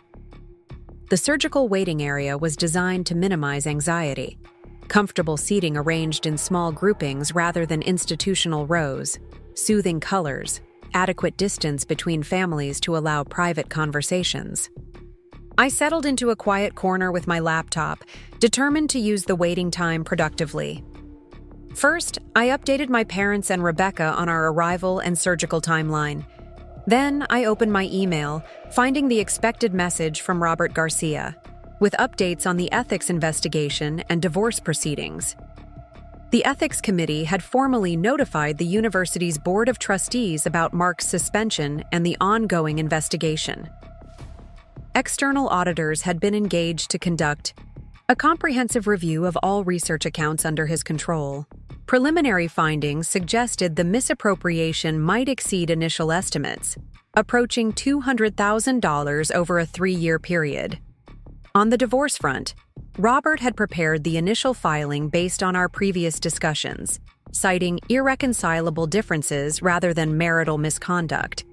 The surgical waiting area was designed to minimize anxiety. Comfortable seating arranged in small groupings rather than institutional rows, soothing colors, adequate distance between families to allow private conversations. I settled into a quiet corner with my laptop, determined to use the waiting time productively. First, I updated my parents and Rebecca on our arrival and surgical timeline. Then, I opened my email, finding the expected message from Robert Garcia, with updates on the ethics investigation and divorce proceedings. The Ethics Committee had formally notified the university's Board of Trustees about Mark's suspension and the ongoing investigation. External auditors had been engaged to conduct a comprehensive review of all research accounts under his control. Preliminary findings suggested the misappropriation might exceed initial estimates, approaching $200,000 over a 3-year period. On the divorce front, Robert had prepared the initial filing based on our previous discussions, citing irreconcilable differences rather than marital misconduct.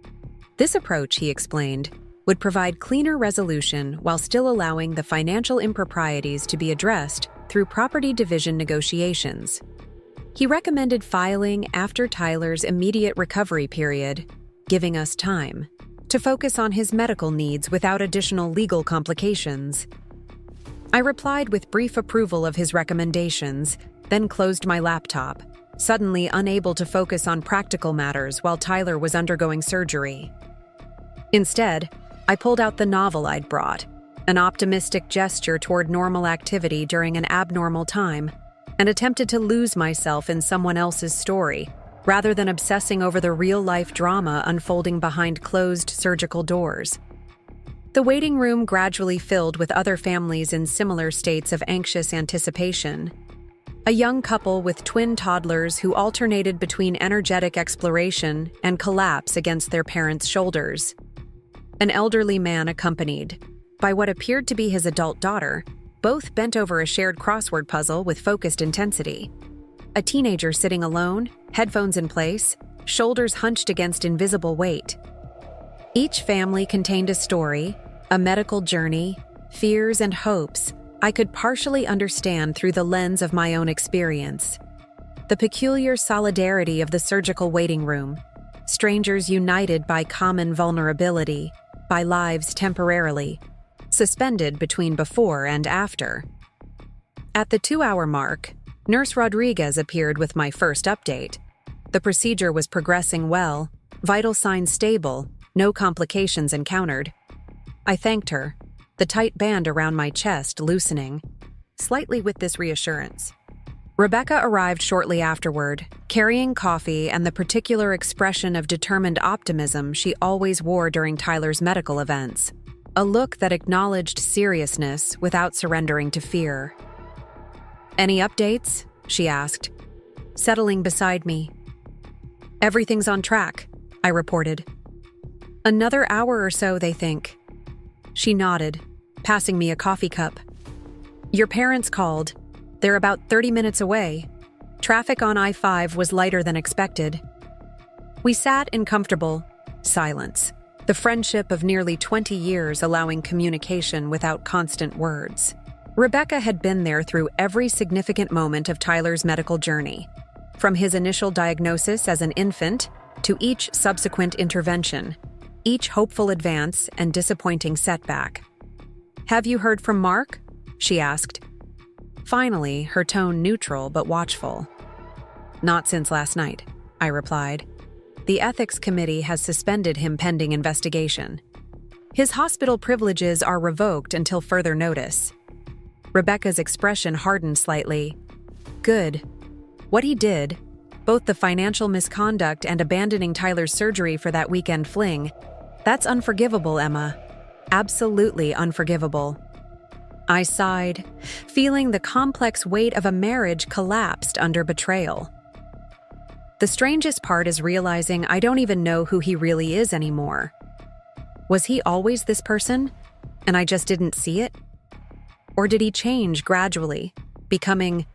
This approach, he explained, would provide cleaner resolution while still allowing the financial improprieties to be addressed through property division negotiations. He recommended filing after Tyler's immediate recovery period, giving us time to focus on his medical needs without additional legal complications. I replied with brief approval of his recommendations, then closed my laptop, suddenly unable to focus on practical matters while Tyler was undergoing surgery. Instead, I pulled out the novel I'd brought, an optimistic gesture toward normal activity during an abnormal time, and attempted to lose myself in someone else's story, rather than obsessing over the real-life drama unfolding behind closed surgical doors. The waiting room gradually filled with other families in similar states of anxious anticipation. A young couple with twin toddlers who alternated between energetic exploration and collapse against their parents' shoulders. An elderly man accompanied by what appeared to be his adult daughter, both bent over a shared crossword puzzle with focused intensity. A teenager sitting alone, headphones in place, shoulders hunched against invisible weight. Each family contained a story, a medical journey, fears and hopes I could partially understand through the lens of my own experience. The peculiar solidarity of the surgical waiting room, strangers united by common vulnerability, by lives temporarily suspended between before and after. At the 2-hour mark, Nurse Rodriguez appeared with my first update. The procedure was progressing well, vital signs stable, no complications encountered. I thanked her, the tight band around my chest loosening, slightly with this reassurance. Rebecca arrived shortly afterward, carrying coffee and the particular expression of determined optimism she always wore during Tyler's medical events. A look that acknowledged seriousness without surrendering to fear. "Any updates?" she asked, settling beside me. "Everything's on track," I reported. "Another hour or so, they think." She nodded, passing me a coffee cup. "Your parents called. They're about 30 minutes away. Traffic on I-5 was lighter than expected." We sat in comfortable silence, the friendship of nearly 20 years allowing communication without constant words. Rebecca had been there through every significant moment of Tyler's medical journey, from his initial diagnosis as an infant to each subsequent intervention, each hopeful advance and disappointing setback. "Have you heard from Mark?" she asked. Finally, her tone neutral but watchful. "Not since last night," I replied. "The ethics committee has suspended him pending investigation. His hospital privileges are revoked until further notice." Rebecca's expression hardened slightly. "Good. What he did, both the financial misconduct and abandoning Tyler's surgery for that weekend fling, that's unforgivable, Emma. Absolutely unforgivable." I sighed, feeling the complex weight of a marriage collapsed under betrayal. The strangest part is realizing I don't even know who he really is anymore. Was he always this person, and I just didn't see it? Or did he change gradually, becoming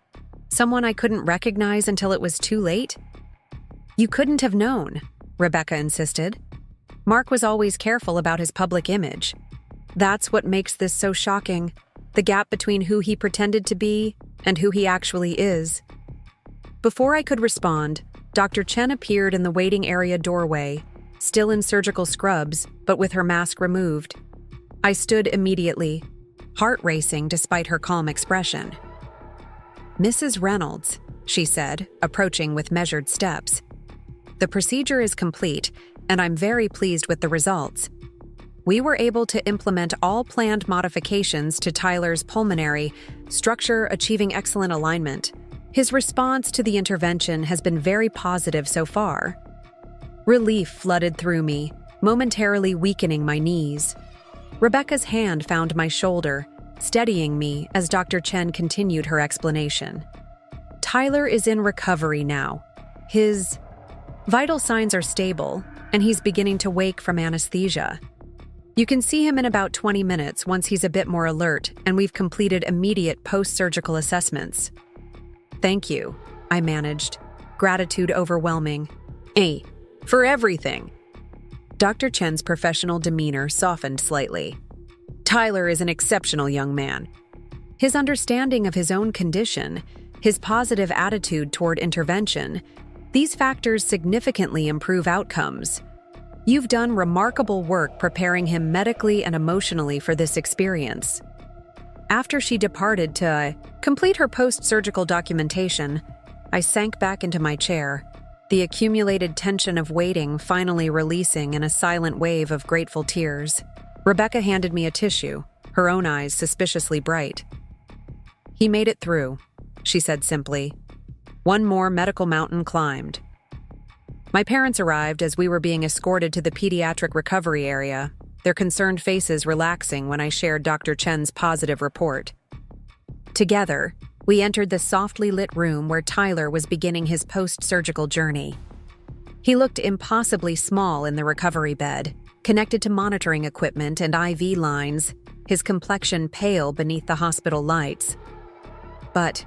someone I couldn't recognize until it was too late? "You couldn't have known," Rebecca insisted. "Mark was always careful about his public image. That's what makes this so shocking, the gap between who he pretended to be and who he actually is." Before I could respond, Dr. Chen appeared in the waiting area doorway, still in surgical scrubs, but with her mask removed. I stood immediately, heart racing despite her calm expression. "Mrs. Reynolds," she said, approaching with measured steps. "The procedure is complete, and I'm very pleased with the results. We were able to implement all planned modifications to Tyler's pulmonary structure, achieving excellent alignment. His response to the intervention has been very positive so far." Relief flooded through me, momentarily weakening my knees. Rebecca's hand found my shoulder, steadying me as Dr. Chen continued her explanation. "Tyler is in recovery now. His vital signs are stable, and he's beginning to wake from anesthesia. You can see him in about 20 minutes once he's a bit more alert and we've completed immediate post-surgical assessments. Thank you, I managed, gratitude overwhelming. Hey, for everything. Dr. Chen's professional demeanor softened slightly. Tyler is an exceptional young man. His understanding of his own condition, his positive attitude toward intervention, these factors significantly improve outcomes. You've done remarkable work preparing him medically and emotionally for this experience. After she departed to complete her post-surgical documentation, I sank back into my chair, the accumulated tension of waiting finally releasing in a silent wave of grateful tears. Rebecca handed me a tissue, her own eyes suspiciously bright. He made it through, she said simply. One more medical mountain climbed. My parents arrived as we were being escorted to the pediatric recovery area, their concerned faces relaxing when I shared Dr. Chen's positive report. Together, we entered the softly lit room where Tyler was beginning his post-surgical journey. He looked impossibly small in the recovery bed, connected to monitoring equipment and IV lines, his complexion pale beneath the hospital lights. But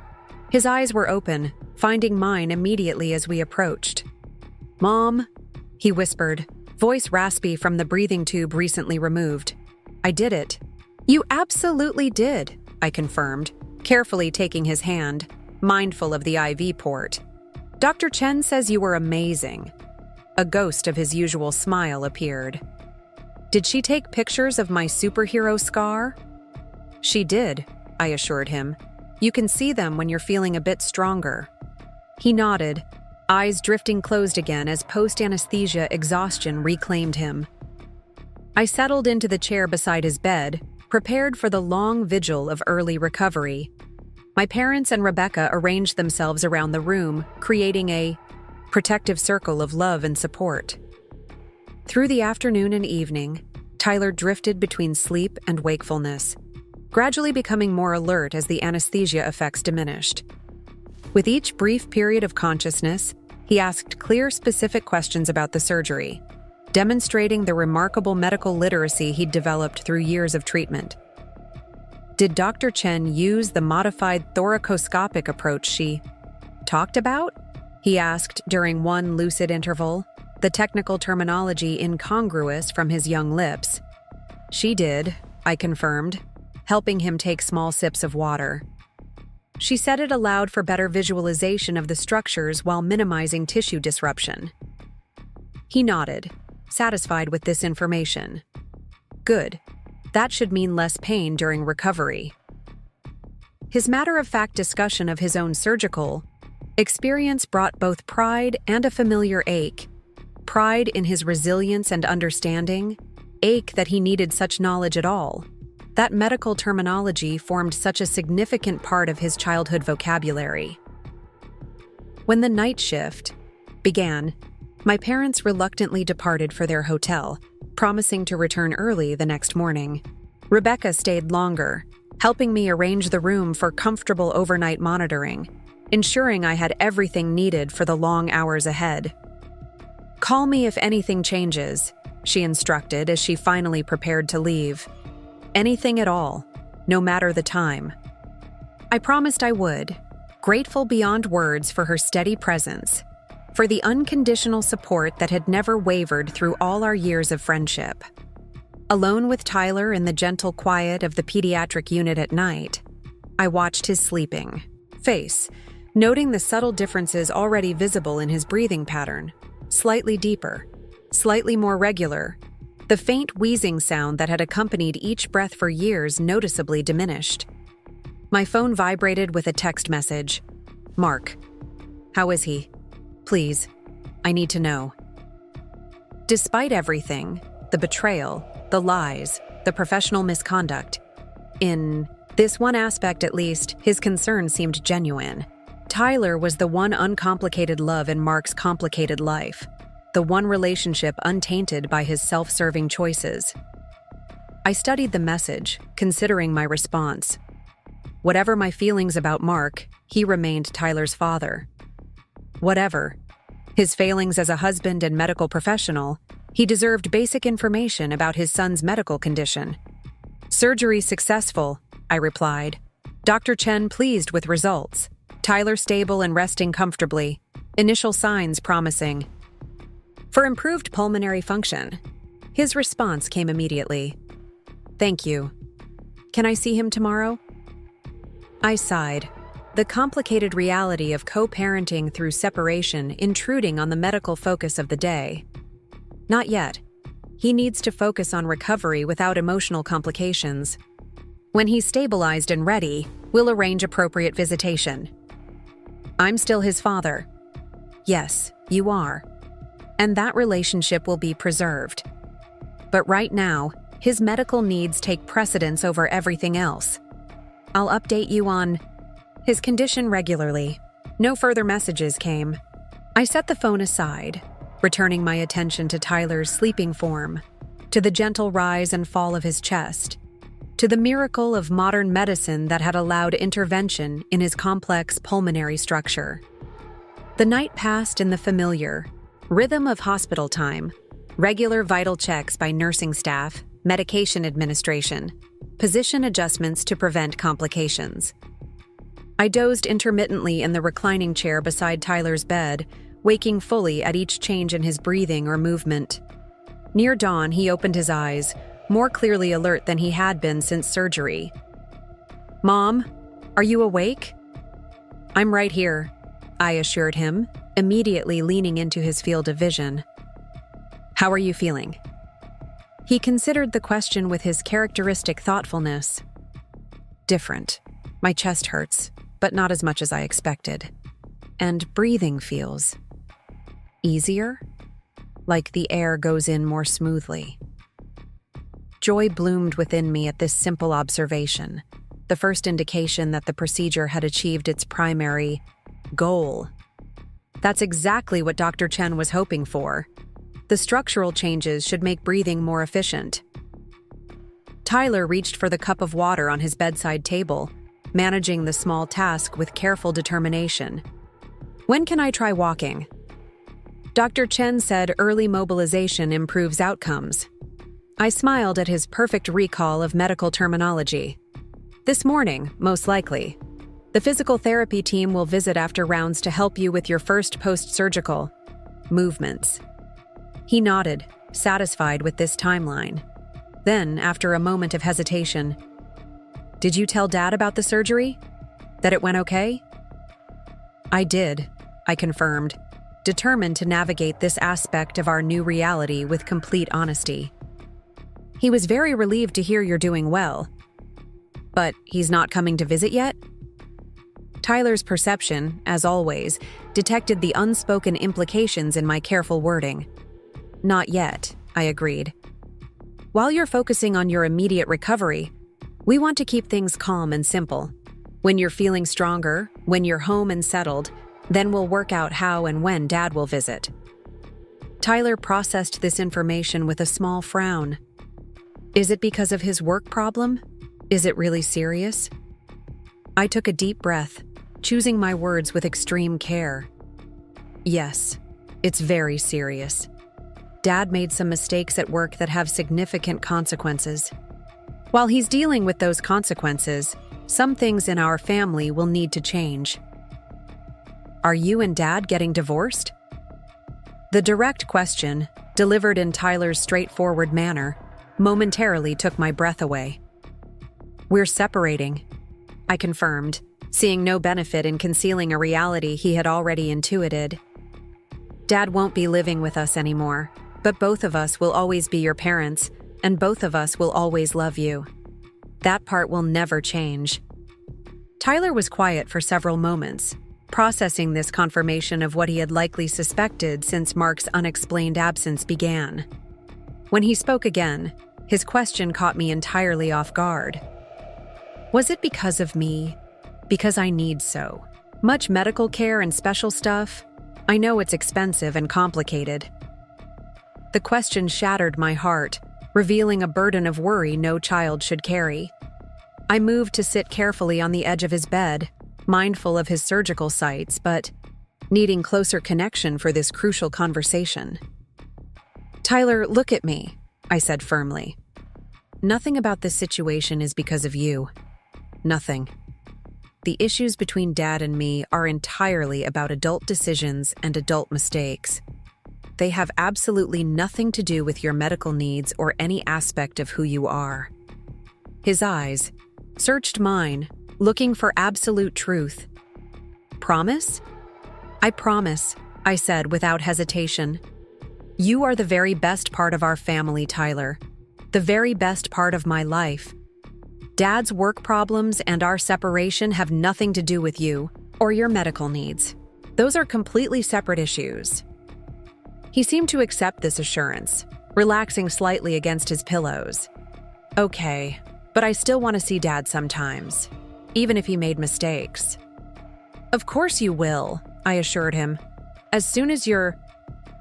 his eyes were open, finding mine immediately as we approached. "Mom," he whispered, voice raspy from the breathing tube recently removed. "I did it." "You absolutely did," I confirmed, carefully taking his hand, mindful of the IV port. "Dr. Chen says you were amazing." A ghost of his usual smile appeared. "Did she take pictures of my superhero scar?" "She did," I assured him. "You can see them when you're feeling a bit stronger." He nodded, eyes drifting closed again as post-anesthesia exhaustion reclaimed him. I settled into the chair beside his bed, prepared for the long vigil of early recovery. My parents and Rebecca arranged themselves around the room, creating a protective circle of love and support. Through the afternoon and evening, Tyler drifted between sleep and wakefulness, gradually becoming more alert as the anesthesia effects diminished. With each brief period of consciousness, he asked clear, specific questions about the surgery, demonstrating the remarkable medical literacy he'd developed through years of treatment. Did Dr. Chen use the modified thoracoscopic approach she talked about? He asked during one lucid interval, the technical terminology incongruous from his young lips. She did, I confirmed, helping him take small sips of water. She said it aloud for better visualization of the structures while minimizing tissue disruption. He nodded, satisfied with this information. Good. That should mean less pain during recovery. His matter-of-fact discussion of his own surgical experience brought both pride and a familiar ache. Pride in his resilience and understanding, ache that he needed such knowledge at all. That medical terminology formed such a significant part of his childhood vocabulary. When the night shift began, my parents reluctantly departed for their hotel, promising to return early the next morning. Rebecca stayed longer, helping me arrange the room for comfortable overnight monitoring, ensuring I had everything needed for the long hours ahead. "Call me if anything changes," she instructed as she finally prepared to leave. Anything at all, no matter the time. I promised I would, grateful beyond words for her steady presence, for the unconditional support that had never wavered through all our years of friendship. Alone with Tyler in the gentle quiet of the pediatric unit at night, I watched his sleeping face, noting the subtle differences already visible in his breathing pattern, slightly deeper, slightly more regular. The faint wheezing sound that had accompanied each breath for years noticeably diminished. My phone vibrated with a text message. "Mark, how is he? Please, I need to know." Despite everything, the betrayal, the lies, the professional misconduct, in this one aspect at least, his concern seemed genuine. Tyler was the one uncomplicated love in Mark's complicated life. The one relationship untainted by his self-serving choices. I studied the message, considering my response. Whatever my feelings about Mark, he remained Tyler's father. Whatever his failings as a husband and medical professional, He deserved basic information about his son's medical condition. "Surgery successful," I replied. "Dr. Chen pleased with results. Tyler stable and resting comfortably. Initial signs promising." For improved pulmonary function, his response came immediately. "Thank you. Can I see him tomorrow?" I sighed, the complicated reality of co-parenting through separation intruding on the medical focus of the day. "Not yet. He needs to focus on recovery without emotional complications. When he's stabilized and ready, we'll arrange appropriate visitation." "I'm still his father." "Yes, you are. And that relationship will be preserved. But right now, his medical needs take precedence over everything else. I'll update you on his condition regularly." No further messages came. I set the phone aside, returning my attention to Tyler's sleeping form, to the gentle rise and fall of his chest, to the miracle of modern medicine that had allowed intervention in his complex pulmonary structure. The night passed in the familiar rhythm of hospital time, regular vital checks by nursing staff, medication administration, position adjustments to prevent complications. I dozed intermittently in the reclining chair beside Tyler's bed, waking fully at each change in his breathing or movement. Near dawn, he opened his eyes, more clearly alert than he had been since surgery. "Mom, are you awake?" "I'm right here," I assured him, immediately leaning into his field of vision. "How are you feeling?" He considered the question with his characteristic thoughtfulness. "Different. My chest hurts, but not as much as I expected. And breathing feels easier, like the air goes in more smoothly." Joy bloomed within me at this simple observation, the first indication that the procedure had achieved its primary goal. That's exactly what Dr. Chen was hoping for. The structural changes should make breathing more efficient. Tyler reached for the cup of water on his bedside table, managing the small task with careful determination. "When can I try walking?" Dr. Chen said early mobilization improves outcomes. I smiled at his perfect recall of medical terminology. "This morning, most likely. The physical therapy team will visit after rounds to help you with your first post-surgical movements." He nodded, satisfied with this timeline. Then, after a moment of hesitation, "Did you tell Dad about the surgery? That it went okay?" "I did," I confirmed, determined to navigate this aspect of our new reality with complete honesty. "He was very relieved to hear you're doing well." "But he's not coming to visit yet?" Tyler's perception, as always, detected the unspoken implications in my careful wording. "Not yet," I agreed. "While you're focusing on your immediate recovery, we want to keep things calm and simple. When you're feeling stronger, when you're home and settled, then we'll work out how and when Dad will visit." Tyler processed this information with a small frown. "Is it because of his work problem? Is it really serious?" I took a deep breath, choosing my words with extreme care. "Yes, it's very serious. Dad made some mistakes at work that have significant consequences. While he's dealing with those consequences, some things in our family will need to change." "Are you and Dad getting divorced?" The direct question, delivered in Tyler's straightforward manner, momentarily took my breath away. "We're separating," I confirmed, seeing no benefit in concealing a reality he had already intuited. "Dad won't be living with us anymore, but both of us will always be your parents, and both of us will always love you. That part will never change." Tyler was quiet for several moments, processing this confirmation of what he had likely suspected since Mark's unexplained absence began. When he spoke again, his question caught me entirely off guard. "Was it because of me? Because I need so much medical care and special stuff? I know it's expensive and complicated." The question shattered my heart, revealing a burden of worry no child should carry. I moved to sit carefully on the edge of his bed, mindful of his surgical sites, but needing closer connection for this crucial conversation. Tyler, look at me, I said firmly. Nothing about this situation is because of you. Nothing. The issues between Dad and me are entirely about adult decisions and adult mistakes. They have absolutely nothing to do with your medical needs or any aspect of who you are. His eyes searched mine, looking for absolute truth. Promise? I promise, I said without hesitation. You are the very best part of our family, Tyler. The very best part of my life. Dad's work problems and our separation have nothing to do with you or your medical needs. Those are completely separate issues. He seemed to accept this assurance, relaxing slightly against his pillows. Okay, but I still want to see Dad sometimes, even if he made mistakes. Of course you will, I assured him. As soon as you're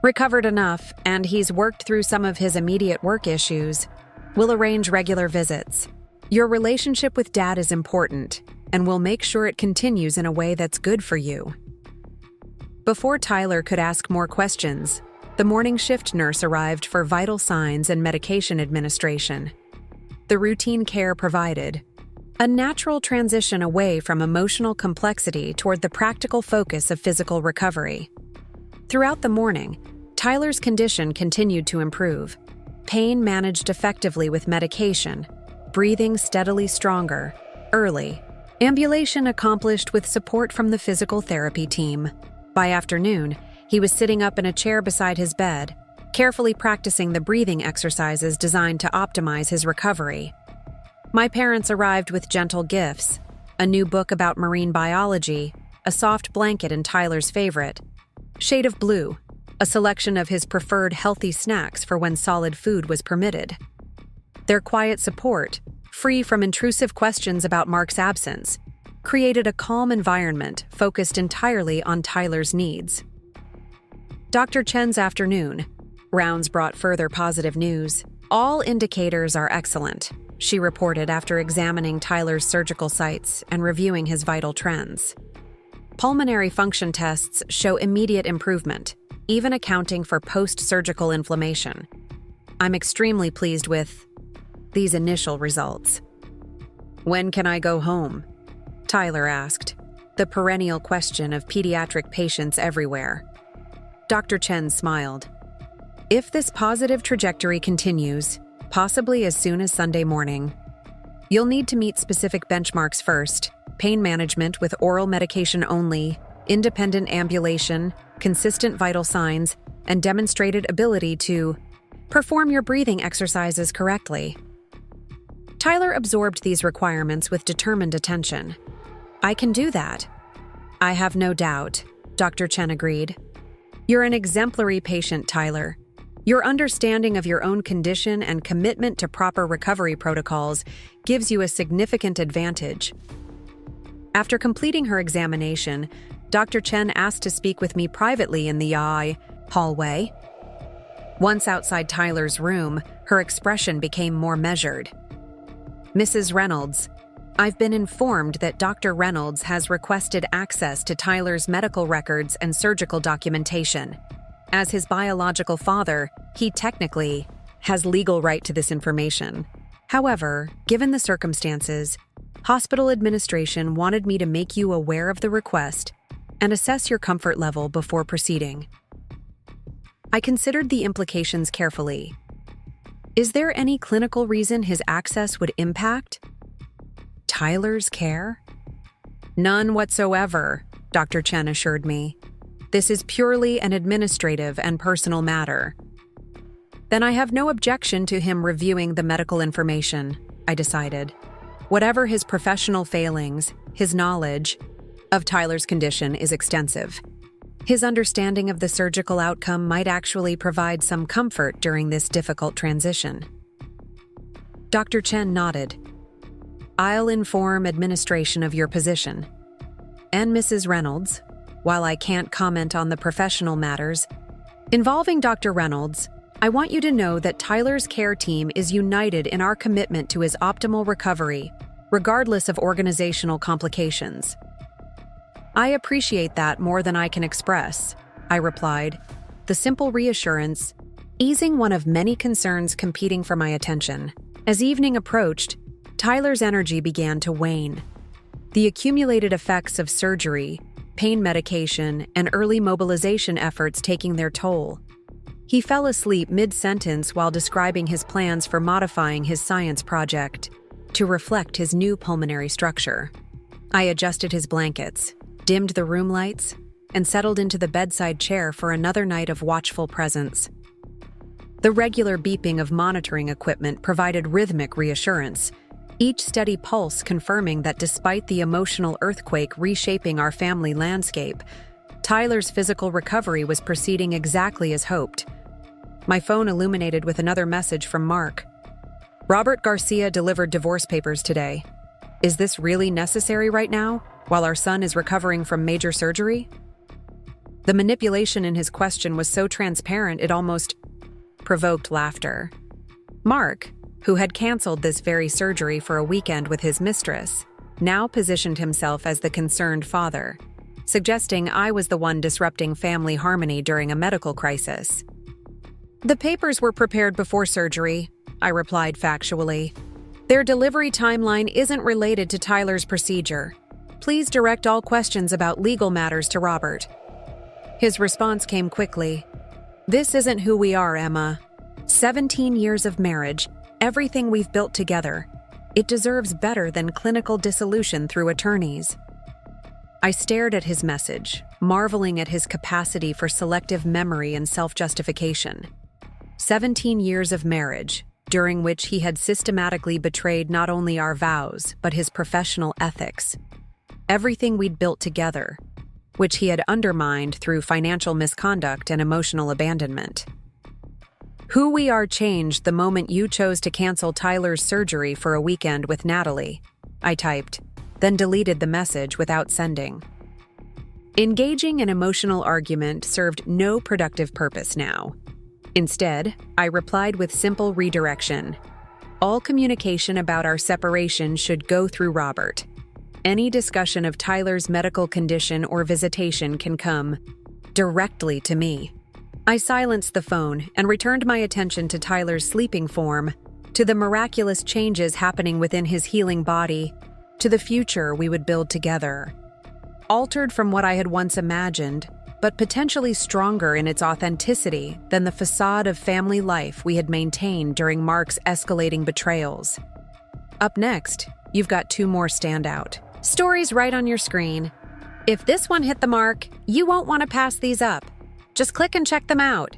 recovered enough and he's worked through some of his immediate work issues, we'll arrange regular visits. Your relationship with Dad is important, and we'll make sure it continues in a way that's good for you. Before Tyler could ask more questions, the morning shift nurse arrived for vital signs and medication administration. The routine care provided a natural transition away from emotional complexity toward the practical focus of physical recovery. Throughout the morning, Tyler's condition continued to improve. Pain managed effectively with medication, breathing steadily stronger, early. Ambulation accomplished with support from the physical therapy team. By afternoon, he was sitting up in a chair beside his bed, carefully practicing the breathing exercises designed to optimize his recovery. My parents arrived with gentle gifts, a new book about marine biology, a soft blanket and Tyler's favorite, shade of blue, a selection of his preferred healthy snacks for when solid food was permitted. Their quiet support, free from intrusive questions about Mark's absence, created a calm environment focused entirely on Tyler's needs. Dr. Chen's afternoon rounds brought further positive news. All indicators are excellent, she reported after examining Tyler's surgical sites and reviewing his vital trends. Pulmonary function tests show immediate improvement, even accounting for post-surgical inflammation. I'm extremely pleased with these initial results. When can I go home? Tyler asked, the perennial question of pediatric patients everywhere. Dr. Chen smiled. If this positive trajectory continues, possibly as soon as Sunday morning. You'll need to meet specific benchmarks first: pain management with oral medication only, independent ambulation, consistent vital signs, and demonstrated ability to perform your breathing exercises correctly. Tyler absorbed these requirements with determined attention. I can do that. I have no doubt, Dr. Chen agreed. You're an exemplary patient, Tyler. Your understanding of your own condition and commitment to proper recovery protocols gives you a significant advantage. After completing her examination, Dr. Chen asked to speak with me privately in the hallway. Once outside Tyler's room, her expression became more measured. Mrs. Reynolds, I've been informed that Dr. Reynolds has requested access to Tyler's medical records and surgical documentation. As his biological father, he technically has legal right to this information. However, given the circumstances, hospital administration wanted me to make you aware of the request and assess your comfort level before proceeding. I considered the implications carefully. Is there any clinical reason his access would impact Tyler's care? None whatsoever, Dr. Chen assured me. This is purely an administrative and personal matter. Then I have no objection to him reviewing the medical information, I decided. Whatever his professional failings, his knowledge of Tyler's condition is extensive. His understanding of the surgical outcome might actually provide some comfort during this difficult transition. Dr. Chen nodded. I'll inform administration of your position. And Mrs. Reynolds, while I can't comment on the professional matters involving Dr. Reynolds, I want you to know that Tyler's care team is united in our commitment to his optimal recovery, regardless of organizational complications. I appreciate that more than I can express, I replied, the simple reassurance easing one of many concerns competing for my attention. As evening approached, Tyler's energy began to wane. The accumulated effects of surgery, pain medication, and early mobilization efforts taking their toll. He fell asleep mid-sentence while describing his plans for modifying his science project to reflect his new pulmonary structure. I adjusted his blankets, dimmed the room lights, and settled into the bedside chair for another night of watchful presence. The regular beeping of monitoring equipment provided rhythmic reassurance, each steady pulse confirming that despite the emotional earthquake reshaping our family landscape, Tyler's physical recovery was proceeding exactly as hoped. My phone illuminated with another message from Mark. Robert Garcia delivered divorce papers today. Is this really necessary right now, while our son is recovering from major surgery? The manipulation in his question was so transparent it almost provoked laughter. Mark, who had canceled this very surgery for a weekend with his mistress, now positioned himself as the concerned father, suggesting I was the one disrupting family harmony during a medical crisis. The papers were prepared before surgery, I replied factually. Their delivery timeline isn't related to Tyler's procedure. Please direct all questions about legal matters to Robert. His response came quickly. This isn't who we are, Emma. 17 years of marriage, everything we've built together. It deserves better than clinical dissolution through attorneys. I stared at his message, marveling at his capacity for selective memory and self-justification. 17 years of marriage, during which he had systematically betrayed not only our vows, but his professional ethics. Everything we'd built together, which he had undermined through financial misconduct and emotional abandonment. Who we are changed the moment you chose to cancel Tyler's surgery for a weekend with Natalie, I typed, then deleted the message without sending. Engaging in emotional argument served no productive purpose now. Instead, I replied with simple redirection. All communication about our separation should go through Robert. Any discussion of Tyler's medical condition or visitation can come directly to me. I silenced the phone and returned my attention to Tyler's sleeping form, to the miraculous changes happening within his healing body, to the future we would build together. Altered from what I had once imagined, but potentially stronger in its authenticity than the facade of family life we had maintained during Mark's escalating betrayals. Up next, you've got 2 more standout stories right on your screen. If this one hit the mark, you won't want to pass these up. Just click and check them out.